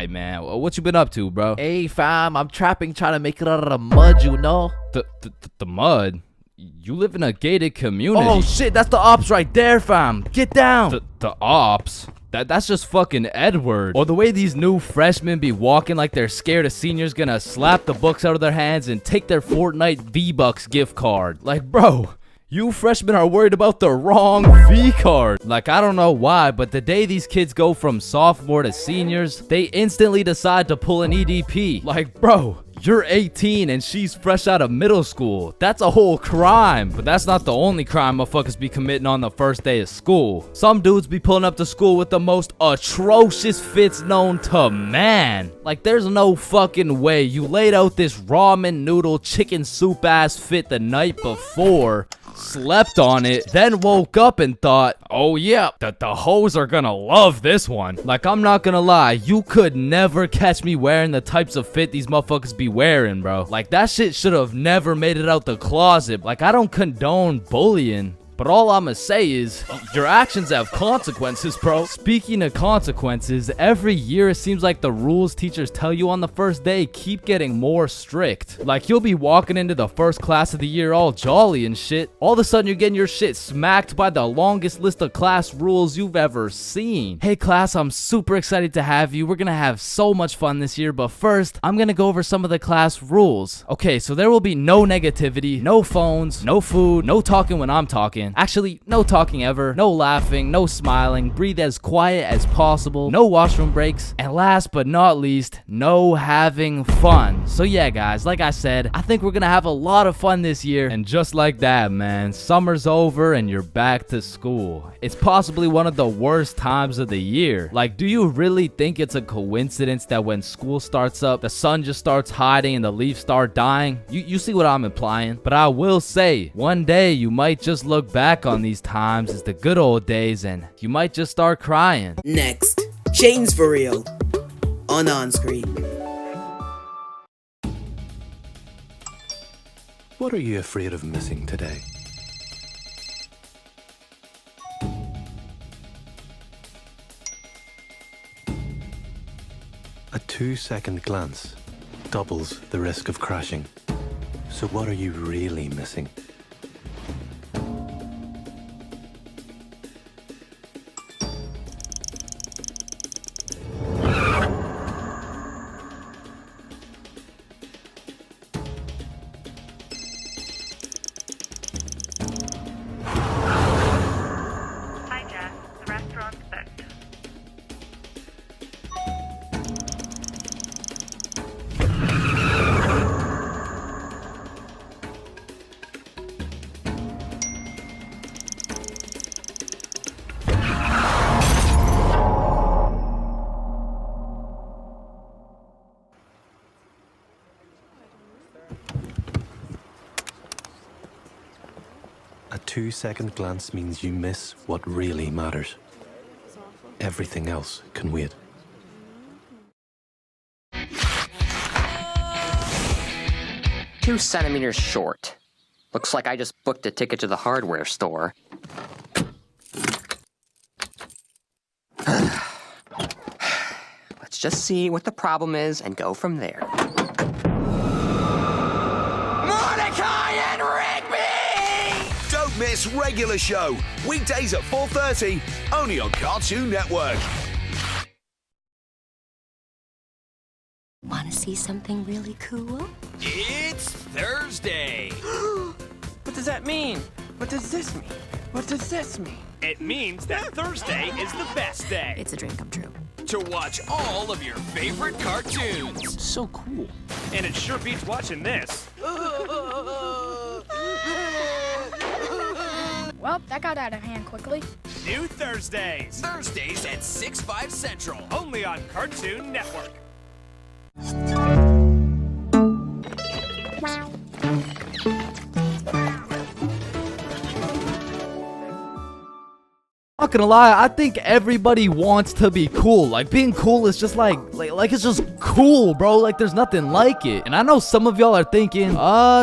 [SPEAKER 13] man. What you been up to, bro?
[SPEAKER 3] Hey fam, I'm trapping, trying to make it out of the mud, you know?
[SPEAKER 13] The mud? You live in a gated community.
[SPEAKER 3] Oh shit, that's the ops right there, fam. Get down.
[SPEAKER 13] The ops? That's just fucking Edward. Or the way these new freshmen be walking like they're scared a senior's gonna slap the books out of their hands and take their Fortnite V-Bucks gift card. Like, bro, you freshmen are worried about the wrong V-card. Like, I don't know why, but the day these kids go from sophomore to seniors, they instantly decide to pull an EDP. Like, bro, you're 18 and she's fresh out of middle school. That's a whole crime. But that's not the only crime motherfuckers be committing on the first day of school. Some dudes be pulling up to school with the most atrocious fits known to man. Like, there's no fucking way you laid out this ramen noodle chicken soup ass fit the night before, slept on it, then woke up and thought, oh yeah, the hoes are gonna love this one. Like, I'm not gonna lie, you could never catch me wearing the types of fit these motherfuckers be wearing, bro. Like, that shit should have never made it out the closet. Like, I don't condone bullying, but all I'ma say is, your actions have consequences, bro. Speaking of consequences, every year it seems like the rules teachers tell you on the first day keep getting more strict. Like, you'll be walking into the first class of the year all jolly and shit. All of a sudden you're getting your shit smacked by the longest list of class rules you've ever seen. Hey class, I'm super excited to have you. We're gonna have so much fun this year, but first, I'm gonna go over some of the class rules. Okay, so there will be no negativity, no phones, no food, no talking when I'm talking. Actually, no talking ever, no laughing, no smiling, breathe as quiet as possible, no washroom breaks, and last but not least, no having fun. So yeah, guys, like I said, I think we're gonna have a lot of fun this year. And just like that, man, summer's over and you're back to school. It's possibly one of the worst times of the year. Like, do you really think it's a coincidence that when school starts up, the sun just starts hiding and the leaves start dying? You see what I'm implying? But I will say, one day you might just look back on these times as the good old days and you might just start crying.
[SPEAKER 12] Next, ChainsFR on Enscree.
[SPEAKER 4] What are you afraid of missing today? A 2-second glance doubles the risk of crashing. So what are you really missing? A 2-second glance means you miss what really matters. Everything else can wait.
[SPEAKER 5] Two centimeters short. Looks like I just booked a ticket to the hardware store. Let's just see what the problem is and go from there.
[SPEAKER 8] Don't miss regular show. Weekdays at 4:30, only on Cartoon Network.
[SPEAKER 16] Want to see something really cool?
[SPEAKER 26] It's Thursday. What does that mean? What does this mean? What does this mean? It means that Thursday is the best day.
[SPEAKER 16] It's a dream come true.
[SPEAKER 26] To watch all of your favorite cartoons.
[SPEAKER 5] So cool.
[SPEAKER 26] And it sure beats watching this.
[SPEAKER 9] Well, that got out of hand quickly.
[SPEAKER 26] New Thursdays.
[SPEAKER 6] Thursdays at 6/5 Central.
[SPEAKER 26] Only on Cartoon Network.
[SPEAKER 13] Not gonna lie, I think everybody wants to be cool. Like, being cool is just like it's just cool, bro. Like, there's nothing like it. And I know some of y'all are thinking,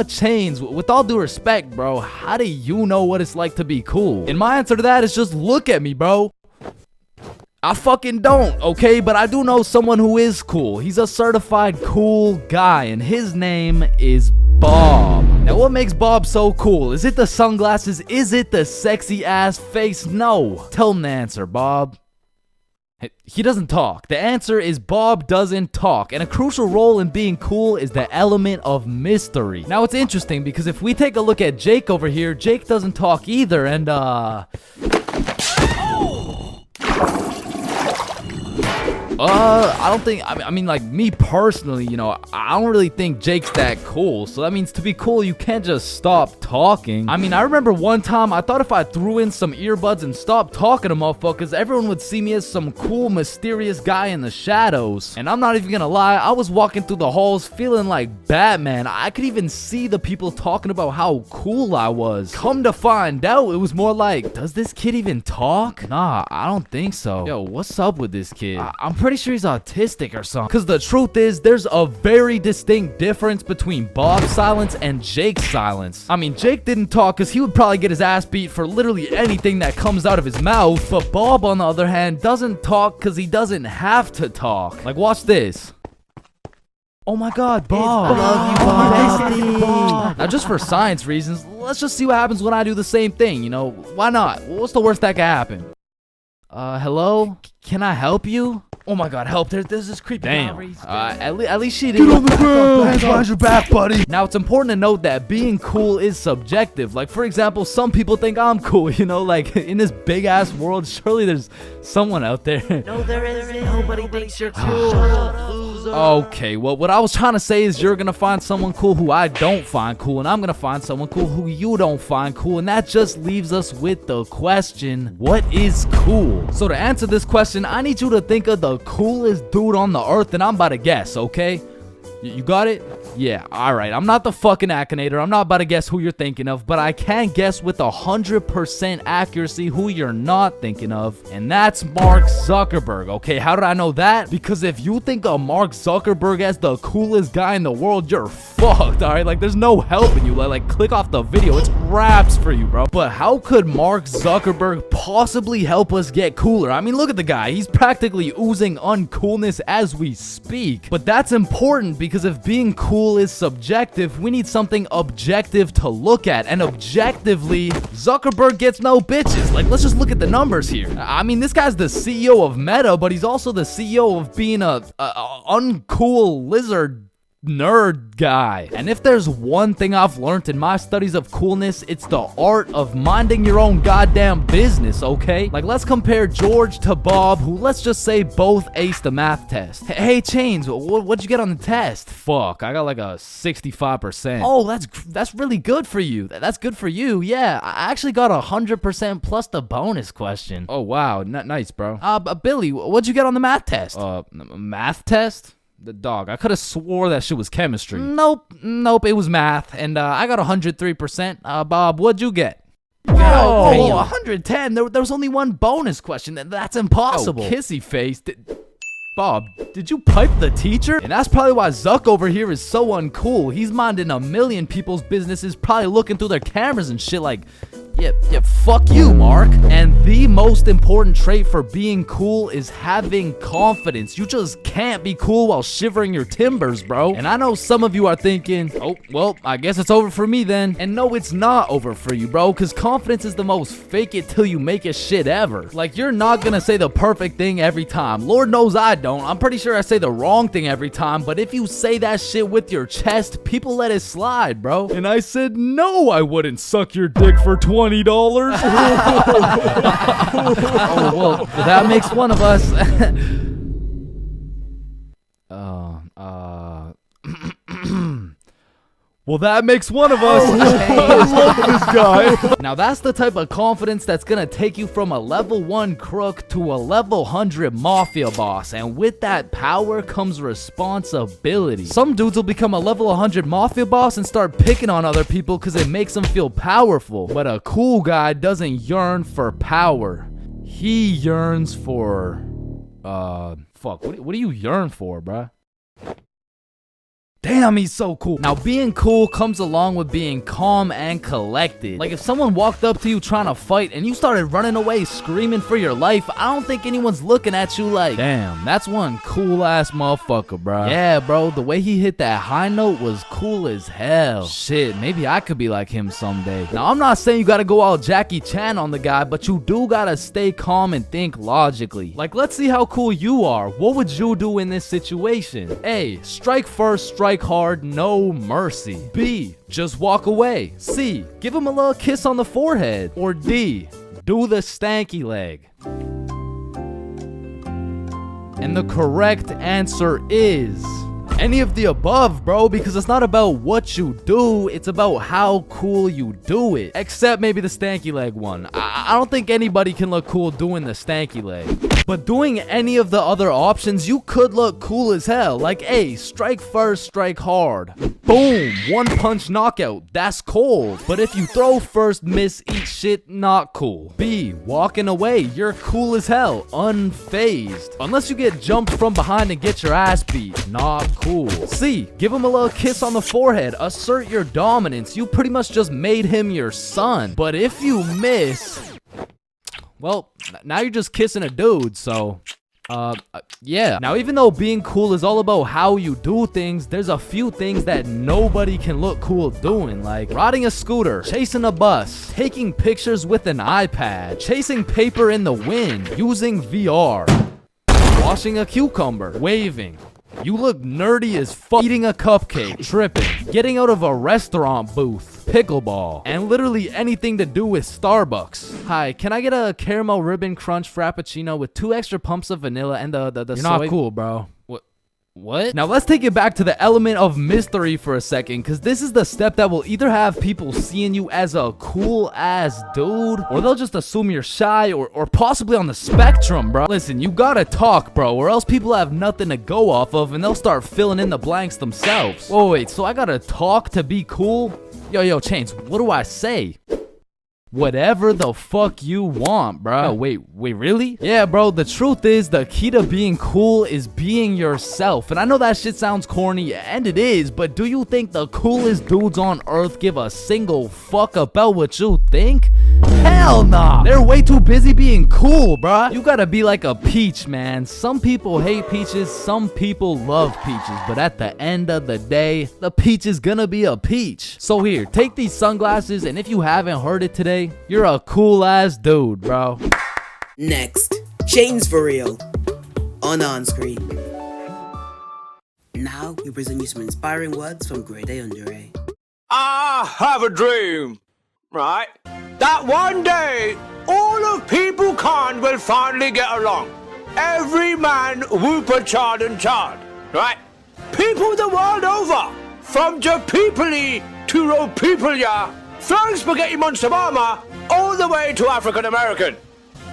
[SPEAKER 13] Chains, with all due respect, bro, how do you know what it's like to be cool? And my answer to that is just look at me, bro. I fucking don't, okay? But I do know someone who is cool. He's a certified cool guy, and his name is Bob. Now, what makes Bob so cool? Is it the sunglasses? Is it the sexy ass face? No. Tell him the answer, Bob. He doesn't talk. The answer is Bob doesn't talk. And a crucial role in being cool is the element of mystery. Now, it's interesting because if we take a look at Jake over here, Jake doesn't talk either, and I don't think, I mean, like, me personally, you know, I don't really think Jake's that cool. So that means to be cool, you can't just stop talking. I mean, I remember one time, I thought if I threw in some earbuds and stopped talking to motherfuckers, everyone would see me as some cool, mysterious guy in the shadows. And I'm not even gonna lie, I was walking through the halls feeling like Batman. I could even see the people talking about how cool I was. Come to find out, it was more like, does this kid even talk? Nah, I don't think so. Yo, what's up with this kid? I'm pretty sure he's autistic or something. Because the truth is, there's a very distinct difference between Bob's silence and Jake's silence. I mean, Jake didn't talk because he would probably get his ass beat for literally anything that comes out of his mouth. But Bob, on the other hand, doesn't talk because he doesn't have to talk. Like, watch this. Oh my god, Bob. I love you, Bob. Now, just for science reasons, let's just see what happens when I do the same thing, you know? Why not? What's the worst that could happen? Hello? Can I help you? Oh my god, help. There's this creepy guy. At least she didn't. Get on the ground. Hands behind your back, buddy. Now, it's important to note that being cool is subjective. Like, for example, some people think I'm cool, you know? Like, in this big-ass world, surely there's someone out there.
[SPEAKER 22] No, there isn't. Nobody thinks you're cool. Shut up, loser.
[SPEAKER 13] Okay, well, what I was trying to say is you're gonna find someone cool who I don't find cool, and I'm gonna find someone cool who you don't find cool, and that just leaves us with the question, what is cool? So to answer this question, I need you to think of the coolest dude on the earth, and I'm about to guess, okay? You got it? Yeah, alright. I'm not the fucking Akinator. I'm not about to guess who you're thinking of, but I can guess with 100% accuracy who you're not thinking of, and that's Mark Zuckerberg, okay? How did I know that? Because if you think of Mark Zuckerberg as the coolest guy in the world, you're fucked, alright? Like, there's no helping you. Like, click off the video. It's raps for you, bro. But how could Mark Zuckerberg possibly help us get cooler? I mean, look at the guy. He's practically oozing uncoolness as we speak. But that's important because if being cool is subjective, we need something objective to look at, and objectively, Zuckerberg gets no bitches. Like, let's just look at the numbers here. I mean, this guy's the CEO of Meta, but he's also the CEO of being a uncool lizard nerd guy. And if there's one thing I've learned in my studies of coolness, it's the art of minding your own goddamn business, okay? Like, let's compare George to Bob, who, let's just say, both aced the math test. Hey, Chains, what'd you get on the test? Fuck, I got like a 65%. Oh, that's really good for you. That's good for you, yeah. I actually got 100% plus the bonus question. Oh, wow, nice, bro. Billy, what'd you get on the math test? Math test? The dog. I could have swore that shit was chemistry. Nope, it was math, and I got 103%. Bob, what'd you get? Whoa, 110. There was only one bonus question. That's impossible. Oh, kissy face. Bob, did you pipe the teacher? And that's probably why Zuck over here is so uncool. He's minding a million people's businesses, probably looking through their cameras and shit like, yeah, fuck you, Mark. And the most important trait for being cool is having confidence. You just can't be cool while shivering your timbers, bro. And I know some of you are thinking, oh, well, I guess it's over for me then. And no, it's not over for you, bro, because confidence is the most fake it till you make it shit ever. Like, you're not gonna say the perfect thing every time. Lord knows I don't. I'm pretty sure I say the wrong thing every time, but if you say that shit with your chest, people let it slide, bro. And I said, no, I wouldn't suck your dick for $20. Oh, well, that makes one of us. Well, that makes one of us. I love this guy. Now, that's the type of confidence that's gonna take you from a level 1 crook to a level 100 mafia boss. And with that power comes responsibility. Some dudes will become a level 100 mafia boss and start picking on other people because it makes them feel powerful. But a cool guy doesn't yearn for power. He yearns for... fuck, what do you yearn for, bruh? Damn, he's so cool. Now, being cool comes along with being calm and collected. Like, if someone walked up to you trying to fight and you started running away screaming for your life, I don't think anyone's looking at you like, damn, that's one cool-ass motherfucker, bro. Yeah, bro, the way he hit that high note was cool as hell. Shit, maybe I could be like him someday. Now, I'm not saying you gotta go all Jackie Chan on the guy, but you do gotta stay calm and think logically. Like, let's see how cool you are. What would you do in this situation? A, strike first, strike hard, no mercy. B, just walk away. C, give him a little kiss on the forehead. Or D, do the stanky leg. And the correct answer is any of the above, bro, because it's not about what you do, it's about how cool you do it. Except maybe the stanky leg one. I don't think anybody can look cool doing the stanky leg. But doing any of the other options, you could look cool as hell. Like A, strike first, strike hard. Boom, one punch knockout, that's cold. But if you throw first, miss, eat shit, not cool. B, walking away, you're cool as hell, unfazed. Unless you get jumped from behind and get your ass beat, not cool. C, give him a little kiss on the forehead, assert your dominance, you pretty much just made him your son. But if you miss, well, now you're just kissing a dude, so... yeah. Now, even though being cool is all about how you do things, there's a few things that nobody can look cool doing, like riding a scooter, chasing a bus, taking pictures with an iPad, chasing paper in the wind, using VR, washing a cucumber, waving. You look nerdy as fuck, eating a cupcake, tripping, getting out of a restaurant booth, pickleball, and literally anything to do with Starbucks. Hi, can I get a caramel ribbon crunch frappuccino with 2 extra pumps of vanilla and the You're soy? Not cool, bro. What? Now let's take it back to the element of mystery for a second, because this is the step that will either have people seeing you as a cool ass dude, or they'll just assume you're shy or possibly on the spectrum, bro. Listen, you gotta talk, bro, or else people have nothing to go off of and they'll start filling in the blanks themselves. Whoa, wait, so I gotta talk to be cool? Yo, Chains, what do I say? Whatever the fuck you want, bro. Oh, wait, really? Yeah, bro, the truth is the key to being cool is being yourself. And I know that shit sounds corny, and it is, but do you think the coolest dudes on earth give a single fuck about what you think? Hell nah. They're way too busy being cool, bruh. You gotta be like a peach, man. Some people hate peaches, some people love peaches, but at the end of the day, the peach is gonna be a peach. So here, take these sunglasses, and if you haven't heard it today, you're a cool ass dude, bro.
[SPEAKER 12] Next, ChainsFR on Enscree. Now we present you some inspiring words from GradeAUnderA.
[SPEAKER 1] I have a dream, right? That one day, all of people Khan will finally get along. Every man, whooper, chard and chard, right? People the world over, from Japipoli to Ropipolia, throwing spaghetti monster mama all the way to African American.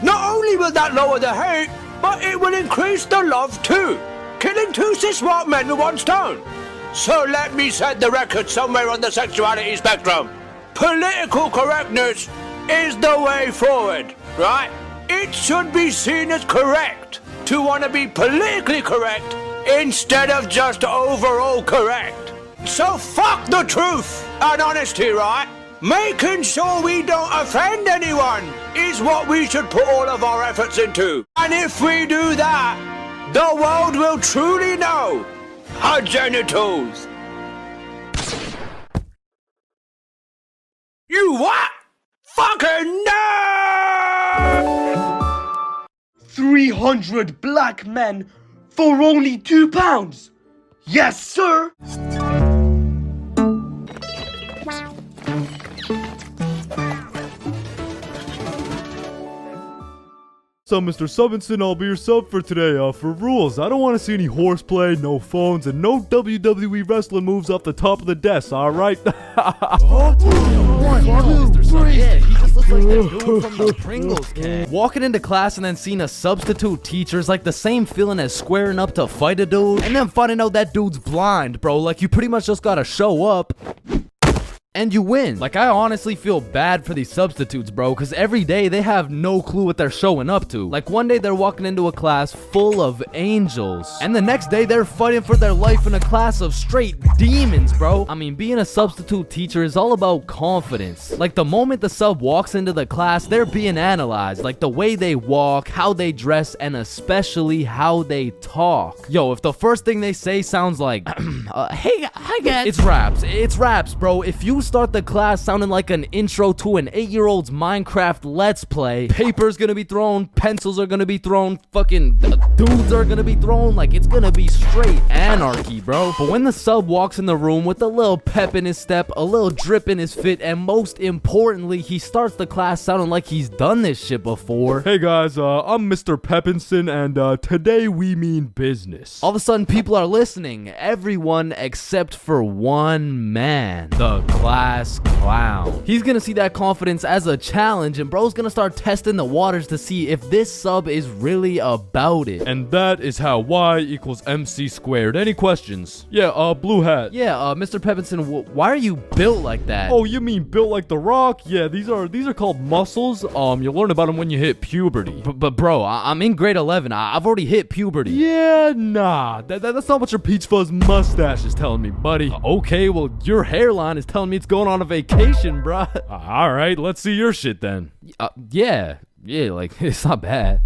[SPEAKER 1] Not only will that lower the hate, but it will increase the love too, killing 2 cis white men with 1 stone. So let me set the record somewhere on the sexuality spectrum. Political correctness is the way forward, right? It should be seen as correct to want to be politically correct instead of just overall correct. So fuck the truth and honesty, right? Making sure we don't offend anyone is what we should put all of our efforts into. And if we do that, the world will truly know our genitals. You what? Fucking no!
[SPEAKER 10] 300 black men for only £2. Yes, sir!
[SPEAKER 14] So, Mr. Subinson, I'll be your sub for today. For rules, I don't want to see any horseplay, no phones, and no WWE wrestling moves off the top of the desk, alright?
[SPEAKER 13] Yeah, he just looks like the dude from the Pringles can. Walking into class and then seeing a substitute teacher is like the same feeling as squaring up to fight a dude and then finding out that dude's blind, bro. Like, you pretty much just gotta show up and you win. Like, I honestly feel bad for these substitutes, bro, because every day they have no clue what they're showing up to. Like, one day they're walking into a class full of angels, and the next day they're fighting for their life in a class of straight demons, bro. I mean, being a substitute teacher is all about confidence. Like, the moment the sub walks into the class, they're being analyzed. Like, the way they walk, how they dress, and especially how they talk. Yo, if the first thing they say sounds like, hey, hi guys. It's raps, bro. If you start the class sounding like an intro to an 8-year-old's Minecraft Let's Play, paper's gonna be thrown, pencils are gonna be thrown, fucking dudes are gonna be thrown, like, it's gonna be straight anarchy, bro. But when the sub walks in the room with a little pep in his step, a little drip in his fit, and most importantly, he starts the class sounding like he's done this shit before.
[SPEAKER 14] Hey guys, I'm Mr. Peppinson, and today we mean business.
[SPEAKER 13] All of a sudden, people are listening. Everyone except for one man, the class clown. He's gonna see that confidence as a challenge, and bro's gonna start testing the waters to see if this sub is really about it.
[SPEAKER 14] And that is how Y equals MC squared. Any questions? Yeah, blue hat.
[SPEAKER 13] Yeah, Mr. Peppinson, why are you built like that?
[SPEAKER 14] Oh, you mean built like The Rock? Yeah, these are called muscles. You'll learn about them when you hit puberty.
[SPEAKER 13] But bro, I'm in grade 11. I've already hit puberty.
[SPEAKER 14] Yeah, nah. That's not what your peach fuzz mustache is telling me, buddy.
[SPEAKER 13] Okay, well, your hairline is telling me it's going on a vacation, bruh.
[SPEAKER 14] All right, let's see your shit then.
[SPEAKER 13] Yeah, like, it's not bad.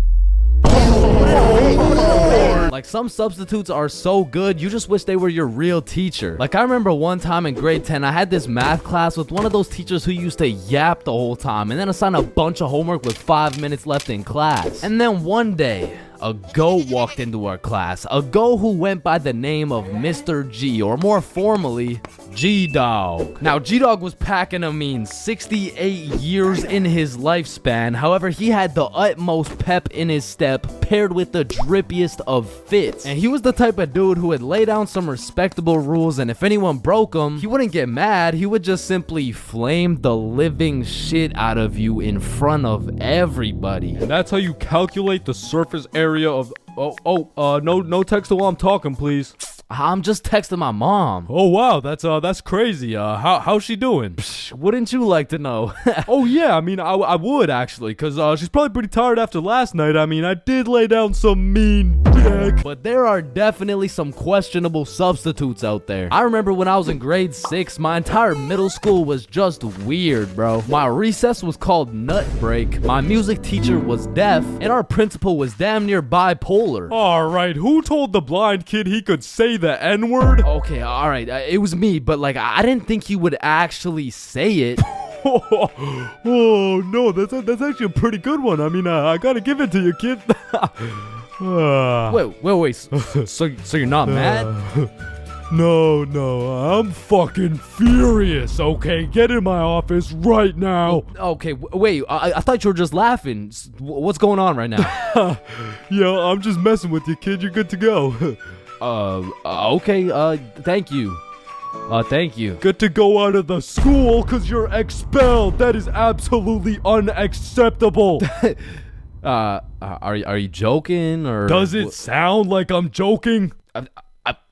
[SPEAKER 13] Like, some substitutes are so good, you just wish they were your real teacher. Like, I remember one time in grade 10, I had this math class with one of those teachers who used to yap the whole time and then assign a bunch of homework with 5 minutes left in class. And then one day, a goat walked into our class. A goat who went by the name of Mr. G, or more formally, G-Dog. Now, G-Dog was packing a mean 68 years in his lifespan. However, he had the utmost pep in his step, paired with the drippiest of fits. And he was the type of dude who would lay down some respectable rules, and if anyone broke them, he wouldn't get mad. He would just simply flame the living shit out of you in front of everybody.
[SPEAKER 14] And that's how you calculate the surface area of... no text while I'm talking, please.
[SPEAKER 13] I'm just texting my mom.
[SPEAKER 14] Oh wow, that's crazy. How's she doing?
[SPEAKER 13] Psh, wouldn't you like to know?
[SPEAKER 14] Oh yeah, I mean, I would actually, cause she's probably pretty tired after last night. I mean, I did lay down some mean dick.
[SPEAKER 13] But there are definitely some questionable substitutes out there. I remember when I was in grade 6, my entire middle school was just weird, bro. My recess was called Nut Break. My music teacher was deaf, and our principal was damn near bipolar.
[SPEAKER 14] All right, who told the blind kid he could say the N-word?
[SPEAKER 13] Okay, all right, it was me, but like, I didn't think he would actually say it.
[SPEAKER 14] Oh no, that's actually a pretty good one. I mean, I gotta give it to you, kid.
[SPEAKER 13] Wait. So you're not mad?
[SPEAKER 14] No, I'm fucking furious, okay? Get in my office right now.
[SPEAKER 13] Okay, wait, I thought you were just laughing. What's going on right now?
[SPEAKER 14] Yo, I'm just messing with you, kid. You're good to go.
[SPEAKER 13] Okay, thank you. Thank you.
[SPEAKER 14] Good to go out of the school, cause you're expelled. That is absolutely unacceptable.
[SPEAKER 13] Are you joking, or?
[SPEAKER 14] Does it sound like I'm joking?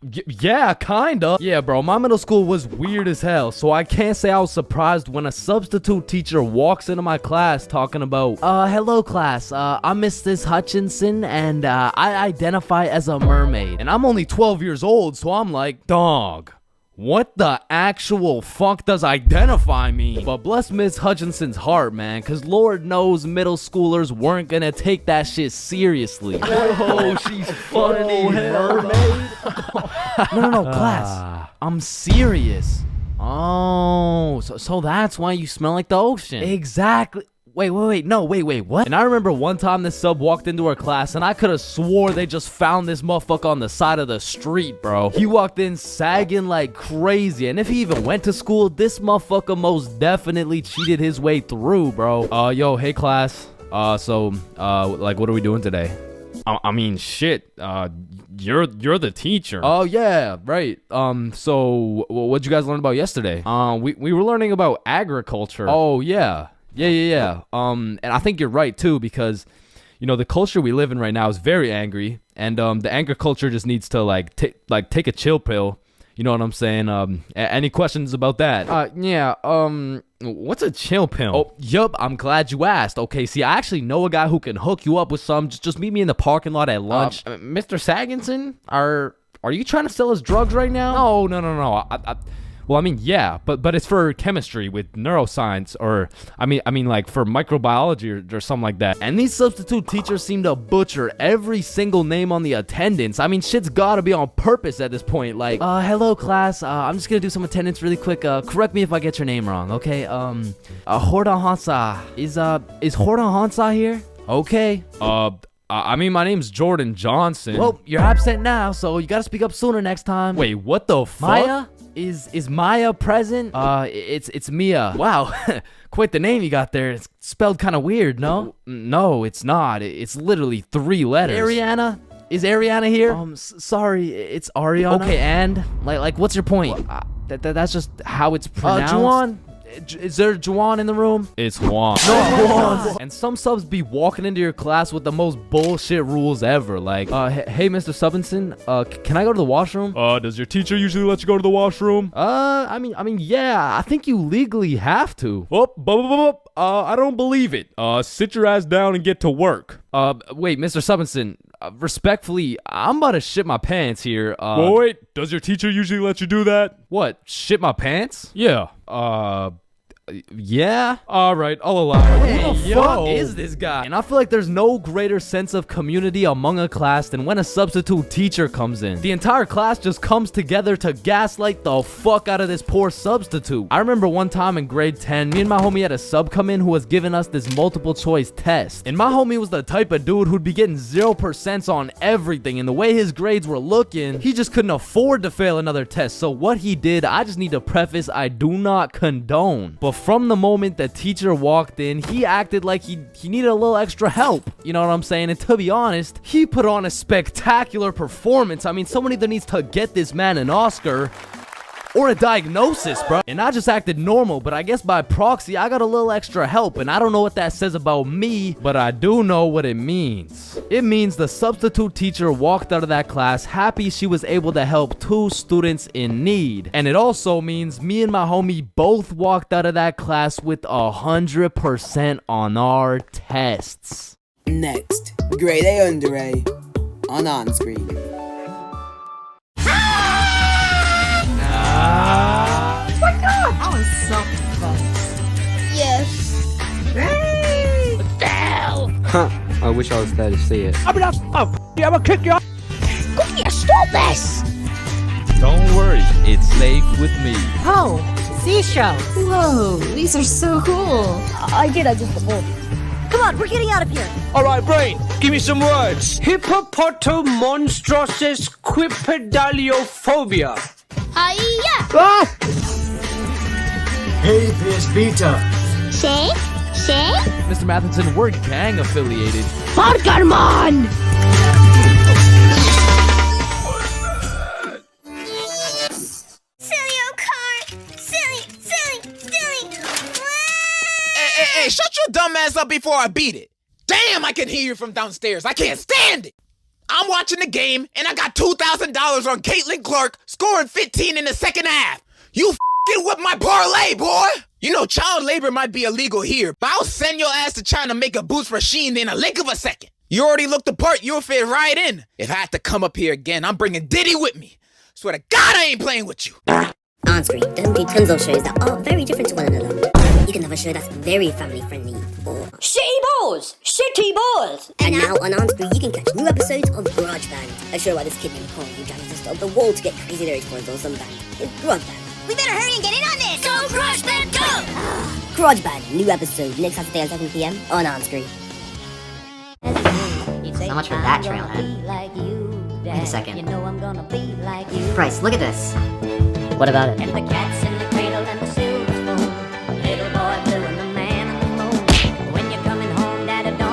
[SPEAKER 13] Yeah, kinda. Yeah, bro, my middle school was weird as hell, so I can't say I was surprised when a substitute teacher walks into my class talking about, hello class, I'm Mrs. Hutchinson, and I identify as a mermaid. And I'm only 12 years old, so I'm like, dog, what the actual fuck does identify mean? But bless Miss Hutchinson's heart, man, cause Lord knows middle schoolers weren't gonna take that shit seriously.
[SPEAKER 14] Oh, she's funny, mermaid.
[SPEAKER 13] No, class. I'm serious. Oh, so that's why you smell like the ocean. Exactly. Wait, what? And I remember one time this sub walked into our class, and I could have swore they just found this motherfucker on the side of the street, bro. He walked in sagging like crazy, and if he even went to school, this motherfucker most definitely cheated his way through, bro. Yo, hey class. Like, what are we doing today?
[SPEAKER 3] I mean, shit. You're the teacher.
[SPEAKER 13] Oh yeah, right. So what'd you guys learn about yesterday?
[SPEAKER 3] We were learning about agriculture.
[SPEAKER 13] Oh yeah. And I think you're right too, because the culture we live in right now is very angry, and the anger culture just needs to take a chill pill. You know what I'm saying? Any questions about that?
[SPEAKER 3] What's a chill pill?
[SPEAKER 13] Oh, yup, I'm glad you asked. Okay, see, I actually know a guy who can hook you up with some. Just meet me in the parking lot at lunch.
[SPEAKER 3] Mr. Saginson,
[SPEAKER 13] are you trying to sell us drugs right now?
[SPEAKER 3] No. Well, I mean, yeah, but it's for chemistry with neuroscience, or I mean, like for microbiology or something like that.
[SPEAKER 13] And these substitute teachers seem to butcher every single name on the attendance. I mean, shit's gotta be on purpose at this point. Like, hello class. I'm just gonna do some attendance really quick. Correct me if I get your name wrong, okay? Horda Hansa. Is Horda Hansa here? Okay.
[SPEAKER 3] I mean, my name's Jordan Johnson.
[SPEAKER 13] Well, you're absent now, so you gotta speak up sooner next time.
[SPEAKER 3] Wait, what the fuck?
[SPEAKER 13] Maya? Is Maya present? It's Mia. Wow, quite the name you got there. It's spelled kind of weird, no?
[SPEAKER 3] No, it's not. It's literally 3 letters.
[SPEAKER 13] Ariana? Is Ariana here? Sorry, it's Ariana. Okay, and like what's your point? That's just how it's pronounced.
[SPEAKER 3] Juan?
[SPEAKER 13] Is there Juan in the room?
[SPEAKER 3] It's Juan.
[SPEAKER 13] No, Juan. And some subs be walking into your class with the most bullshit rules ever. Like, hey, Mr. Subinson, can I go to the washroom?
[SPEAKER 14] Does your teacher usually let you go to the washroom?
[SPEAKER 13] I mean, yeah, I think you legally have to.
[SPEAKER 14] I don't believe it. Sit your ass down and get to work.
[SPEAKER 13] Wait, Mr. Subinson, respectfully, I'm about to shit my pants here.
[SPEAKER 14] Wait, does your teacher usually let you do that?
[SPEAKER 13] What, shit my pants?
[SPEAKER 14] Yeah.
[SPEAKER 13] Yeah?
[SPEAKER 14] Alright, I'll allow it.
[SPEAKER 13] Who the fuck is this guy? And I feel like there's no greater sense of community among a class than when a substitute teacher comes in. The entire class just comes together to gaslight the fuck out of this poor substitute. I remember one time in grade 10, me and my homie had a sub come in who was giving us this multiple choice test. And my homie was the type of dude who'd be getting 0% on everything, and the way his grades were looking, he just couldn't afford to fail another test. So what he did, I just need to preface, I do not condone. But from the moment the teacher walked in, he acted like he needed a little extra help. You know what I'm saying? And to be honest, he put on a spectacular performance. I mean, someone either needs to get this man an Oscar or a diagnosis, bro. And I just acted normal, but I guess by proxy, I got a little extra help. And I don't know what that says about me, but I do know what it means. It means the substitute teacher walked out of that class happy she was able to help 2 students in need. And it also means me and my homie both walked out of that class with 100% on our tests.
[SPEAKER 12] Next, GradeAUnderA on Enscree.
[SPEAKER 23] Oh my god! That was so fun. Yes. Hey! What the hell?
[SPEAKER 15] Huh. I wish I was there to see it.
[SPEAKER 1] I'm gonna kick you.
[SPEAKER 23] Cookie, stop this!
[SPEAKER 13] Don't worry, it's safe with me.
[SPEAKER 18] Oh, seashells. Whoa, these are so cool.
[SPEAKER 9] I did before.
[SPEAKER 18] Come on, we're getting out of here.
[SPEAKER 1] Alright, Brain, give me some words. Hippopotomonstrosis quipedaliophobia.
[SPEAKER 23] Hiya!
[SPEAKER 1] Ah!
[SPEAKER 10] Hey, there's Beta.
[SPEAKER 23] Shake?
[SPEAKER 13] Mr. Matheson, we're gang affiliated.
[SPEAKER 23] Parkerman! Silly old car! Silly!
[SPEAKER 30] Hey, shut your dumb ass up before I beat it. Damn, I can hear you from downstairs. I can't stand it. I'm watching the game, and I got $2,000 on Caitlin Clark, scoring 15 in the second half. You f***ing whip my parlay, boy! You know, child labor might be illegal here, but I'll send your ass to China make a boost for Sheen in a lick of a second. You already looked the part, you'll fit right in. If I have to come up here again, I'm bringing Diddy with me. Swear to God I ain't playing with you.
[SPEAKER 23] Enscree doesn't do tons of shows that are very different to one another. You can have a show that's very family friendly, or Shitty Balls! And now on Enscree you can catch new episodes of Grojband, a show about this kid named Kon who tries to stop the wall to get crazy lyrics for his awesome band. It's Grojband. We better hurry and get in on this! Go Grojband, go! Grojband, new episode next Saturday at 7 PM on Enscree.
[SPEAKER 22] So much for that trailhead. Wait a second. Bryce, look at this.
[SPEAKER 23] What about it?
[SPEAKER 22] And the cat's in the cradle and the silver spoon. Little boy blue and the man on the moon. When you're coming home, Dad, don't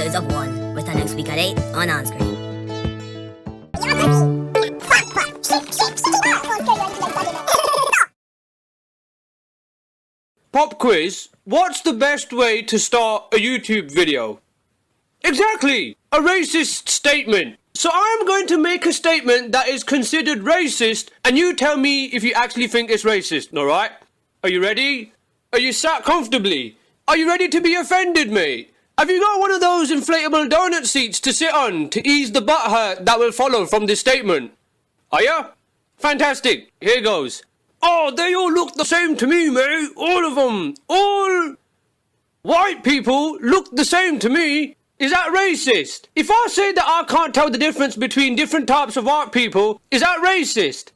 [SPEAKER 23] episodes of One. Return next week at 8 on Enscree.
[SPEAKER 1] Pop quiz, what's the best way to start a YouTube video? Exactly, a racist statement. So I'm going to make a statement that is considered racist, and you tell me if you actually think it's racist, alright? Are you ready? Are you sat comfortably? Are you ready to be offended, mate? Have you got one of those inflatable donut seats to sit on to ease the butt hurt that will follow from this statement? Are ya? Fantastic, here goes. Oh, they all look the same to me, mate. All of them. All white people look the same to me. Is that racist? If I say that I can't tell the difference between different types of white people, is that racist?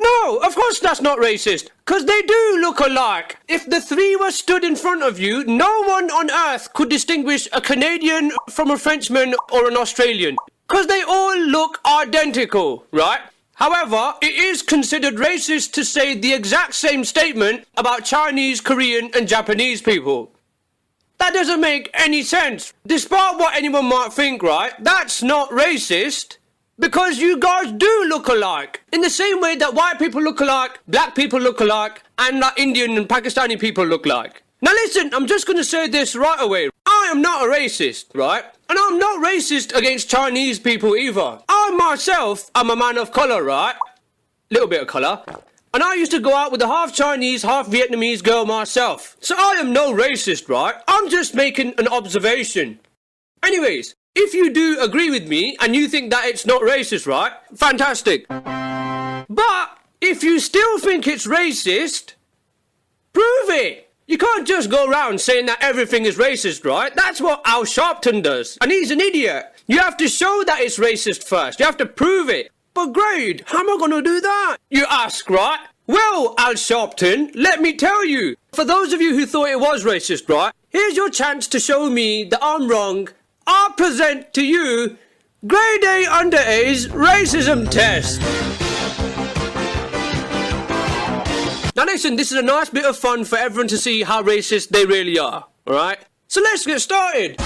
[SPEAKER 1] No, of course that's not racist, because they do look alike. If the three were stood in front of you, no one on earth could distinguish a Canadian from a Frenchman or an Australian, because they all look identical, right? However, it is considered racist to say the exact same statement about Chinese, Korean and Japanese people. That doesn't make any sense. Despite what anyone might think, right? That's not racist. Because you guys do look alike. In the same way that white people look alike, black people look alike, and Indian and Pakistani people look alike. Now listen, I'm just going to say this right away. I am not a racist, right? And I'm not racist against Chinese people either. I myself am a man of colour, right? Little bit of colour. And I used to go out with a half Chinese, half Vietnamese girl myself. So I am no racist, right? I'm just making an observation. Anyways, if you do agree with me and you think that it's not racist, right? Fantastic. But if you still think it's racist, prove it. You can't just go around saying that everything is racist, right? That's what Al Sharpton does. And he's an idiot. You have to show that it's racist first. You have to prove it. But Grade, how am I going to do that? You ask, right? Well, Al Sharpton, let me tell you. For those of you who thought it was racist, right? Here's your chance to show me that I'm wrong. I present to you GradeAUnderA's racism test. Now listen, this is a nice bit of fun for everyone to see how racist they really are, alright? So let's get started.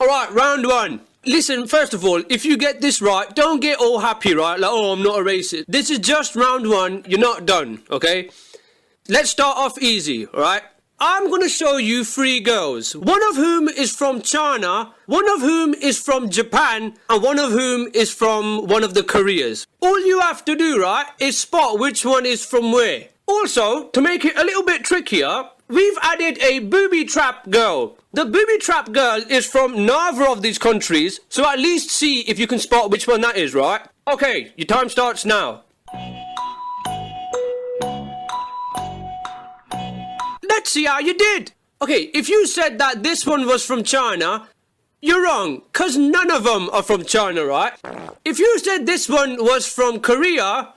[SPEAKER 1] Alright, round one. Listen, first of all, if you get this right, don't get all happy, right? Like, oh, I'm not a racist. This is just round one, you're not done, okay? Let's start off easy, alright? I'm going to show you three girls, one of whom is from China, one of whom is from Japan, and one of whom is from one of the Koreas. All you have to do, right, is spot which one is from where. Also, to make it a little bit trickier, we've added a booby trap girl. The booby trap girl is from neither of these countries, so at least see if you can spot which one that is, right? Okay, your time starts now. Let's see how you did. Okay, if you said that this one was from China, you're wrong, because none of them are from China, right? If you said this one was from Korea,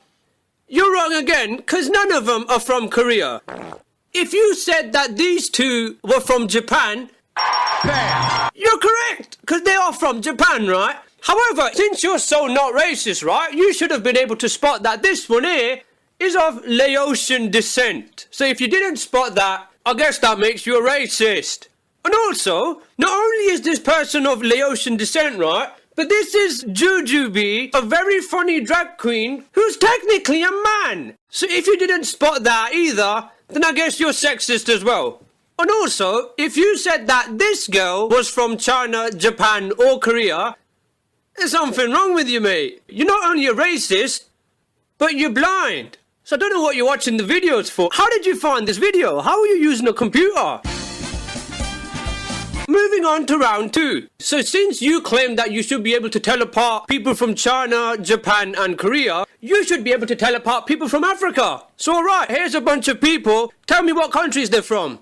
[SPEAKER 1] you're wrong again, because none of them are from Korea. If you said that these two were from Japan, you're correct, because they are from Japan, right? However, since you're so not racist, right, you should have been able to spot that this one here is of Laotian descent. So if you didn't spot that, I guess that makes you a racist. And also, not only is this person of Laotian descent, right, but this is Jujubee, a very funny drag queen who's technically a man. So if you didn't spot that either, then I guess you're sexist as well. And also, if you said that this girl was from China, Japan or Korea, there's something wrong with you, mate. You're not only a racist, but you're blind. So I don't know what you're watching the videos for. How did you find this video? How are you using a computer? Moving on to round two. So since you claim that you should be able to tell apart people from China, Japan and Korea, you should be able to tell apart people from Africa. So alright, here's a bunch of people. Tell me what countries they're from.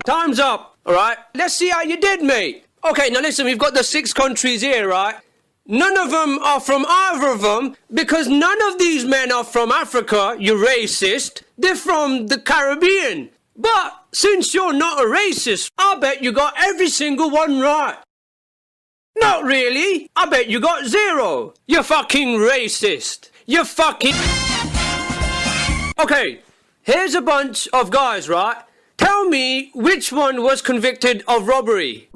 [SPEAKER 1] Time's up, alright? Let's see how you did, mate. Okay, now listen, we've got the 6 countries here, right? None of them are from either of them, because none of these men are from Africa, you racist. They're from the Caribbean. But since you're not a racist, I bet you got every single one right. Not really. I bet you got 0. You're fucking racist. You're fucking... Okay, Here's a bunch of guys, right? Tell me which one was convicted of robbery.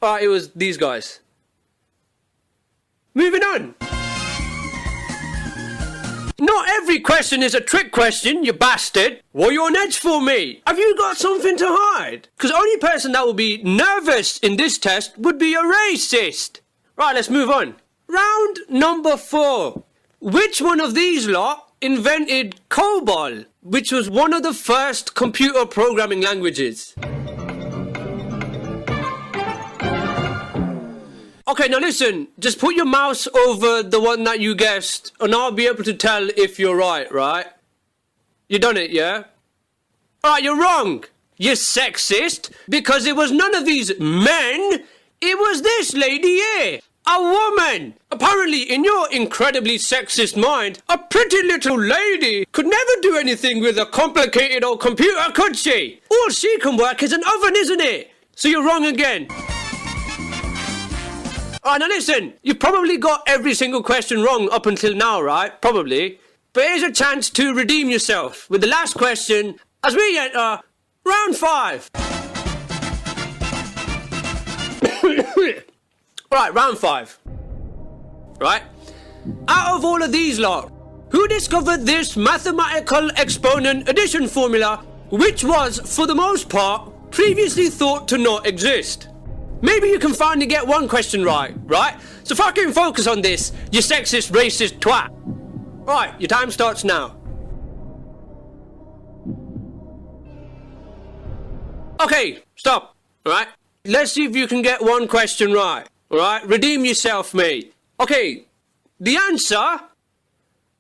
[SPEAKER 1] Alright, it was these guys. Moving on. Not every question is a trick question, you bastard. What are you on edge for, me? Have you got something to hide? Because the only person that will be nervous in this test would be a racist. Right, let's move on. Round number 4. Which one of these lot invented COBOL, which was one of the first computer programming languages? Okay, now listen, just put your mouse over the one that you guessed, and I'll be able to tell if you're right? You done it, yeah? Alright, you're wrong, you sexist, because it was none of these men, it was this lady here, a woman. Apparently, in your incredibly sexist mind, a pretty little lady could never do anything with a complicated old computer, could she? All she can work is an oven, isn't it? So you're wrong again. Alright, now listen, you've probably got every single question wrong up until now, right? Probably. But here's a chance to redeem yourself with the last question as we enter round 5. Right, round 5. Right? Out of all of these lot, who discovered this mathematical exponent addition formula, which was, for the most part, previously thought to not exist? Maybe you can finally get one question right? So fucking focus on this, you sexist, racist twat. Right, your time starts now. Okay, stop, alright? Let's see if you can get one question right, alright? Redeem yourself, mate. Okay, the answer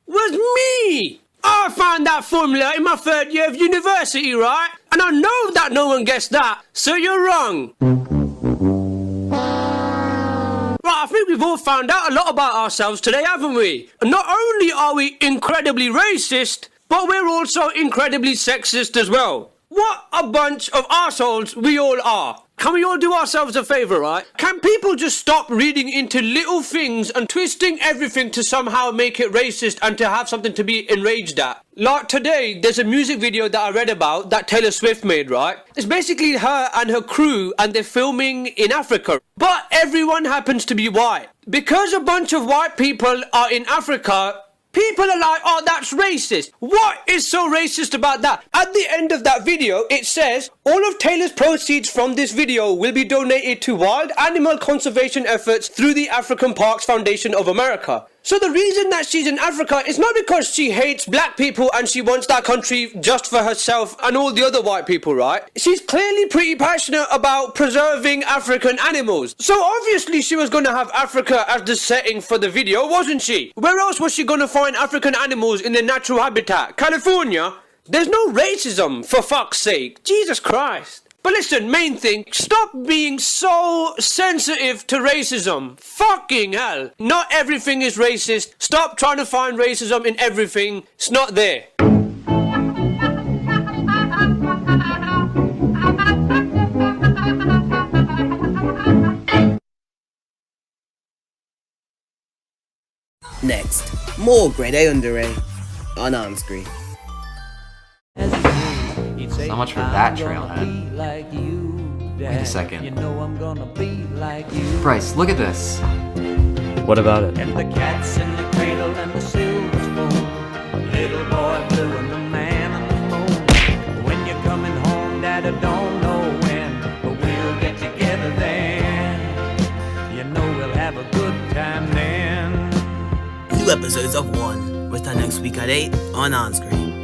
[SPEAKER 1] was me! I found that formula in my 3rd year of university, right? And I know that no one guessed that, so you're wrong. Right, I think we've all found out a lot about ourselves today, haven't we? And not only are we incredibly racist, but we're also incredibly sexist as well. What a bunch of assholes we all are. Can we all do ourselves a favour, right? Can people just stop reading into little things and twisting everything to somehow make it racist and to have something to be enraged at? Like today, there's a music video that I read about that Taylor Swift made, right? It's basically her and her crew and they're filming in Africa. But everyone happens to be white. Because a bunch of white people are in Africa, people are like, oh, that's racist. What is so racist about that? At the end of that video, it says, all of Taylor's proceeds from this video will be donated to wild animal conservation efforts through the African Parks Foundation of America. So the reason that she's in Africa is not because she hates black people and she wants that country just for herself and all the other white people, right? She's clearly pretty passionate about preserving African animals. So obviously she was going to have Africa as the setting for the video, wasn't she? Where else was she going to find African animals in their natural habitat? California? There's no racism, for fuck's sake. Jesus Christ. But listen, main thing, stop being so sensitive to racism. Fucking hell. Not everything is racist. Stop trying to find racism in everything. It's not there.
[SPEAKER 12] Next, more GradeAUnderA on Enscree.
[SPEAKER 2] So much for that trailhead. Wait a second. Bryce, look at this.
[SPEAKER 15] What about it?
[SPEAKER 17] And the cats in the cradle and the silver spoon. Little boy blue and the man on the moon. When you're coming home, Dad, I don't know when, but we'll get together then. You know we'll have a good time then.
[SPEAKER 12] New episodes of One return next week at 8 on Enscree.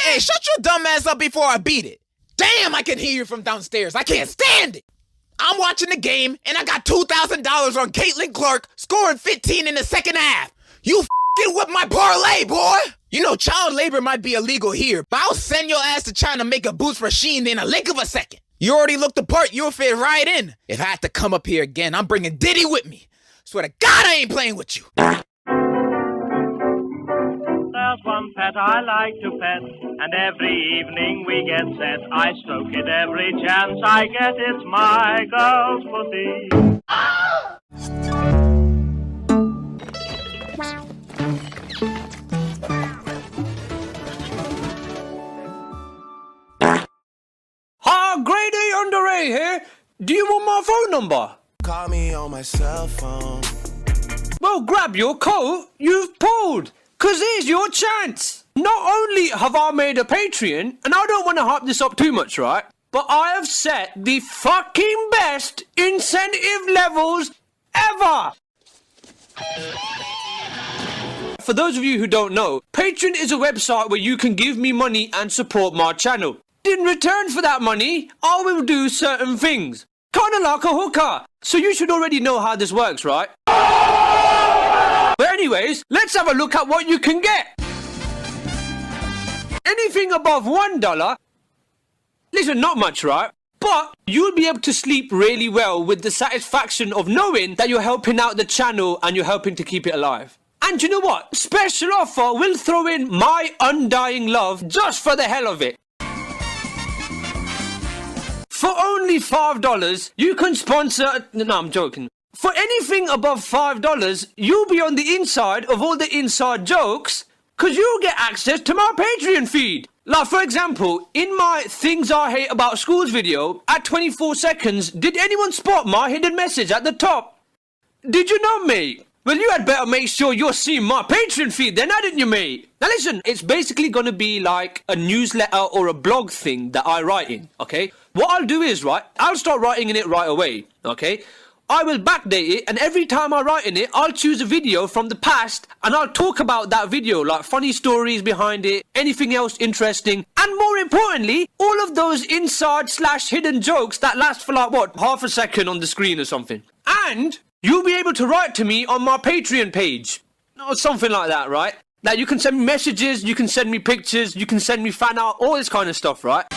[SPEAKER 30] Hey, shut your dumb ass up before I beat it. Damn, I can hear you from downstairs. I can't stand it. I'm watching the game, and I got $2,000 on Caitlin Clark scoring 15 in the second half. You f***ing whip my parlay, boy. You know, child labor might be illegal here, but I'll send your ass to China make a boost for Sheen in a lick of a second. You already looked the part, you'll fit right in. If I have to come up here again, I'm bringing Diddy with me. Swear to God I ain't playing with you.
[SPEAKER 17] just one pet I like to pet, and every evening we get set. I stroke it every chance I get. It's my girl's pussy.
[SPEAKER 1] Hi, GradeAUnderA here. Do you want my phone number?
[SPEAKER 7] Call me on my cell phone.
[SPEAKER 1] Well, grab your coat. You've pulled. 'Cause here's your chance. Not only have I made a Patreon, and I don't want to hype this up too much, right? But I have set the fucking best incentive levels ever. For those of you who don't know, Patreon is a website where you can give me money and support my channel. In return for that money, I will do certain things. Kinda like a hooker. So you should already know how this works, right? But anyways, let's have a look at what you can get. Anything above $1, listen, not much, right? But you'll be able to sleep really well with the satisfaction of knowing that you're helping out the channel and you're helping to keep it alive. And you know what? Special offer, we'll throw in my undying love just for the hell of it. For only $5, you can sponsor... No, I'm joking. For anything above $5, you'll be on the inside of all the inside jokes, because you'll get access to my Patreon feed. Like, for example, in my Things I Hate About Schools video, at 24 seconds, did anyone spot my hidden message at the top? Did you not, mate? Well, you had better make sure you're seeing my Patreon feed then, hadn't you, mate? Now listen, it's basically going to be like a newsletter or a blog thing that I write in, okay? What I'll do is, right, I'll start writing in it right away, okay? I will backdate it, and every time I write in it, I'll choose a video from the past, and I'll talk about that video, like funny stories behind it, anything else interesting, and more importantly, all of those inside/hidden jokes that last for like, what, half a second on the screen or something. And you'll be able to write to me on my Patreon page, or something like that, right? Now, you can send me messages, you can send me pictures, you can send me fan art, all this kind of stuff, right?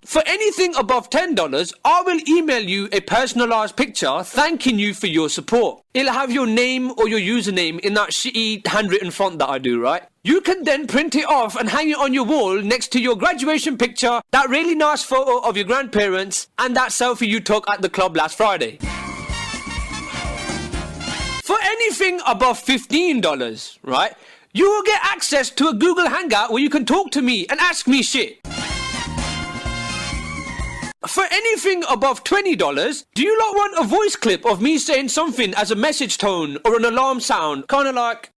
[SPEAKER 1] For anything above $10, I will email you a personalised picture thanking you for your support. It'll have your name or your username in that shitty handwritten font that I do, right? You can then print it off and hang it on your wall next to your graduation picture, that really nice photo of your grandparents, and that selfie you took at the club last Friday. For anything above $15, right, you will get access to a Google Hangout where you can talk to me and ask me shit. For anything above $20, do you not want a voice clip of me saying something as a message tone or an alarm sound? Kind of like...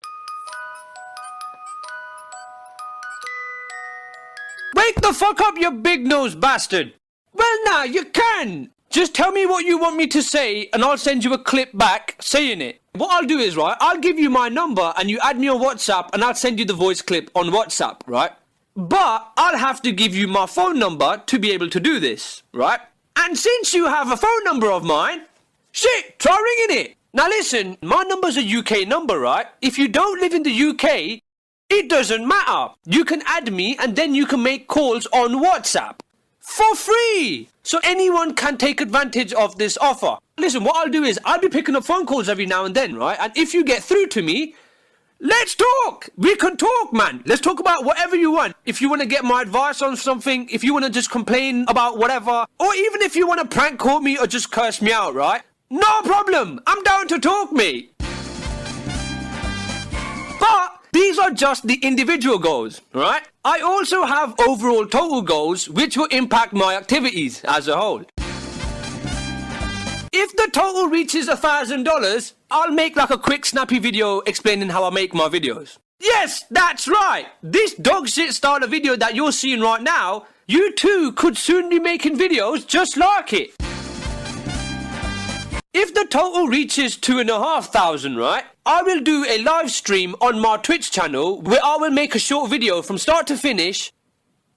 [SPEAKER 1] Wake the fuck up, you big-nosed bastard! Well, nah, you can! Just tell me what you want me to say and I'll send you a clip back saying it. What I'll do is, right, I'll give you my number and you add me on WhatsApp and I'll send you the voice clip on WhatsApp, right? But I'll have to give you my phone number to be able to do this, right? And since you have a phone number of mine, shit, try ringing it. Now listen, my number's a UK number, right? If you don't live in the UK, it doesn't matter. You can add me and then you can make calls on WhatsApp for free. So anyone can take advantage of this offer. Listen, what I'll do is I'll be picking up phone calls every now and then, right? And if you get through to me, let's talk! We can talk, man! Let's talk about whatever you want. If you want to get my advice on something, if you want to just complain about whatever, or even if you want to prank call me or just curse me out, right? No problem! I'm down to talk, mate! But these are just the individual goals, right? I also have overall total goals which will impact my activities as a whole. If the total reaches $1,000, I'll make like a quick snappy video explaining how I make my videos. Yes, that's right! This dog shit starter video that you're seeing right now, you too could soon be making videos just like it. If the total reaches 2,500, right, I will do a live stream on my Twitch channel where I will make a short video from start to finish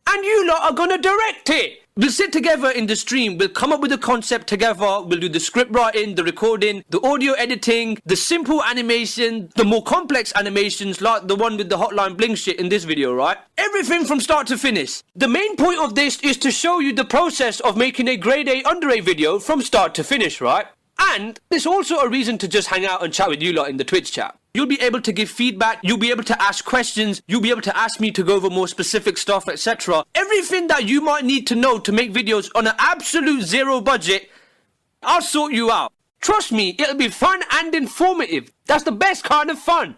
[SPEAKER 1] and you lot are gonna direct it. We'll sit together in the stream, we'll come up with a concept together, we'll do the script writing, the recording, the audio editing, the simple animation, the more complex animations like the one with the hotline bling shit in this video, right? Everything from start to finish. The main point of this is to show you the process of making a GradeAUnderA video from start to finish, right? And there's also a reason to just hang out and chat with you lot in the Twitch chat.
[SPEAKER 4] You'll be able to give feedback, you'll be able to ask questions, you'll be able to ask me to go over more specific stuff, etc. Everything that you might need to know to make videos on an absolute zero budget, I'll sort you out. Trust me, it'll be fun and informative. That's the best kind of fun.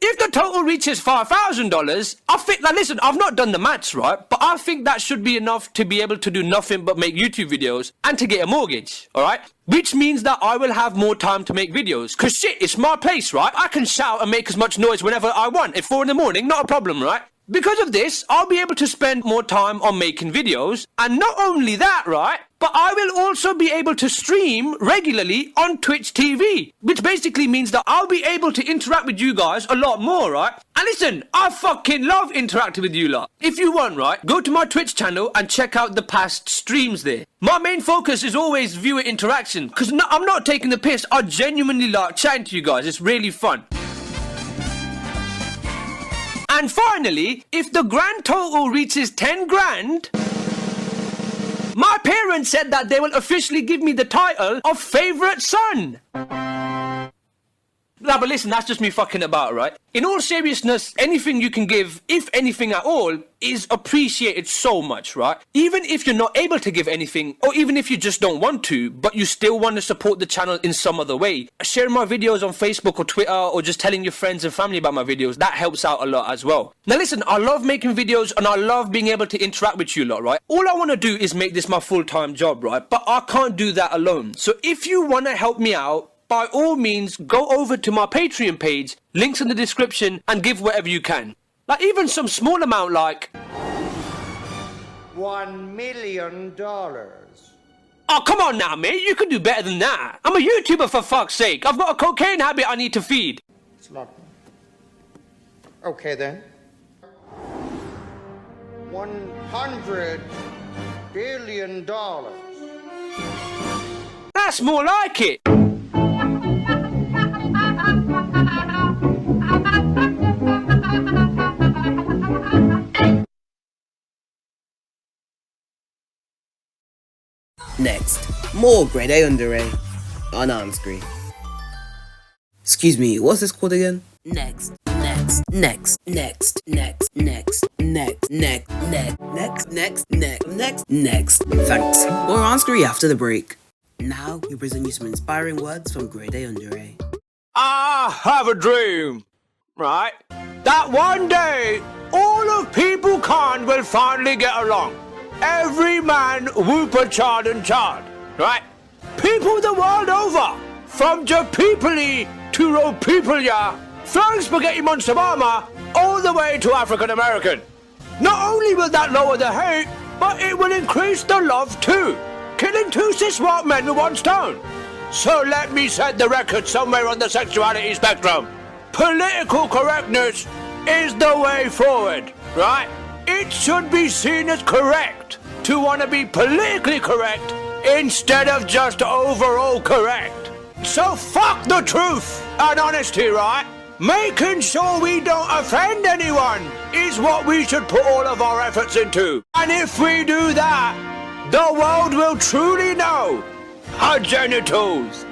[SPEAKER 4] If the total reaches $5,000, I think, like, listen, I've not done the maths, right? But I think that should be enough to be able to do nothing but make YouTube videos and to get a mortgage, alright? Which means that I will have more time to make videos. Cause shit, it's my place, right? I can shout and make as much noise whenever I want. At 4 in the morning, not a problem, right? Because of this, I'll be able to spend more time on making videos. And not only that, right? But I will also be able to stream regularly on Twitch TV. Which basically means that I'll be able to interact with you guys a lot more, right? And listen, I fucking love interacting with you lot. If you want, right, go to my Twitch channel and check out the past streams there. My main focus is always viewer interaction. Because I'm not taking the piss. I genuinely like chatting to you guys. It's really fun. And finally, if the grand total reaches 10 grand, my parents said that they will officially give me the title of favourite son. Nah, but listen, that's just me fucking about, right? In all seriousness, anything you can give, if anything at all, is appreciated so much, right? Even if you're not able to give anything, or even if you just don't want to, but you still want to support the channel in some other way. Sharing my videos on Facebook or Twitter, or just telling your friends and family about my videos, that helps out a lot as well. Now listen, I love making videos and I love being able to interact with you lot, right? All I want to do is make this my full-time job, right? But I can't do that alone. So if you want to help me out, by all means, go over to my Patreon page, links in the description, and give whatever you can. Like, even some small amount like
[SPEAKER 11] $1 million.
[SPEAKER 4] Oh, come on now, mate, you can do better than that. I'm a YouTuber, for fuck's sake. I've got a cocaine habit I need to feed.
[SPEAKER 11] It's not. Okay then. $100 billion.
[SPEAKER 4] That's more like it.
[SPEAKER 12] Next, more GradeAUnderA on Enscree. Excuse me, what's this called again? Next. Thanks. More Enscree after the break. Now we present you some inspiring words from GradeAUnderA.
[SPEAKER 1] I have a dream, right? That one day, all of people Khan will finally get along. Every man, whooper, chard and chard, right? People the world over, from Japipoli to Ropipolia, from Spaghetti Monster Mama, all the way to African American. Not only will that lower the hate, but it will increase the love too, killing two cis white men with one stone. So let me set the record somewhere on the sexuality spectrum. Political correctness is the way forward, right? It should be seen as correct to want to be politically correct instead of just overall correct. So fuck the truth and honesty, right? Making sure we don't offend anyone is what we should put all of our efforts into. And if we do that, the world will truly know our genitals.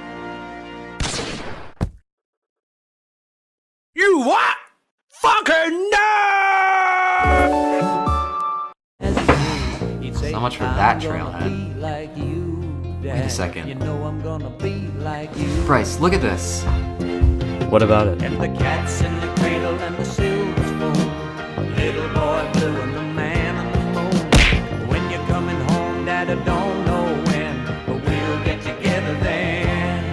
[SPEAKER 1] You what? Fucking no!
[SPEAKER 2] So much for that trailhead. Wait a second. Bryce, look at this.
[SPEAKER 15] What about it?
[SPEAKER 17] And the cats in the cradle and the silver spoon, little boy blue and the man on the moon. When you're coming home, Dad, I don't know when, but we'll get together then.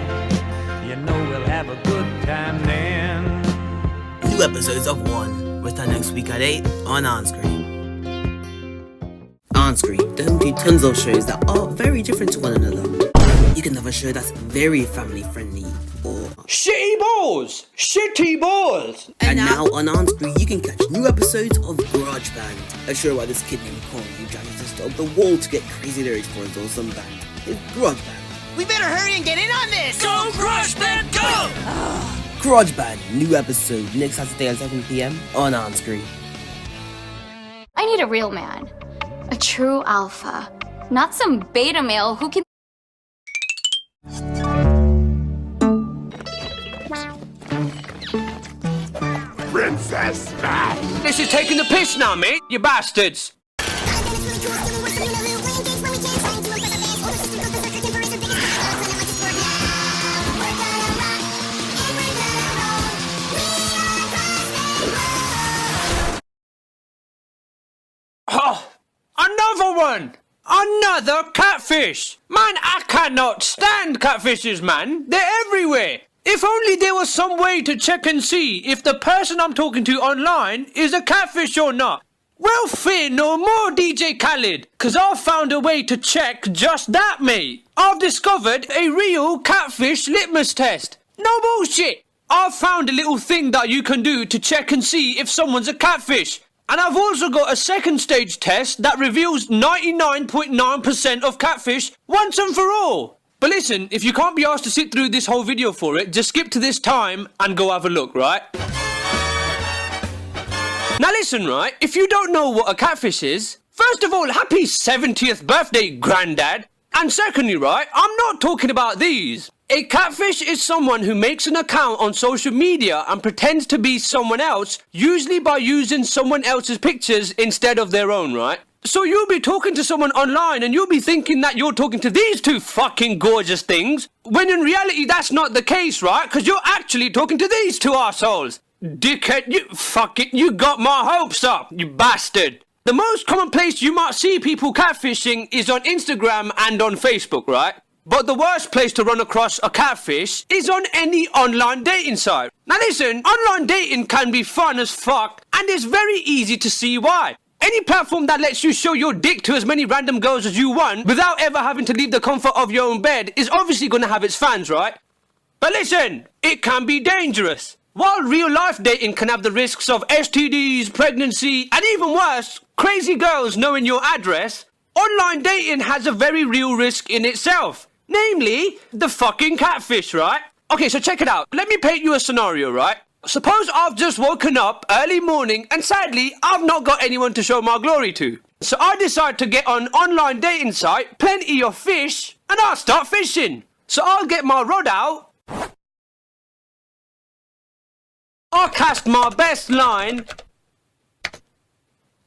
[SPEAKER 17] You know we'll have a good time then.
[SPEAKER 12] New episodes of One return next week at 8 on Enscree. Enscree, the home to tons of shows that are very different to one another. You can have a show that's very family friendly, or
[SPEAKER 1] shitty balls! Shitty balls!
[SPEAKER 12] And now on Enscree you can catch new episodes of Grojband, a show about this kid named Kon who jams up the wall to get crazy lyrics for his awesome band. It's Grojband.
[SPEAKER 22] We better hurry and get in on this!
[SPEAKER 6] Go, Grojband, go!
[SPEAKER 12] Grojband, new episode next Saturday at 7 PM on Enscree.
[SPEAKER 19] I need a real man. A true alpha. Not some beta male who can...
[SPEAKER 30] smash.
[SPEAKER 4] This is taking the piss now, mate, you bastards. Oh, another one! Another catfish! Man, I cannot stand catfishes, man. They're everywhere. If only there was some way to check and see if the person I'm talking to online is a catfish or not. Well, fear no more, DJ Khaled, cause I've found a way to check just that, mate. I've discovered a real catfish litmus test. No bullshit. I've found a little thing that you can do to check and see if someone's a catfish. And I've also got a second stage test that reveals 99.9% of catfish once and for all. But listen, if you can't be asked to sit through this whole video for it, just skip to this time and go have a look, right? Now listen, right, if you don't know what a catfish is, first of all, happy 70th birthday, Grandad. And secondly, right, I'm not talking about these. A catfish is someone who makes an account on social media and pretends to be someone else, usually by using someone else's pictures instead of their own, right? So you'll be talking to someone online and you'll be thinking that you're talking to these two fucking gorgeous things, when in reality that's not the case, right? Because you're actually talking to these two assholes. Dickhead, you got my hopes up, you bastard. The most common place you might see people catfishing is on Instagram and on Facebook, right? But the worst place to run across a catfish is on any online dating site. Now listen, online dating can be fun as fuck, and it's very easy to see why. Any platform that lets you show your dick to as many random girls as you want without ever having to leave the comfort of your own bed is obviously going to have its fans, right? But listen, it can be dangerous. While real life dating can have the risks of STDs, pregnancy, and even worse, crazy girls knowing your address, online dating has a very real risk in itself. Namely, the fucking catfish, right? Okay, so check it out. Let me paint you a scenario, right? Suppose I've just woken up early morning and sadly, I've not got anyone to show my glory to. So I decide to get on online dating site, Plenty of Fish, and I'll start fishing. So I'll get my rod out. I'll cast my best line.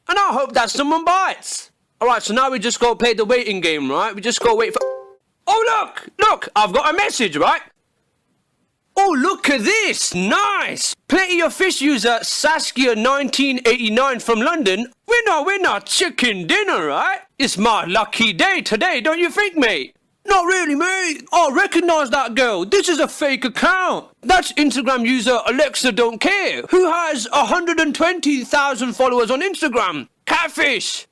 [SPEAKER 4] And I hope that someone bites. Alright, so now we just go play the waiting game, right? We just go wait for... Oh, look, I've got a message, right? Oh, look at this, nice. Plenty of Fish user Saskia 1989 from London. Winner, chicken dinner, right? It's my lucky day today, don't you think, mate? Not really, mate. I recognise that girl. This is a fake account. That's Instagram user Alexa Don't Care, who has 120,000 followers on Instagram. Catfish.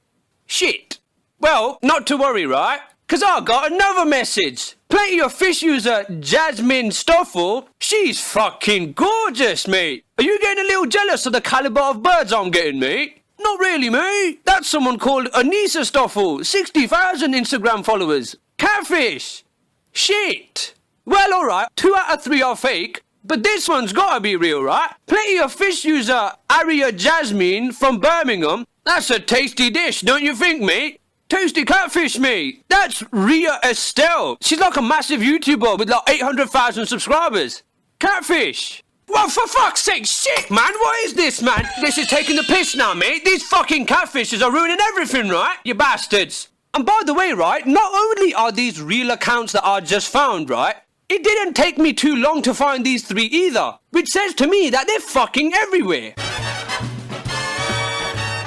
[SPEAKER 4] Shit. Well, not to worry, right? Cause I got another message. Plenty of Fish user Jasmine Stoffel. She's fucking gorgeous, mate. Are you getting a little jealous of the caliber of birds I'm getting, mate? Not really, mate. That's someone called Anissa Stoffel. 60,000 Instagram followers. Catfish. Shit. Well, alright. 2 out of 3 are fake. But this one's gotta be real, right? Plenty of Fish user Aria Jasmine from Birmingham. That's a tasty dish, don't you think, mate? Tasty catfish, mate. That's Ria Estelle. She's like a massive YouTuber with like 800,000 subscribers. Catfish. Well, for fuck's sake, shit, man. What is this, man? This is taking the piss now, mate. These fucking catfishes are ruining everything, right? You bastards. And by the way, right, not only are these real accounts that I just found, right, it didn't take me too long to find these 3 either, which says to me that they're fucking everywhere.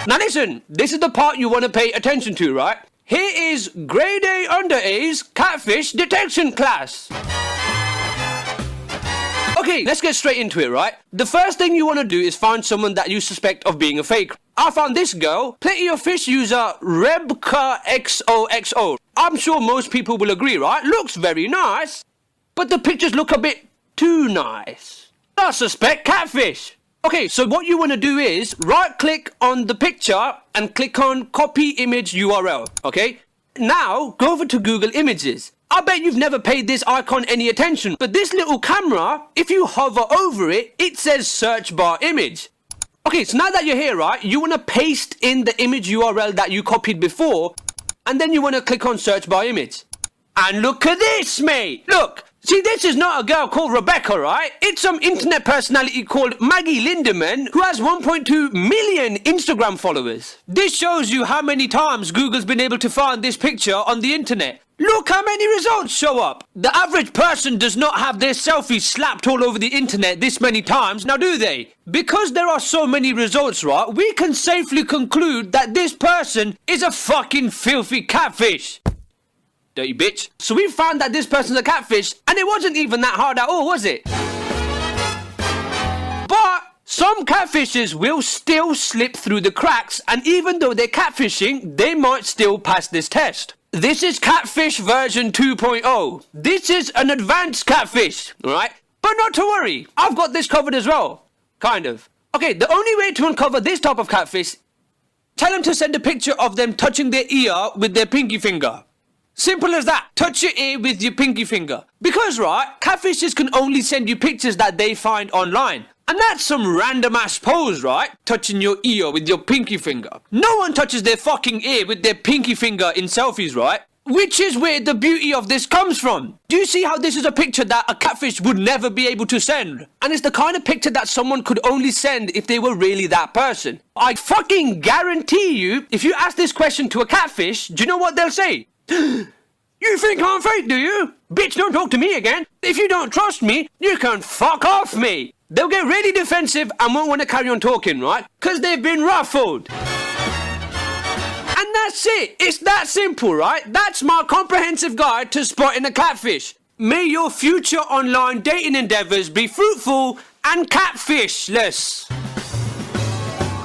[SPEAKER 4] Now listen, this is the part you want to pay attention to, right? Here is GradeAUnderA's catfish detection class. Okay, let's get straight into it, right? The first thing you want to do is find someone that you suspect of being a fake. I found this girl, Plenty of Fish user Rebka XOXO. I'm sure most people will agree, right? Looks very nice, but the pictures look a bit too nice. I suspect catfish. Okay, so what you want to do is right-click on the picture and click on Copy Image URL, okay? Now, go over to Google Images. I bet you've never paid this icon any attention, but this little camera, if you hover over it, it says Search Bar Image. Okay, so now that you're here, right, you want to paste in the image URL that you copied before, and then you want to click on Search Bar Image. And look at this, mate! Look! See, this is not a girl called Rebecca, right? It's some internet personality called Maggie Lindemann who has 1.2 million Instagram followers. This shows you how many times Google's been able to find this picture on the internet. Look how many results show up. The average person does not have their selfie slapped all over the internet this many times, now do they? Because there are so many results, right, we can safely conclude that this person is a fucking filthy catfish. Dirty bitch. So we found that this person's a catfish, and it wasn't even that hard at all, was it? But some catfishes will still slip through the cracks, and even though they're catfishing, they might still pass this test. This is catfish version 2.0. This is an advanced catfish, alright? But not to worry, I've got this covered as well. Kind of. Okay, the only way to uncover this type of catfish, tell them to send a picture of them touching their ear with their pinky finger. Simple as that. Touch your ear with your pinky finger. Because, right, catfishes can only send you pictures that they find online. And that's some random ass pose, right? Touching your ear with your pinky finger. No one touches their fucking ear with their pinky finger in selfies, right? Which is where the beauty of this comes from. Do you see how this is a picture that a catfish would never be able to send? And it's the kind of picture that someone could only send if they were really that person. I fucking guarantee you, if you ask this question to a catfish, do you know what they'll say? You think I'm fake, do you? Bitch, don't talk to me again. If you don't trust me, you can fuck off me. They'll get really defensive and won't want to carry on talking, right? Because they've been ruffled. And that's it. It's that simple, right? That's my comprehensive guide to spotting a catfish. May your future online dating endeavours be fruitful and catfishless.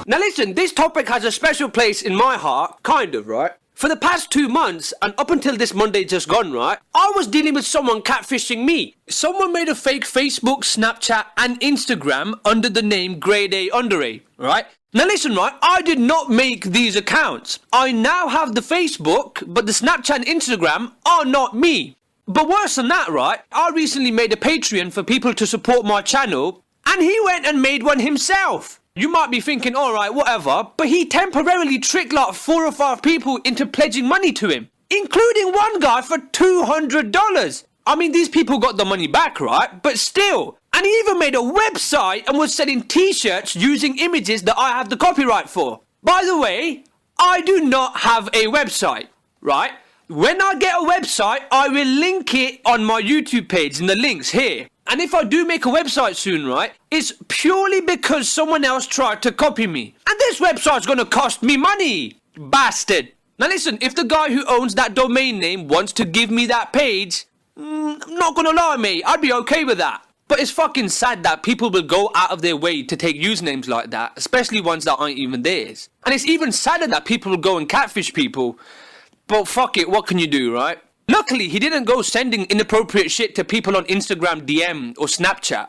[SPEAKER 4] Now listen, this topic has a special place in my heart, kind of, right? For the past 2 months, and up until this Monday just gone, right, I was dealing with someone catfishing me. Someone made a fake Facebook, Snapchat, and Instagram under the name GradeAUnderA, right? Now listen, right, I did not make these accounts. I now have the Facebook, but the Snapchat and Instagram are not me. But worse than that, right, I recently made a Patreon for people to support my channel, and he went and made one himself. You might be thinking, alright, whatever, but he temporarily tricked like 4 or 5 people into pledging money to him, including one guy for $200. I mean, these people got the money back, right? But still. And he even made a website and was selling t-shirts using images that I have the copyright for. By the way, I do not have a website, right? When I get a website, I will link it on my YouTube page in the links here. And if I do make a website soon, right, it's purely because someone else tried to copy me. And this website's gonna cost me money, bastard. Now listen, if the guy who owns that domain name wants to give me that page, I'm not gonna lie, mate, I'd be okay with that. But it's fucking sad that people will go out of their way to take usernames like that, especially ones that aren't even theirs. And it's even sadder that people will go and catfish people. But fuck it, what can you do, right? Luckily, he didn't go sending inappropriate shit to people on Instagram DM or Snapchat.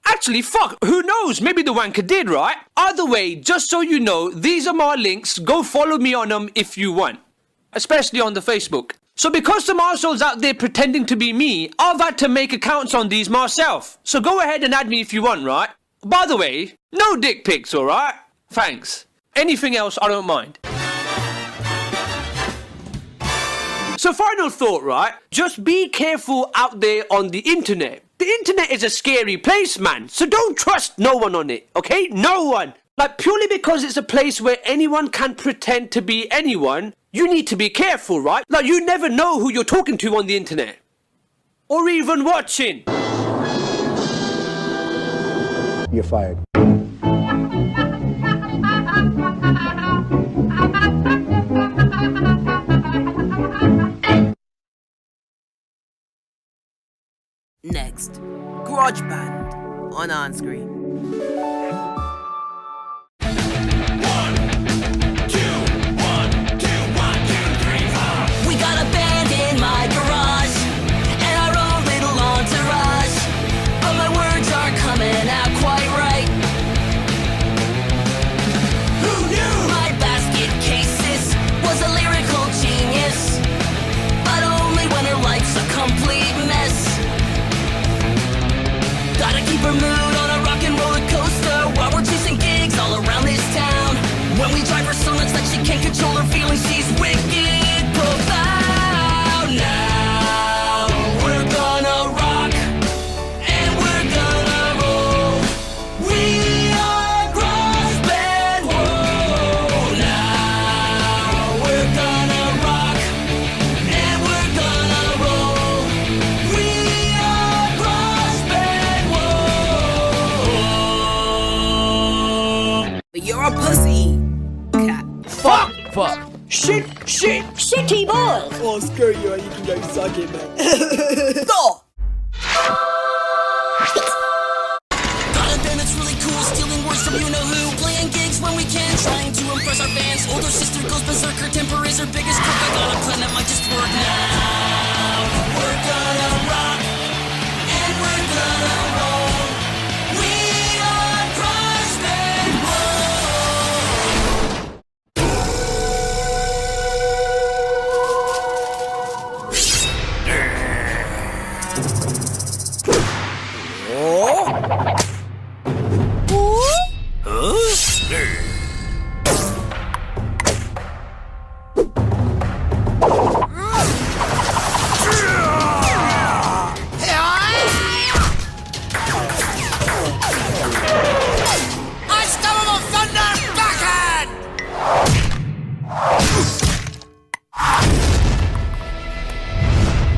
[SPEAKER 4] Actually, fuck, who knows? Maybe the wanker did, right? Either way, just so you know, these are my links. Go follow me on them if you want. Especially on the Facebook. So because some arseholes out there pretending to be me, I've had to make accounts on these myself. So go ahead and add me if you want, right? By the way, no dick pics, alright? Thanks. Anything else, I don't mind. So final thought, right? Just be careful out there on the internet. The internet is a scary place, man. So don't trust no one on it, okay? No one. Like, purely because it's a place where anyone can pretend to be anyone, you need to be careful, right? Like, you never know who you're talking to on the internet. Or even watching.
[SPEAKER 5] You're fired.
[SPEAKER 12] Next, Grojband on Enscree.
[SPEAKER 22] We got a band in my garage and our own little entourage, but my words aren't coming out quite right. Who knew my basket cases was a lyrical genius, but only when her life's a complete mess. Gotta keep her mood on a rock and roller coaster.
[SPEAKER 13] Alpha.
[SPEAKER 23] Shitty balls.
[SPEAKER 12] Oh, screw you, you can go suck it, man.
[SPEAKER 22] Go! Got a band that's really cool, stealing words from you-know-who, playing gigs when we can, trying to impress our fans. Older sister goes berserker, temper is her biggest crook. I got a plan that might just work now. We're gonna rock, and we're gonna roll. We are Grojband.
[SPEAKER 6] Unstoppable thunder backhand!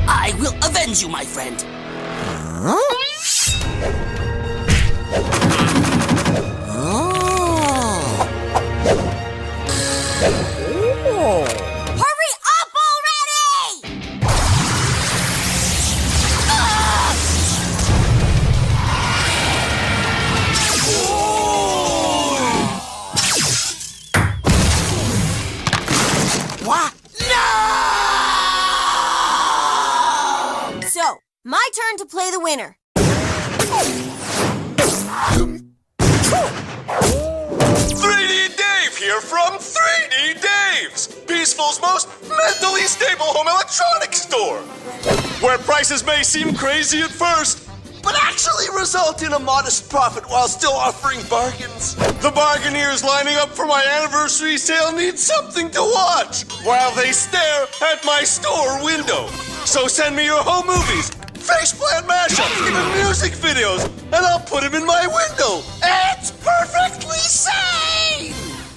[SPEAKER 22] I will avenge you, my friend.
[SPEAKER 23] Hurry up already!
[SPEAKER 22] What?
[SPEAKER 23] So, my turn to play the winner.
[SPEAKER 8] 3D Dave here from 3D Dave's, Peaceful's most mentally stable home electronics store, where prices may seem crazy at first, but actually result in a modest profit while still offering bargains. The bargaineers lining up for my anniversary sale need something to watch while they stare at my store window. So send me your home movies, faceplant mashups, even music videos, and I'll put them in my window. It's perfectly safe!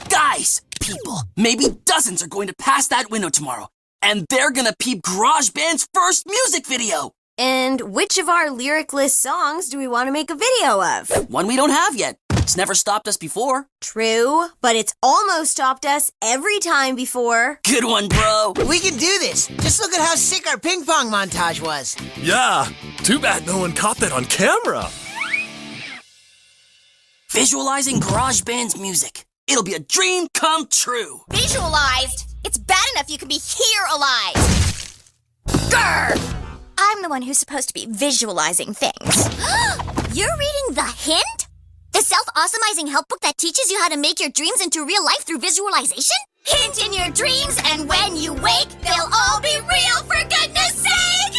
[SPEAKER 22] Guys, people, maybe dozens are going to pass that window tomorrow, and they're gonna peep Grojband's first music video.
[SPEAKER 23] And which of our lyricless songs do we want to make a video of?
[SPEAKER 22] One we don't have yet. It's never stopped us before.
[SPEAKER 23] True, but it's almost stopped us every time before.
[SPEAKER 22] Good one, bro.
[SPEAKER 16] We can do this. Just look at how sick our ping pong montage was.
[SPEAKER 8] Yeah, too bad no one caught that on camera.
[SPEAKER 22] Visualizing Grojband's music. It'll be a dream come true.
[SPEAKER 19] Visualized? It's bad enough you can be here alive. Grr! I'm the one who's supposed to be visualizing things. You're reading the hint? The self-awesomizing help book that teaches you how to make your dreams into real life through visualization? Hint in your dreams, and when you wake, they'll all be real, for goodness sake!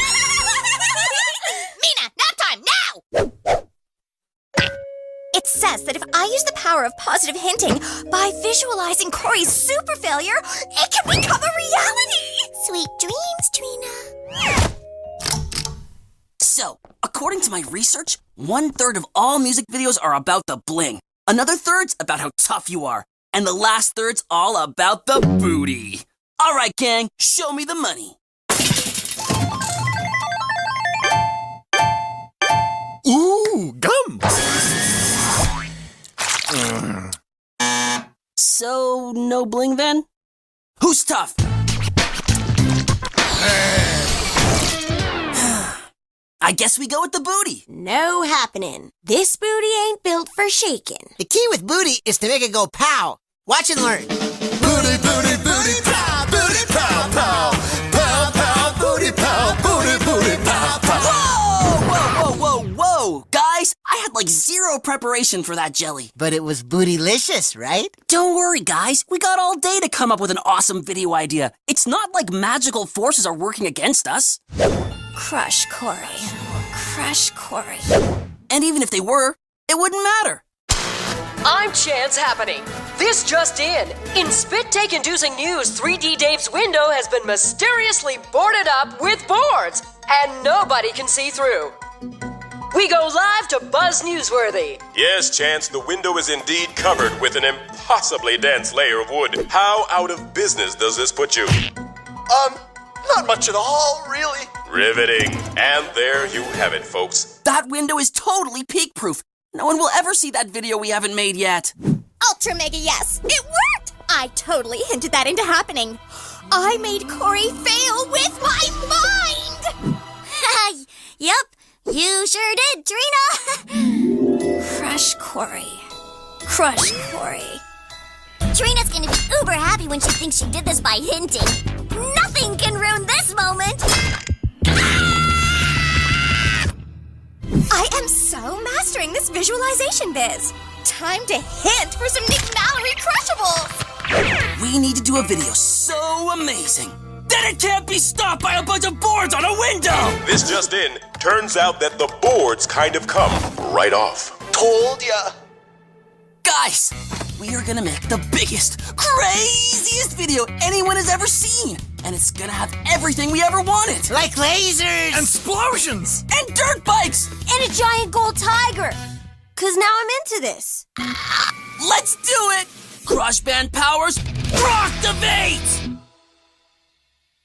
[SPEAKER 19] Mina, nap time, now! It says that if I use the power of positive hinting by visualizing Corey's super failure, it can become a reality! Sweet dreams, Trina.
[SPEAKER 22] So, according to my research, 1/3 of all music videos are about the bling. Another third's about how tough you are. And the last third's all about the booty. All right, gang, show me the money.
[SPEAKER 8] Ooh, gum!
[SPEAKER 22] So, no bling then? Who's tough? I guess we go with the booty.
[SPEAKER 23] No happening. This booty ain't built for shaking.
[SPEAKER 16] The key with booty is to make it go pow. Watch and learn.
[SPEAKER 8] Booty, booty, booty, pow, booty, pow, pow. Pow, pow, booty, pow, booty, booty, pow, pow.
[SPEAKER 22] Whoa! Guys, I had like zero preparation for that jelly.
[SPEAKER 16] But it was bootylicious, right?
[SPEAKER 22] Don't worry, guys. We got all day to come up with an awesome video idea. It's not like magical forces are working against us.
[SPEAKER 19] Crush Corey. Crush Corey.
[SPEAKER 22] And even if they were, it wouldn't matter.
[SPEAKER 20] I'm Chance Happening. This just in spit-take-inducing news, 3D Dave's window has been mysteriously boarded up with boards, and nobody can see through. We go live to Buzz Newsworthy.
[SPEAKER 8] Yes, Chance, the window is indeed covered with an impossibly dense layer of wood. How out of business does this put you? Not much at all, really. Riveting. And there you have it, folks.
[SPEAKER 22] That window is totally peek-proof. No one will ever see that video we haven't made yet.
[SPEAKER 19] Ultra mega yes. It worked! I totally hinted that into happening. I made Corey fail with my mind! Yup, you sure did, Trina! Crush Corey. Crush Corey. Trina's gonna be uber happy when she thinks she did this by hinting. Nothing can ruin this moment! I am so mastering this visualization biz. Time to hint for some Nick Mallory crushables!
[SPEAKER 22] We need to do a video so amazing that it can't be stopped by a bunch of boards on a window!
[SPEAKER 8] This just in, turns out that the boards kind of come right off. Told ya!
[SPEAKER 22] Guys, we are gonna make the biggest, craziest video anyone has ever seen! And it's gonna have everything we ever wanted!
[SPEAKER 16] Like lasers!
[SPEAKER 22] And explosions! And dirt bikes!
[SPEAKER 19] And a giant gold tiger! 'Cause now I'm into this.
[SPEAKER 22] Let's do it! Grojband powers, rocktivate!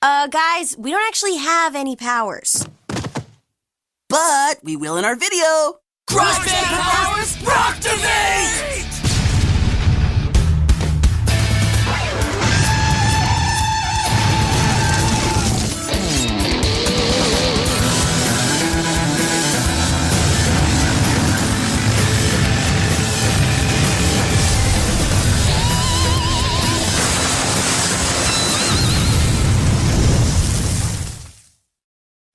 [SPEAKER 19] Guys, we don't actually have any powers.
[SPEAKER 22] But we will in our video! Grojband powers, rocktivate!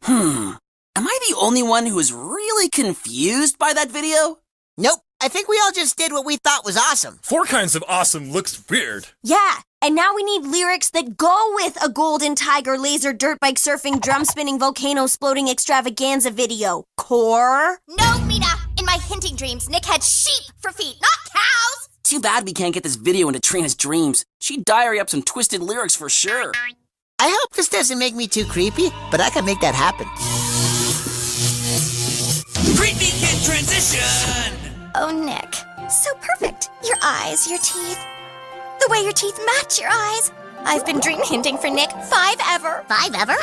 [SPEAKER 22] Am I the only one who is really confused by that video?
[SPEAKER 16] Nope. I think we all just did what we thought was awesome.
[SPEAKER 3] 4 kinds of awesome looks weird.
[SPEAKER 19] Yeah, and now we need lyrics that go with a golden tiger, laser, dirt bike surfing, drum spinning, volcano exploding extravaganza video. Core? No, Mina! In my hinting dreams, Nick had sheep for feet, not cows!
[SPEAKER 22] Too bad we can't get this video into Trina's dreams. She'd diary up some twisted lyrics for sure.
[SPEAKER 16] I hope this doesn't make me too creepy, but I can make that happen.
[SPEAKER 22] Creepy kid transition!
[SPEAKER 19] Oh, Nick. So perfect. Your eyes, your teeth. The way your teeth match your eyes. I've been dream hinting for Nick 5 ever.
[SPEAKER 23] 5 ever?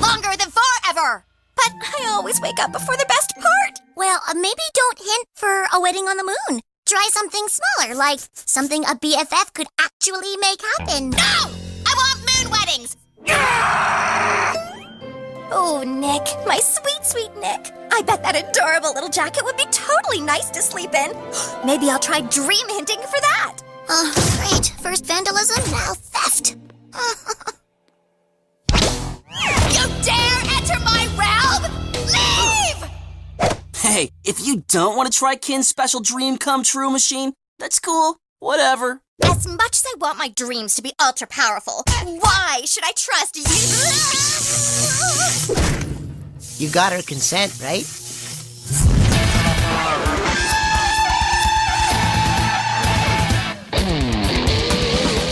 [SPEAKER 19] Longer than 4 ever. But I always wake up before the best part.
[SPEAKER 23] Well, maybe don't hint for a wedding on the moon. Try something smaller, like something a BFF could actually make happen.
[SPEAKER 19] No! I want moon weddings! Oh, Nick. My sweet, sweet Nick. I bet that adorable little jacket would be totally nice to sleep in. Maybe I'll try dream hinting for that.
[SPEAKER 23] Great. First vandalism, now theft.
[SPEAKER 19] You dare enter my realm? Leave!
[SPEAKER 22] Hey, if you don't want to try Kin's special dream come true machine, that's cool. Whatever.
[SPEAKER 19] As much as I want my dreams to be ultra powerful, why should I trust you?
[SPEAKER 16] You got her consent, right?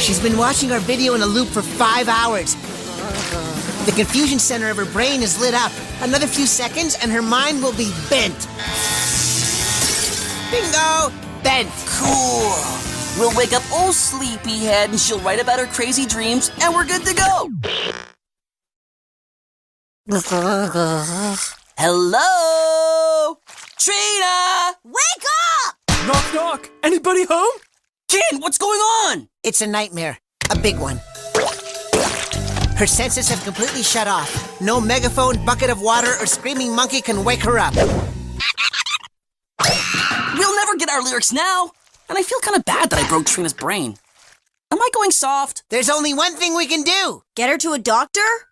[SPEAKER 16] She's been watching our video in a loop for 5 hours. The confusion center of her brain is lit up. Another few seconds and her mind will be bent. Bingo! Bent.
[SPEAKER 22] Cool. We'll wake up old sleepyhead and she'll write about her crazy dreams and we're good to go. Hello? Trina!
[SPEAKER 19] Wake up!
[SPEAKER 3] Knock, knock. Anybody home?
[SPEAKER 22] Kin, what's going on?
[SPEAKER 16] It's a nightmare. A big one. Her senses have completely shut off. No megaphone, bucket of water, or screaming monkey can wake her up.
[SPEAKER 22] We'll never get our lyrics now. And I feel kind of bad that I broke Trina's brain. Am I going soft?
[SPEAKER 16] There's only one thing we can do.
[SPEAKER 19] Get her to a doctor?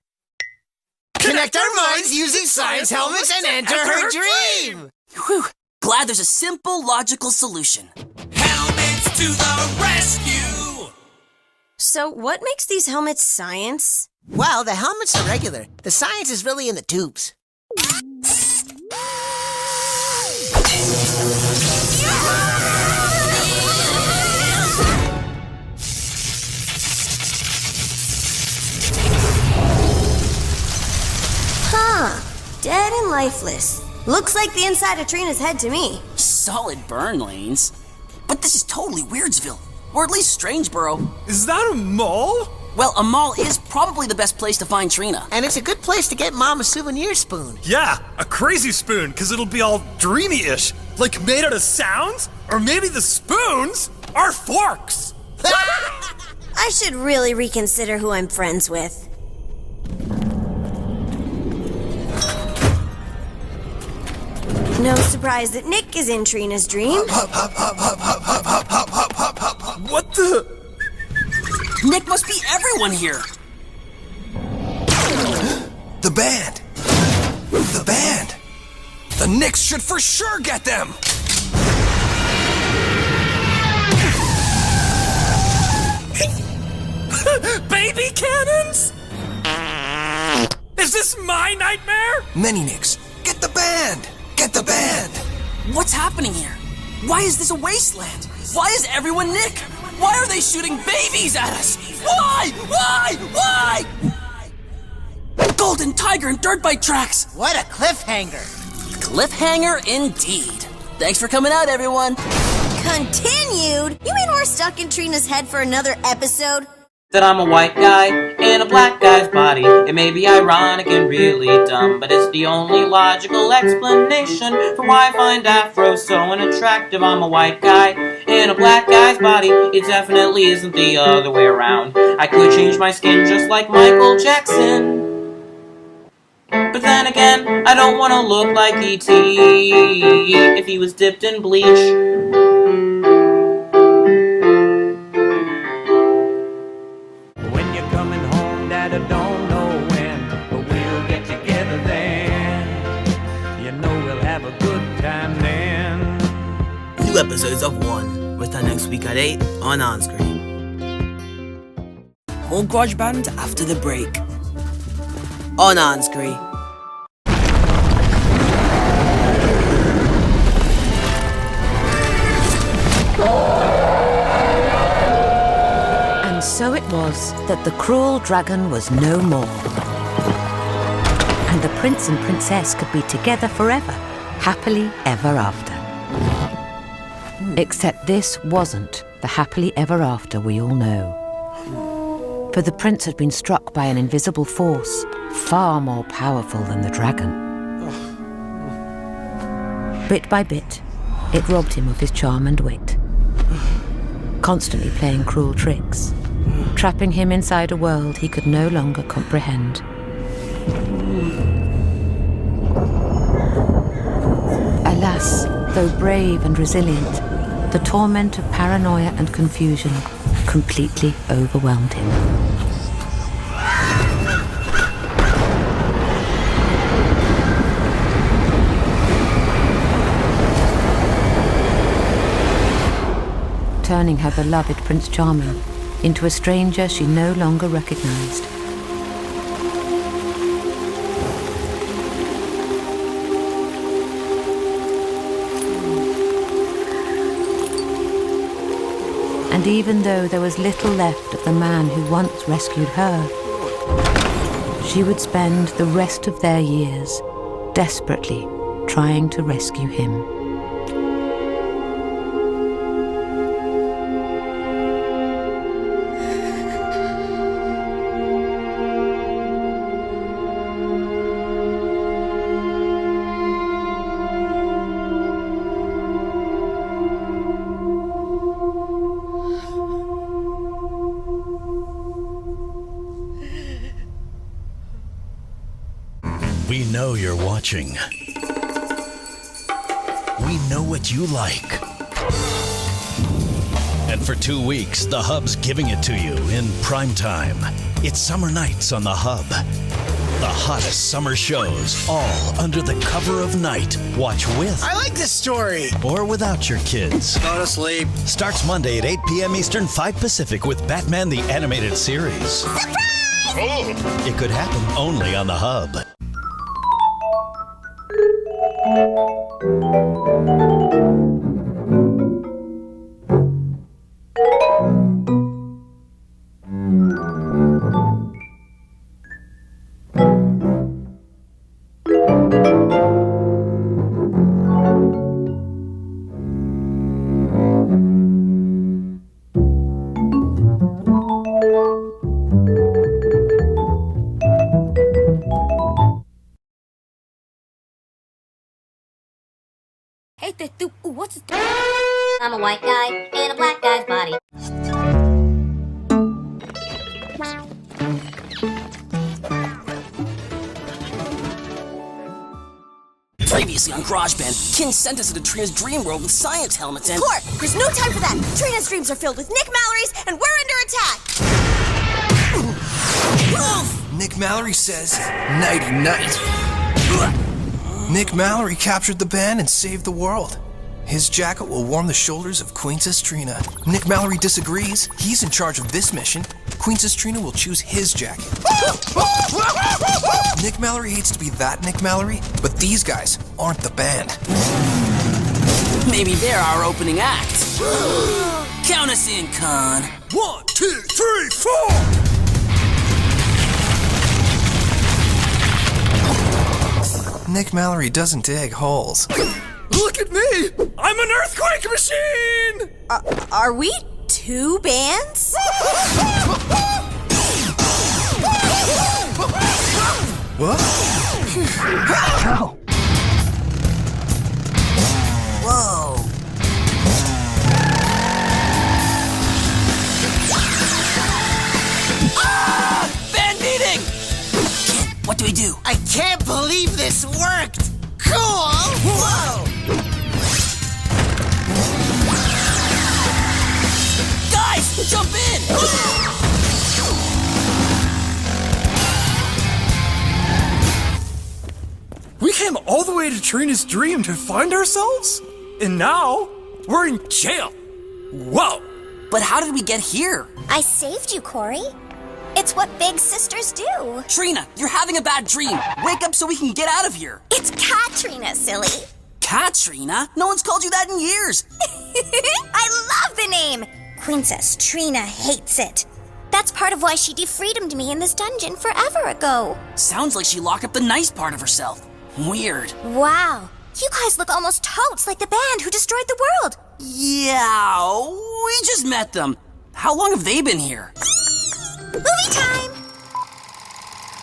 [SPEAKER 16] Connect our minds using science helmets and enter her dream.
[SPEAKER 22] Whew. Glad there's a simple, logical solution.
[SPEAKER 6] Helmets to the rescue!
[SPEAKER 19] So what makes these helmets science?
[SPEAKER 16] Well, the helmets are regular. The science is really in the tubes.
[SPEAKER 19] Huh. Dead and lifeless. Looks like the inside of Trina's head to me.
[SPEAKER 22] Solid burn lanes. But this is totally Weirdsville. Or at least Strangeboro.
[SPEAKER 3] Is that a mall?
[SPEAKER 22] Well, a mall is probably the best place to find Trina.
[SPEAKER 16] And it's a good place to get Mom a souvenir spoon.
[SPEAKER 3] Yeah, a crazy spoon, because it'll be all dreamy-ish. Like made out of sounds? Or maybe the spoons are forks.
[SPEAKER 19] I should really reconsider who I'm friends with. No surprise that Nick is in Trina's dream.
[SPEAKER 6] What the?
[SPEAKER 22] Nick must be everyone here.
[SPEAKER 6] The band! The band! The Knicks should for sure get them! Baby cannons? Is this my nightmare? Many Knicks, get the band! Get the band!
[SPEAKER 22] What's happening here? Why is this a wasteland? Why is everyone Nick? Why are they shooting babies at us? Why? Why? Golden tiger and dirt bike tracks!
[SPEAKER 16] What a cliffhanger!
[SPEAKER 22] Cliffhanger indeed. Thanks for coming out, everyone.
[SPEAKER 19] Continued? You mean we're stuck in Trina's head for another episode?
[SPEAKER 9] That I'm a white guy in a black guy's body. It may be ironic and really dumb, but it's the only logical explanation for why I find Afro so unattractive. I'm a white guy in a black guy's body. It definitely isn't the other way around. I could change my skin just like Michael Jackson. But then again, I don't want to look like E.T. if he was dipped in bleach.
[SPEAKER 17] Don't know when, but we'll get together then. You know we'll have a good time then.
[SPEAKER 12] New episodes of One return next week at 8 on Enscree. More Grojband after the break on Enscree.
[SPEAKER 14] And so it was that the cruel dragon was no more. And the prince and princess could be together forever, happily ever after. Except this wasn't the happily ever after we all know. For the prince had been struck by an invisible force, far more powerful than the dragon. Bit by bit, it robbed him of his charm and wit, constantly playing cruel tricks, trapping him inside a world he could no longer comprehend. Alas, though brave and resilient, the torment of paranoia and confusion completely overwhelmed him. Turning her beloved Prince Charming into a stranger she no longer recognized. And even though there was little left of the man who once rescued her, she would spend the rest of their years desperately trying to rescue him.
[SPEAKER 18] We know you're watching. We know what you like. And for 2 weeks, the Hub's giving it to you in prime time. It's summer nights on the Hub. The hottest summer shows, all under the cover of night. Watch with.
[SPEAKER 6] I like this story.
[SPEAKER 18] Or without your kids.
[SPEAKER 6] Go to sleep.
[SPEAKER 18] Starts Monday at 8 p.m. Eastern, 5 Pacific with Batman the Animated Series.
[SPEAKER 19] Surprise!
[SPEAKER 6] Oh.
[SPEAKER 18] It could happen only on the Hub.
[SPEAKER 23] I'm a white guy in a black guy's body.
[SPEAKER 22] Previously on Grojband, Kin sent us into Trina's dream world with science helmets and...
[SPEAKER 19] Court, there's no time for that. Trina's dreams are filled with Nick Mallory's, and we're under attack.
[SPEAKER 6] Nick Mallory says, nighty-night. Nick Mallory captured the band and saved the world. His jacket will warm the shoulders of Queen's Trina. Nick Mallory disagrees. He's in charge of this mission. Queen's Trina will choose his jacket. Nick Mallory hates to be that Nick Mallory, but these guys aren't the band.
[SPEAKER 22] Maybe they're our opening act. Count us in, Kon.
[SPEAKER 6] 1, 2, 3, 4! Nick Mallory doesn't dig holes.
[SPEAKER 3] Look at me! I'm an earthquake machine!
[SPEAKER 19] Are we two bands?
[SPEAKER 6] What?
[SPEAKER 19] Whoa.
[SPEAKER 22] Band meeting! What do we do?
[SPEAKER 16] I can't believe this worked! Cool! Whoa!
[SPEAKER 22] Guys, jump in!
[SPEAKER 3] We came all the way to Trina's dream to find ourselves? And now, we're in jail. Whoa!
[SPEAKER 22] But how did we get here?
[SPEAKER 19] I saved you, Corey. It's what big sisters do.
[SPEAKER 22] Trina, you're having a bad dream. Wake up so we can get out of here.
[SPEAKER 19] It's Katrina, silly.
[SPEAKER 22] Katrina? No one's called you that in years.
[SPEAKER 19] I love the name. Princess Trina hates it. That's part of why she defreedomed me in this dungeon forever ago.
[SPEAKER 22] Sounds like she locked up the nice part of herself. Weird.
[SPEAKER 19] Wow. You guys look almost totes like the band who destroyed the world.
[SPEAKER 22] Yeah, we just met them. How long have they been here?
[SPEAKER 19] Movie time!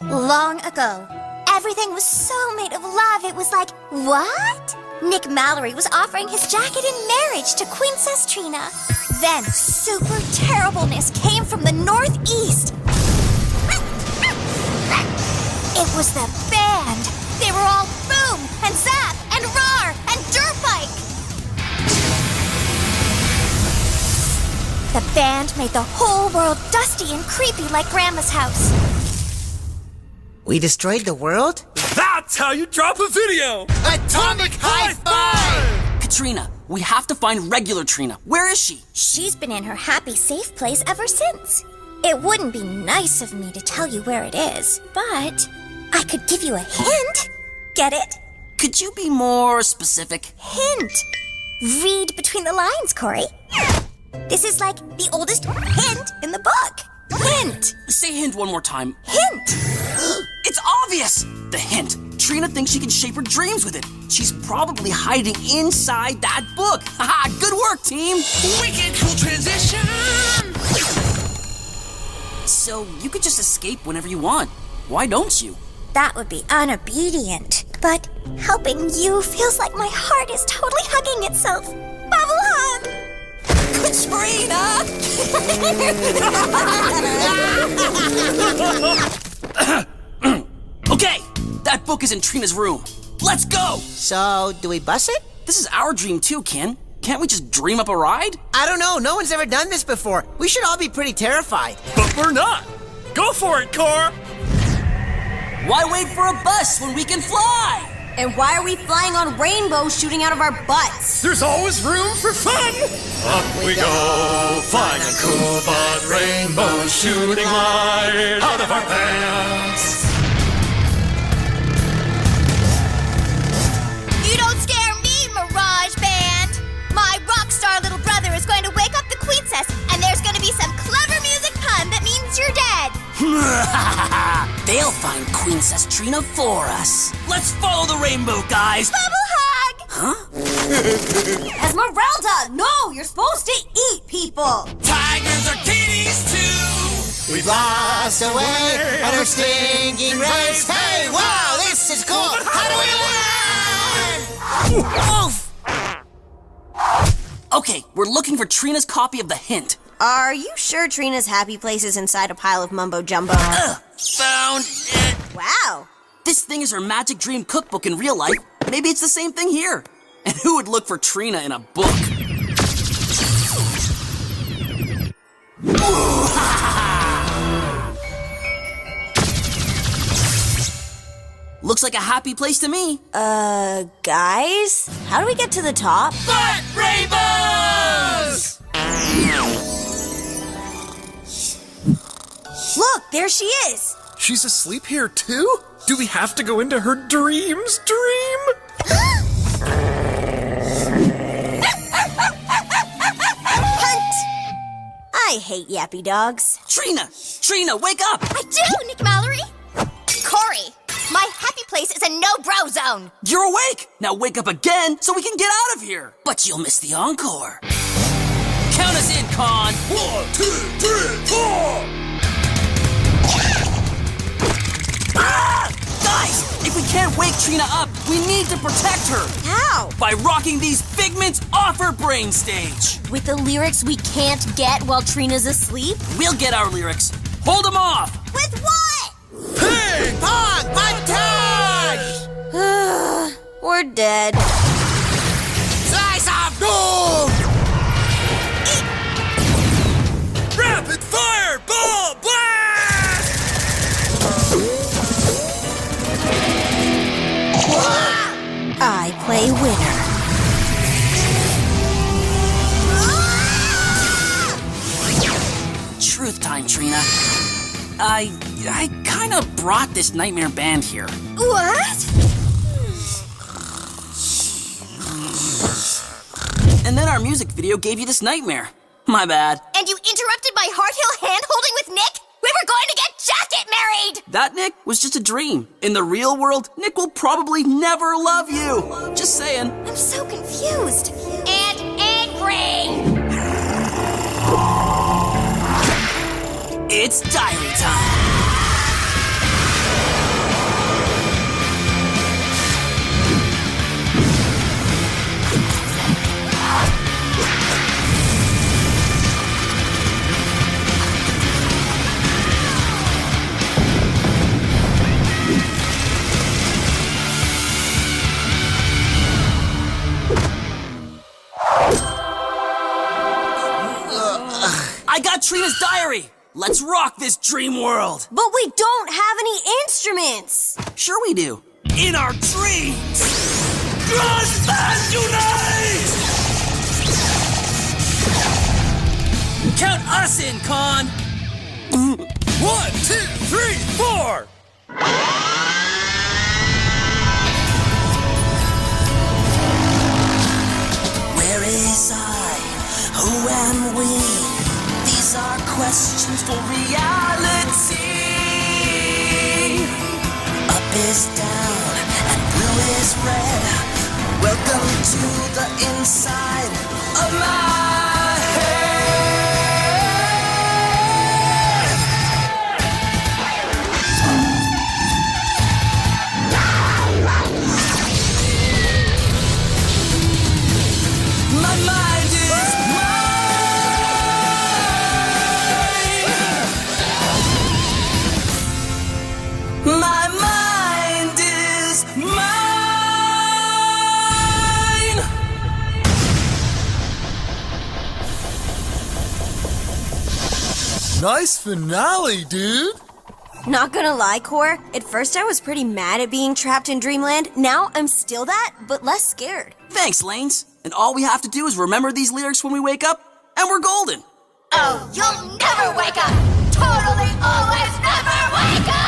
[SPEAKER 19] Long ago, everything was so made of love, it was like, what? Nick Mallory was offering his jacket in marriage to Princess Trina. Then super terribleness came from the northeast. It was the band. They were all boom and zap and roar and dirt bike. The band made the whole world dusty and creepy like Grandma's house.
[SPEAKER 16] We destroyed the world?
[SPEAKER 3] That's how you drop a video!
[SPEAKER 16] Atomic high five!
[SPEAKER 22] Katrina, we have to find regular Trina. Where is she?
[SPEAKER 19] She's been in her happy, safe place ever since. It wouldn't be nice of me to tell you where it is, but I could give you a hint. Get it?
[SPEAKER 22] Could you be more specific?
[SPEAKER 19] Hint. Read between the lines, Corey. This is like the oldest hint in the book. Hint.
[SPEAKER 22] Say hint one more time.
[SPEAKER 19] Hint.
[SPEAKER 22] It's obvious. The hint. Trina thinks she can shape her dreams with it. She's probably hiding inside that book. Haha, good work, team.
[SPEAKER 6] Wicked cool transition!
[SPEAKER 22] So you could just escape whenever you want. Why don't you?
[SPEAKER 19] That would be unobedient. But helping you feels like my heart is totally hugging itself. Bubble hug!
[SPEAKER 22] Katrina! Okay, that book is in Trina's room. Let's go!
[SPEAKER 16] So, do we bust it?
[SPEAKER 22] This is our dream too, Ken. Can't we just dream up a ride?
[SPEAKER 16] I don't know. No one's ever done this before. We should all be pretty terrified.
[SPEAKER 3] But we're not! Go for it, Cor!
[SPEAKER 22] Why wait for a bus when we can fly?
[SPEAKER 19] And why are we flying on rainbows shooting out of our butts?
[SPEAKER 3] There's always room for fun! Up we go, flying a cool bud rainbow shooting light out of our pants.
[SPEAKER 19] You don't scare me, Mirage Band! My rock star little brother is going to wake up the Queencess, and there's going to be some clever music pun that means you're dead!
[SPEAKER 22] They'll find Princess Trina for us. Let's follow the rainbow, guys.
[SPEAKER 19] Bubble hug!
[SPEAKER 22] Huh?
[SPEAKER 19] Esmeralda, no! You're supposed to eat people!
[SPEAKER 6] Tigers are kitties too!
[SPEAKER 16] We've lost our way on our stinking race. Hey, wow, this is cool! How do we learn?
[SPEAKER 22] Okay, we're looking for Trina's copy of the hint.
[SPEAKER 19] Are you sure Trina's happy place is inside a pile of mumbo jumbo?
[SPEAKER 22] Found it!
[SPEAKER 19] Wow!
[SPEAKER 22] This thing is her magic dream cookbook in real life. Maybe it's the same thing here. And who would look for Trina in a book? Looks like a happy place to me.
[SPEAKER 19] Guys? How do we get to the top?
[SPEAKER 22] Butt rainbows!
[SPEAKER 19] Look, there she is!
[SPEAKER 3] She's asleep here too? Do we have to go into her dreams dream?
[SPEAKER 19] Hunt! I hate yappy dogs.
[SPEAKER 22] Trina, wake up!
[SPEAKER 19] I do, Nick Mallory! Corey, my happy place is a no-bro zone!
[SPEAKER 22] You're awake! Now wake up again so we can get out of here! But you'll miss the encore. Count us in, Kon!
[SPEAKER 3] 1, 2, 3, 4!
[SPEAKER 22] Ah! Guys, if we can't wake Trina up, we need to protect her.
[SPEAKER 19] How?
[SPEAKER 22] By rocking these figments off her brain stage.
[SPEAKER 19] With the lyrics we can't get while Trina's asleep?
[SPEAKER 22] We'll get our lyrics. Hold them off.
[SPEAKER 19] With what?
[SPEAKER 16] Ping pong montage!
[SPEAKER 19] We're dead.
[SPEAKER 16] Slice of gold!
[SPEAKER 3] Rapid fire ball blast!
[SPEAKER 19] I play winner.
[SPEAKER 22] Truth time, Trina. I kind of brought this nightmare band here.
[SPEAKER 19] What?
[SPEAKER 22] And then our music video gave you this nightmare. My bad.
[SPEAKER 19] And you interrupted my Heart Hill hand-holding with Nick? We were going to get jacket married!
[SPEAKER 22] That, Nick, was just a dream. In the real world, Nick will probably never love you. Just saying.
[SPEAKER 19] I'm so confused. And angry!
[SPEAKER 22] It's diary time. I got Trina's diary. Let's rock this dream world.
[SPEAKER 19] But we don't have any instruments.
[SPEAKER 22] Sure we do. In our dreams. Grojband unite! Count us in, Kon.
[SPEAKER 3] 1, 2, 3, 4!
[SPEAKER 22] Where is I? Who am we? These are questions for reality. Up is down and blue is red. Welcome to the inside of my head. My mind is My mind is mine!
[SPEAKER 3] Nice finale, dude!
[SPEAKER 19] Not gonna lie, Core. At first I was pretty mad at being trapped in Dreamland. Now I'm still that, but less scared.
[SPEAKER 22] Thanks, Lanes. And all we have to do is remember these lyrics when we wake up, and we're golden.
[SPEAKER 19] Oh, you'll never wake up! Totally, always, never wake up!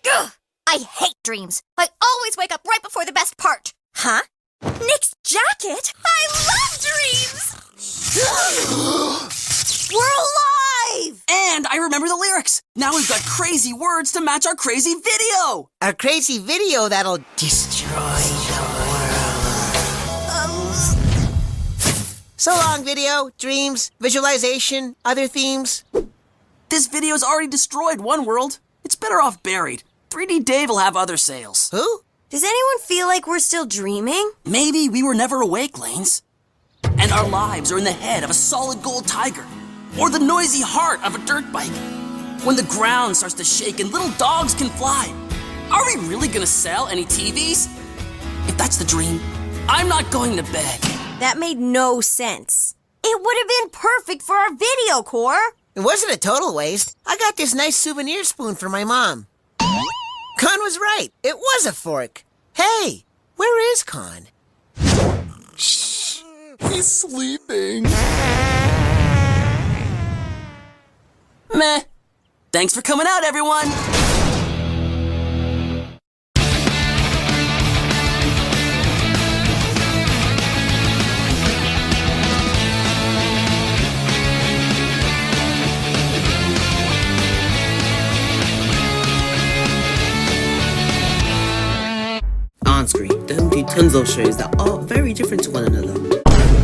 [SPEAKER 19] Ugh, I hate dreams. I always wake up right before the best part. Huh? Nick's jacket? I love dreams! We're alive!
[SPEAKER 22] And I remember the lyrics. Now we've got crazy words to match our crazy video.
[SPEAKER 16] A crazy video that'll destroy the world. So long, video, dreams, visualization, other themes.
[SPEAKER 22] This video's already destroyed one world. It's better off buried. 3D Dave will have other sales.
[SPEAKER 16] Who?
[SPEAKER 19] Does anyone feel like we're still dreaming?
[SPEAKER 22] Maybe we were never awake, Lanes. And our lives are in the head of a solid gold tiger. Or the noisy heart of a dirt bike. When the ground starts to shake and little dogs can fly. Are we really gonna sell any TVs? If that's the dream, I'm not going to bed.
[SPEAKER 7] That made no sense. It would have been perfect for our video, Core.
[SPEAKER 16] It wasn't a total waste. I got this nice souvenir spoon for my mom. Kon was right. It was a fork. Hey, where is Kon?
[SPEAKER 8] Shh, he's sleeping.
[SPEAKER 22] Meh. Thanks for coming out, everyone.
[SPEAKER 12] Enscree, the home to tons of shows that are very different to one another.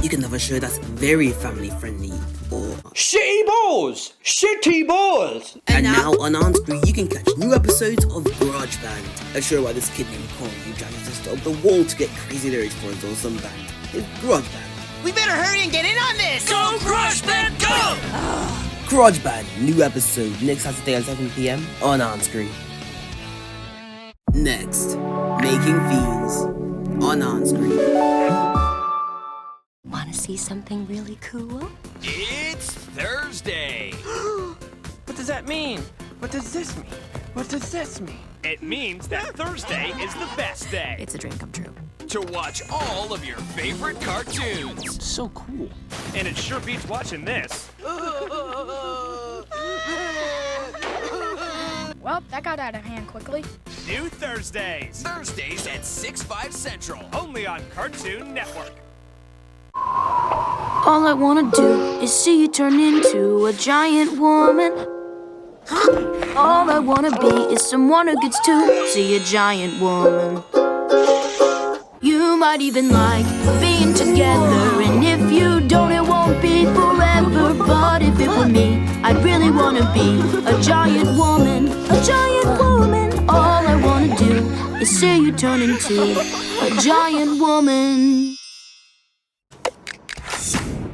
[SPEAKER 12] You can have a show that's very family friendly, or
[SPEAKER 4] Shitty balls! Shitty balls!
[SPEAKER 12] And now on Enscree, you can catch new episodes of Grojband, a show about this kid named Kon who drives his sister up the wall to get crazy lyrics for his awesome band. It's Grojband.
[SPEAKER 16] We better hurry and get in on this!
[SPEAKER 22] Go Grojband, go! Grojband, new episode next Saturday at 7 PM on Enscree. Next, Making Fiends on Enscree.
[SPEAKER 19] Want to see something really cool?
[SPEAKER 10] It's Thursday.
[SPEAKER 11] What does that mean? What does this mean? What does this mean?
[SPEAKER 10] It means that Thursday is the best day.
[SPEAKER 19] It's a dream come true.
[SPEAKER 10] To watch all of your favorite cartoons.
[SPEAKER 11] So cool.
[SPEAKER 10] And it sure beats watching this.
[SPEAKER 21] Well, that got out of hand quickly.
[SPEAKER 10] New Thursdays. Thursdays at 6/5 Central. Only on Cartoon Network.
[SPEAKER 21] All I wanna do is see you turn into a giant woman. All I wanna be is someone who gets to see a giant woman. You might even like being together, and if you don't, it won't be forever. But if it were me, I'd really wanna be a giant woman. A giant woman. All I wanna do is see you turn into a giant woman.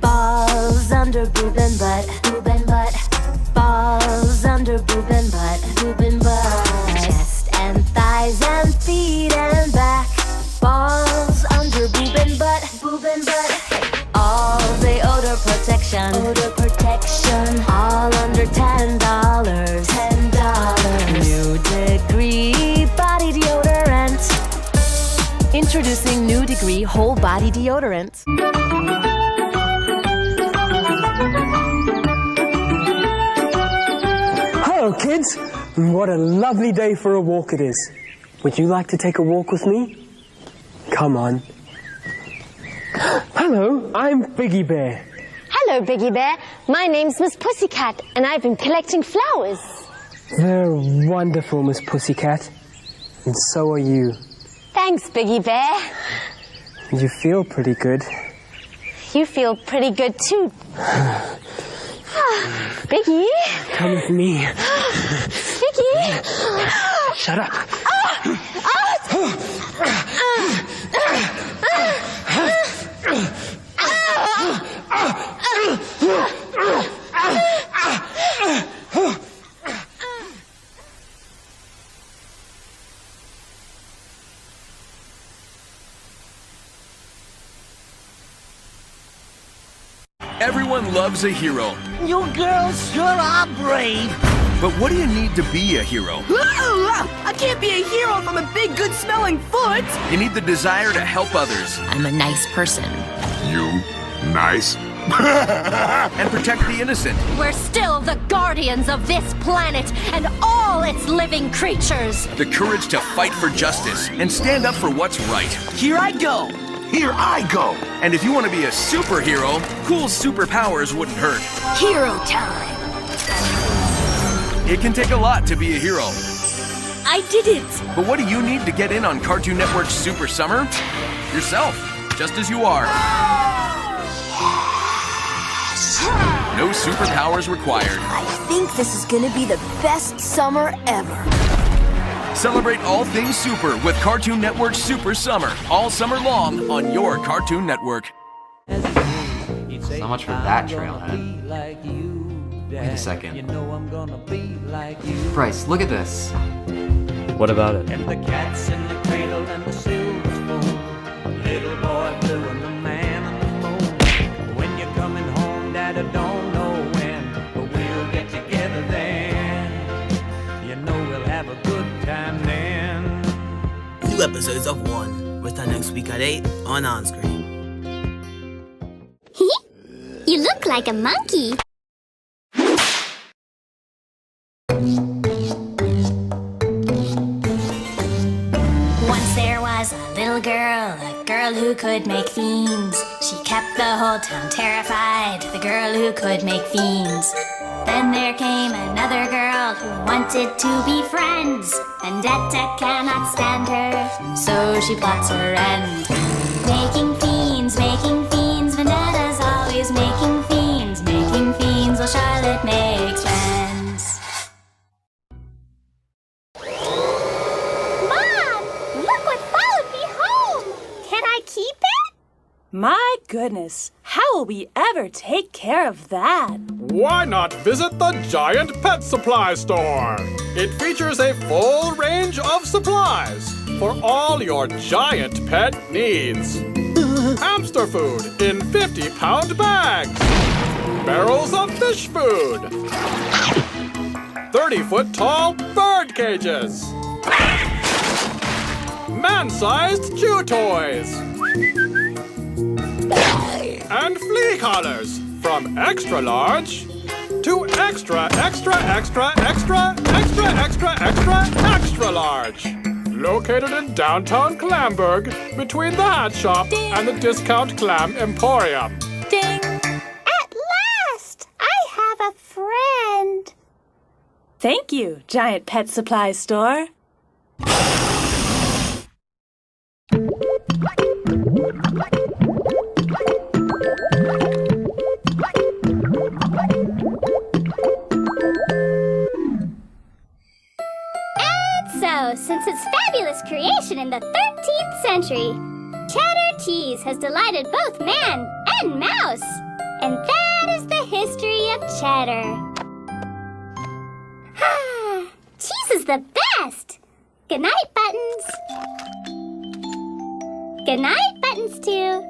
[SPEAKER 24] Balls under boob and butt, boob and butt. Balls under boob and butt, boob and butt. Chest and thighs and feet and back. Balls under boob and butt. All the odor protection, all under $10, New Degree body deodorant. Introducing New Degree whole body deodorant.
[SPEAKER 25] Hello kids, what a lovely day for a walk it is. Would you like to take a walk with me? Come on. Hello, I'm Biggie Bear.
[SPEAKER 21] Hello, Biggie Bear. My name's Miss Pussycat, and I've been collecting flowers.
[SPEAKER 25] They're wonderful, Miss Pussycat. And so are you.
[SPEAKER 21] Thanks, Biggie Bear.
[SPEAKER 25] You feel pretty good.
[SPEAKER 21] You feel pretty good, too. Biggie?
[SPEAKER 25] Come with me.
[SPEAKER 21] Biggie?
[SPEAKER 25] Shut up.
[SPEAKER 26] Everyone loves a hero.
[SPEAKER 27] You girls sure are brave.
[SPEAKER 26] But what do you need to be a hero?
[SPEAKER 21] I can't be a hero from a big, good-smelling foot.
[SPEAKER 26] You need the desire to help others.
[SPEAKER 19] I'm a nice person.
[SPEAKER 26] You nice? And protect the innocent.
[SPEAKER 19] We're still the guardians of this planet and all its living creatures.
[SPEAKER 26] The courage to fight for justice and stand up for what's right.
[SPEAKER 11] Here I go.
[SPEAKER 26] Here I go. And if you want to be a superhero, cool superpowers wouldn't hurt.
[SPEAKER 21] Hero time.
[SPEAKER 26] It can take a lot to be a hero.
[SPEAKER 21] I did it.
[SPEAKER 26] But what do you need to get in on Cartoon Network's Super Summer? Yourself, just as you are. No superpowers required.
[SPEAKER 21] I think this is gonna be the best summer ever.
[SPEAKER 26] Celebrate all things super with Cartoon Network's Super Summer, all summer long on your Cartoon Network.
[SPEAKER 1] So much for that trailhead. Wait a second. Bryce, look at this.
[SPEAKER 2] What about it?
[SPEAKER 17] And the cat's in the cradle and the silver spoon. Little boy blue and the man on the moon. When you're coming home, Dad, I don't know when, but we'll get together then. You know we'll have a good time then.
[SPEAKER 12] New episodes of One. Return next week at 8 on Enscree.
[SPEAKER 23] You look like a monkey.
[SPEAKER 24] Once there was a little girl, a girl who could make fiends. She kept the whole town terrified, the girl who could make fiends. Then there came another girl who wanted to be friends. Vendetta cannot stand her, so she plots her end. Making fiends, Vendetta's always making fiends while Charlotte makes friends.
[SPEAKER 23] Mom, look what followed me home. Can I keep it?
[SPEAKER 5] My goodness, how will we ever take care of that?
[SPEAKER 9] Why not visit the Giant Pet Supply Store? It features a full range of supplies for all your giant pet needs. Hamster food in 50-pound bags. Barrels of fish food. 30-foot-tall bird cages. Man-sized chew toys. And flea collars from extra large to extra large. Located in downtown Clamburg, between the Hat Shop and the Discount Clam Emporium.
[SPEAKER 23] Ding! At last, I have a friend.
[SPEAKER 5] Thank you, Giant Pet Supply Store.
[SPEAKER 23] So, since its fabulous creation in the 13th century, Cheddar cheese has delighted both man and mouse. And that is the history of cheddar. Cheese is the best! Good night, Buttons. Good night, Buttons, too.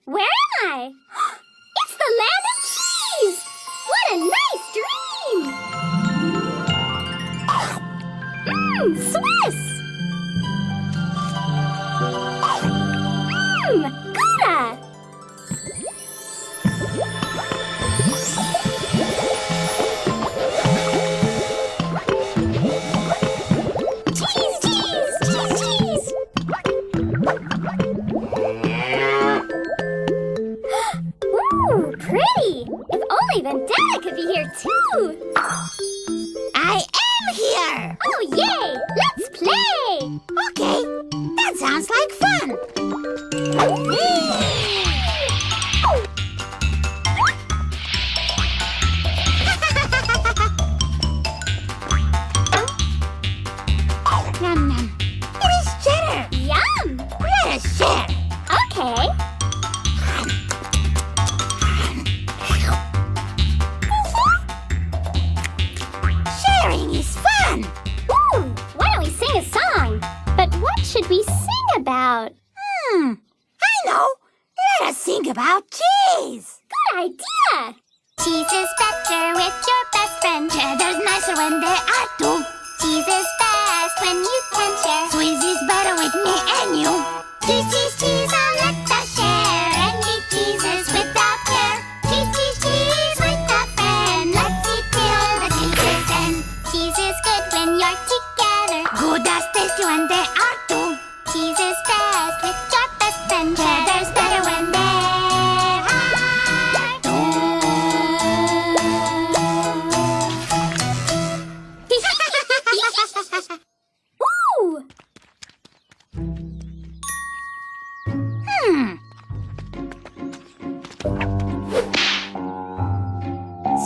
[SPEAKER 23] Where am I? It's the land of cheese! What a nice dream! Swiss! Gouda! Cheese, cheese, cheese, cheese! Ooh, pretty! If only Vendetta could be here too! I am here! Oh, yay! Let's play! Okay, that sounds like fun! Yum, yum. It is cheddar! Yum! Let us share! Okay. Sharing is fun! Ooh, why don't we sing a song? But what should we sing about? I know! Let us sing about cheese! Good idea! Cheese is better with your best friend. Cheddar's nicer when there are two. Cheese is best when you can share. Squeeze is better with me and you. Cheese, cheese, cheese, and let us share. And eat cheeses without care. Cheese, cheese, cheese with a friend. Let's eat till the cheese's end. Cheese is good when you're together. Good as tasty when there are two. Cheese is best with your best friend. Cheddar's better when there are two. Ooh!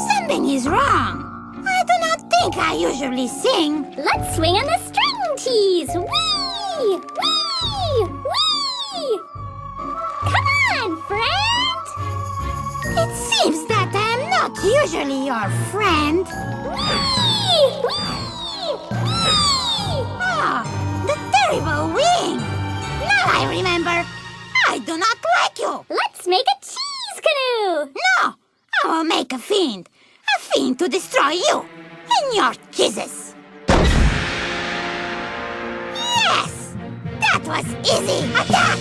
[SPEAKER 23] Something is wrong.
[SPEAKER 3] I usually sing.
[SPEAKER 23] Let's swing on the string tees. Whee! Whee! Whee! Come on, friend!
[SPEAKER 3] It seems that I am not usually your friend.
[SPEAKER 23] Whee! Whee! Whee!
[SPEAKER 3] Ah, the terrible wing! Now I remember. I do not like you.
[SPEAKER 23] Let's make a cheese canoe.
[SPEAKER 3] No, I will make a fiend. A fiend to destroy you and your cheeses. Yes! That was easy! Attack!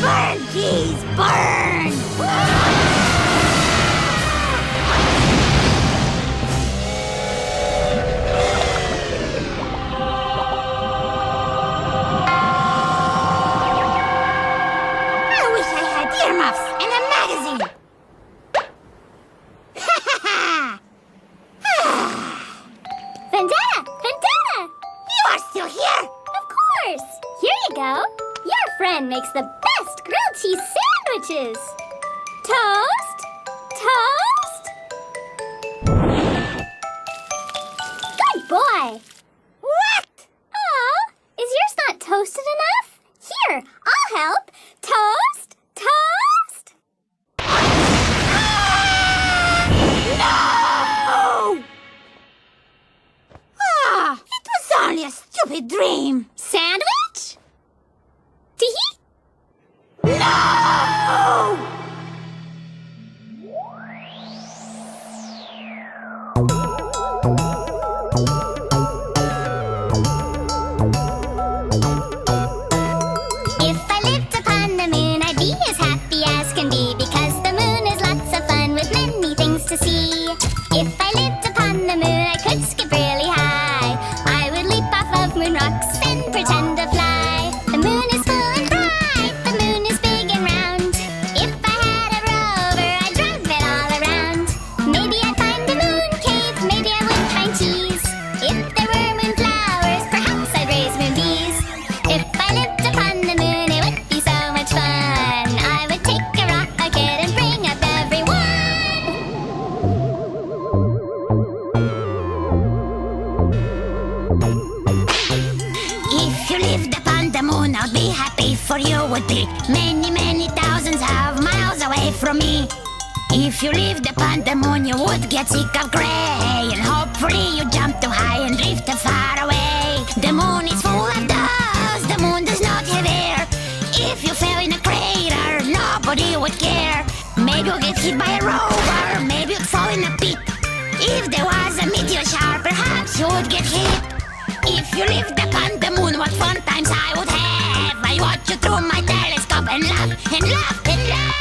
[SPEAKER 3] Burn, cheese, burn! Earmuffs and a magazine.
[SPEAKER 23] Vendetta! Vendetta!
[SPEAKER 3] You are still here?
[SPEAKER 23] Of course! Here you go. Your friend makes the best grilled cheese sandwiches. Toast! Toast! Good boy!
[SPEAKER 3] What?
[SPEAKER 23] Oh, is yours not toasted enough? Here, I'll help. Toast! Toast!
[SPEAKER 3] No! Ah, it was only a stupid dream.
[SPEAKER 23] Sandwich? Tee-hee?
[SPEAKER 3] No!
[SPEAKER 23] If I lived upon the moon, I'd be as happy as can be, because the moon is lots of fun with many things to see. If I lived upon the moon, I could skip really high. I would leap off of moon rocks and pretend to fly. The moon is full and bright, the moon is big and round. If I had a rover, I'd drive it all around. Maybe I'd find a moon cave, maybe I would find cheese. If there were moon flowers, perhaps I'd raise moon bees. If I lived upon the moon, it would be so much fun. I would take a rocket and bring up everyone.
[SPEAKER 3] If you lived upon the moon, I'd be happy, for you would be many, many thousands of miles away from me. If you lived upon the moon, you would get sick of gray, and hopefully you jump too high and drift too far away. The moon is full of dust, the moon does not have air. If you fell in a crater, nobody would care. Maybe you'll get hit by a rover, maybe you'd fall in a pit. If there was a meteor shower, perhaps you would get hit. If you lived upon the moon, what fun times I would have. I watch you through my telescope and laugh and laugh and laugh.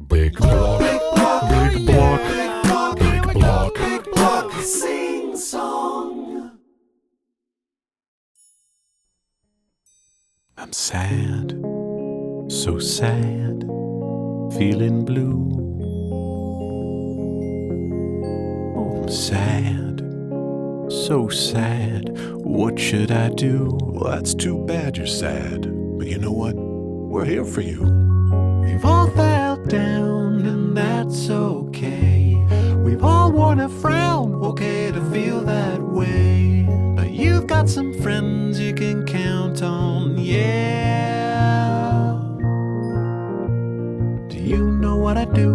[SPEAKER 6] Big block, big block, big block, big block, sing song. I'm sad, so sad, feeling blue. Oh, I'm sad, so sad, what should I do? Well, that's too bad you're sad, but you know what? We're here for you. We've all fell down and that's okay. We've all worn a frown, okay to feel that way. But you've got got some friends you can count on, yeah. Do you know what I do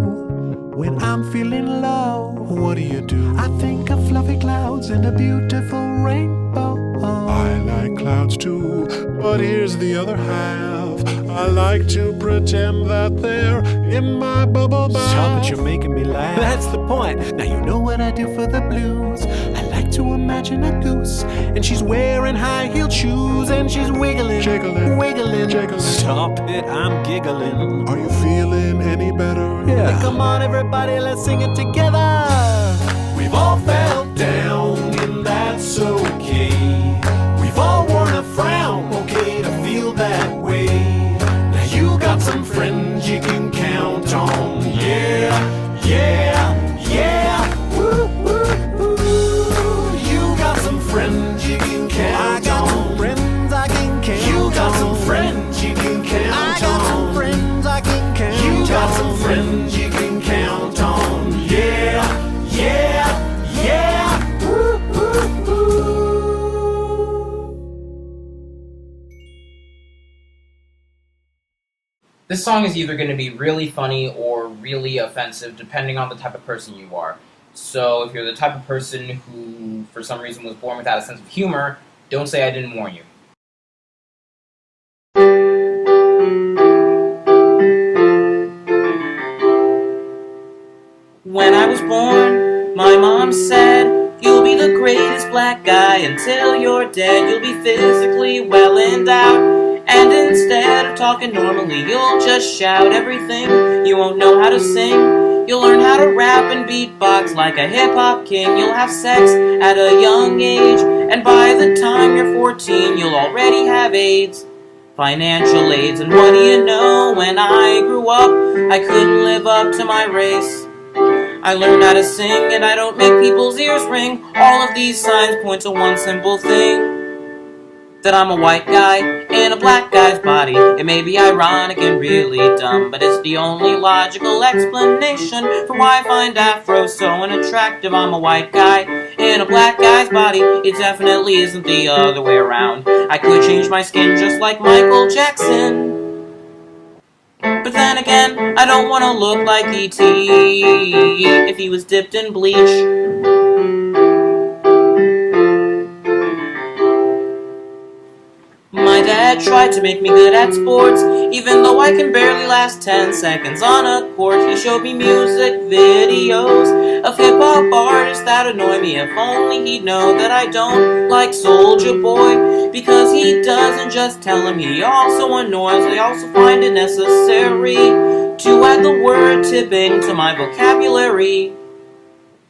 [SPEAKER 6] when I'm feeling low? What do? I think of fluffy clouds and a beautiful rainbow. I like clouds too, but here's the other half. I like to pretend that they're in my bubble bath. Stop it, you're making me laugh. That's the point. Now you know what I do for the blues. I like to imagine a goose, and she's wearing high-heeled shoes, and she's wiggling, wiggling. Stop it, I'm giggling. Are you feeling any better? Yeah. Come on, everybody, let's sing it together. We've all felt down, and that's okay. We've all worn a frown, okay, to feel that way. Now you got some friends you can count on, yeah, yeah, yeah. Woo, woo, woo. You got some friends you can count on. I got some friends I can count on. You got some friends you can count on. I got some friends I can count on. You got some friends you can count on, yeah, yeah, yeah. Woo, woo, woo.
[SPEAKER 7] This song is either going to be really funny or really offensive, depending on the type of person you are. So if you're the type of person who, for some reason, was born without a sense of humor, don't say I didn't warn you.
[SPEAKER 8] When I was born, my mom said, you'll be the greatest black guy until you're dead. You'll be physically well endowed. And instead of talking normally, you'll just shout everything. You won't know how to sing. You'll learn how to rap and beatbox like a hip-hop king. You'll have sex at a young age, and by the time you're 14, you'll already have AIDS. Financial aids, and what do you know? When I grew up, I couldn't live up to my race. I learned how to sing, and I don't make people's ears ring. All of these signs point to one simple thing. That I'm a white guy in a black guy's body. It may be ironic and really dumb, but it's the only logical explanation for why I find Afro so unattractive. I'm a white guy in a black guy's body. It definitely isn't the other way around. I could change my skin just like Michael Jackson. But then again, I don't want to look like E.T. if he was dipped in bleach. My dad tried to make me good at sports, even though I can barely last 10 seconds on a court. He showed me music videos of hip-hop artists that annoy me. If only he'd know that I don't like Soulja Boy, because he doesn't just tell him, he also annoys. I also find it necessary to add the word tipping to my vocabulary.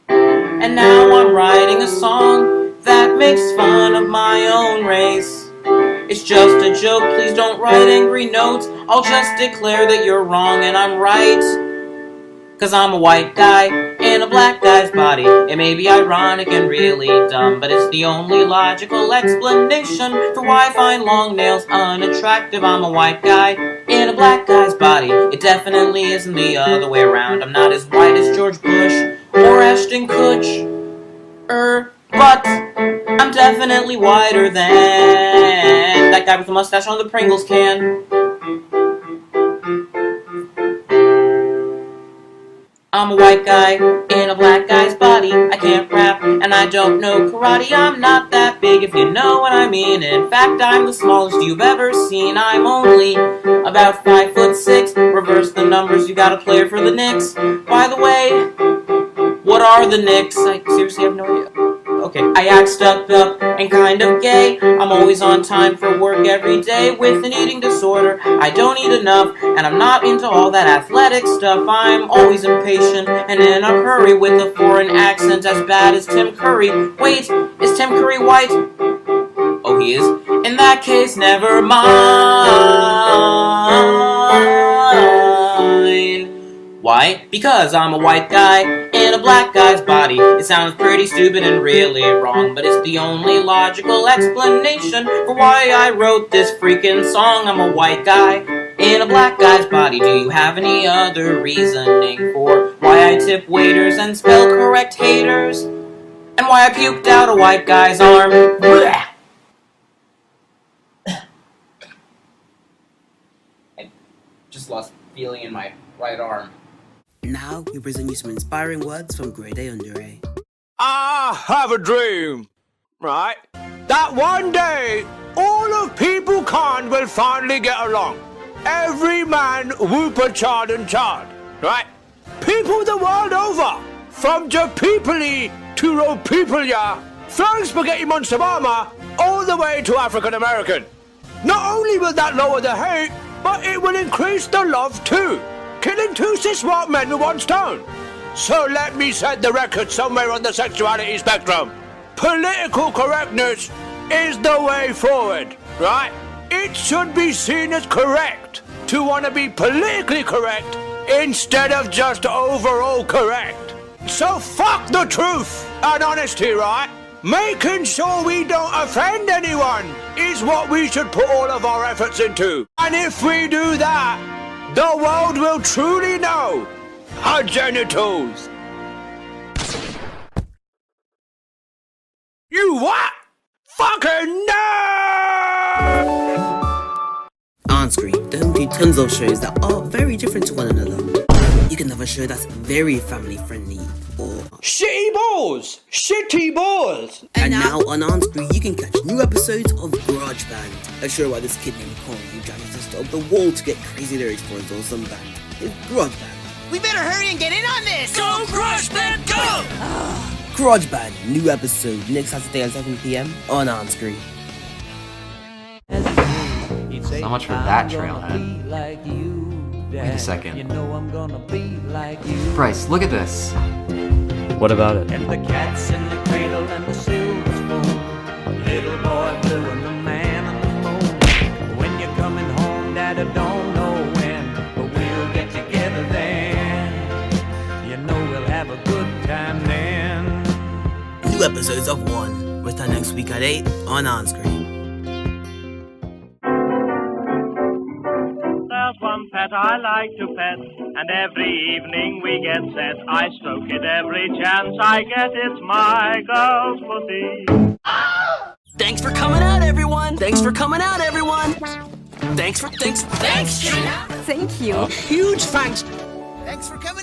[SPEAKER 8] And now I'm writing a song that makes fun of my own race. It's just a joke, please don't write angry notes. I'll just declare that you're wrong and I'm right. Cause I'm a white guy in a black guy's body. It may be ironic and really dumb, but it's the only logical explanation for why I find long nails unattractive. I'm a white guy in a black guy's body. It definitely isn't the other way around. I'm not as white as George Bush or Ashton Kutcher. But I'm definitely whiter than that guy with the mustache on the Pringles can. I'm a white guy in a black guy's body. I can't rap and I don't know karate. I'm not that big if you know what I mean. In fact, I'm the smallest you've ever seen. I'm only about 5'6". Reverse the numbers, you got a player for the Knicks. By the way, what are the Knicks? I seriously have no idea. Okay, I act stuck up and kind of gay. I'm always on time for work every day with an eating disorder. I don't eat enough, and I'm not into all that athletic stuff. I'm always impatient and in a hurry with a foreign accent as bad as Tim Curry. Wait, is Tim Curry white? Oh, he is? In that case, never mind. Why? Because I'm a white guy in a black guy's body. It sounds pretty stupid and really wrong, but it's the only logical explanation for why I wrote this freaking song. I'm a white guy in a black guy's body. Do you have any other reasoning for why I tip waiters and spell correct haters? And why I puked out a white guy's arm? Blech.
[SPEAKER 7] just lost feeling in my right arm.
[SPEAKER 12] Now we present you some inspiring words from GradeAUnderA.
[SPEAKER 4] I have a dream, right? That one day, all of peoplekind will finally get along. Every man, whooper, chard and chard, right? People the world over, from Japipoli to Ropipolia, from Spaghetti Monster Mama, all the way to African American. Not only will that lower the hate, but it will increase the love too. Killing two cis-white men with one stone. So let me set the record somewhere on the sexuality spectrum. Political correctness is the way forward, right? It should be seen as correct to want to be politically correct instead of just overall correct. So fuck the truth and honesty, right? Making sure we don't offend anyone is what we should put all of our efforts into. And if we do that, the world will truly know our genitals. You what? Fucking nerd!
[SPEAKER 12] Enscree, they do tons of shows that are very different to one another. You can have a show that's very family friendly, or
[SPEAKER 4] shitty balls! Shitty balls!
[SPEAKER 12] And now on Enscree you can catch new episodes of Grojband, a show about this kid named Kon who manages to up the wall to get crazy lyrics for his awesome band. It's Grojband.
[SPEAKER 27] We better hurry and get in on this!
[SPEAKER 22] Go, Grojband, go!
[SPEAKER 12] Grojband, new episode next Saturday at 7 PM on Enscree.
[SPEAKER 2] So much for that trailhead. Wait a second. Bryce, look at this. What about it?
[SPEAKER 17] And the cats in the cradle and the silver spoon. Little boy blue and the man on the moon. When you're coming home, Dad, I don't know when, but we'll get together then. You know we'll have a good time then.
[SPEAKER 12] New episodes of One return next week at 8 on Enscree.
[SPEAKER 13] There's one pet I like to pet, and every evening we get set. I stroke it every chance I get. It's my girl's pussy.
[SPEAKER 22] Thanks for coming out, everyone. Thanks for coming out, everyone. Thanks.
[SPEAKER 27] Thank you.
[SPEAKER 4] Huge thanks.
[SPEAKER 27] Thanks for coming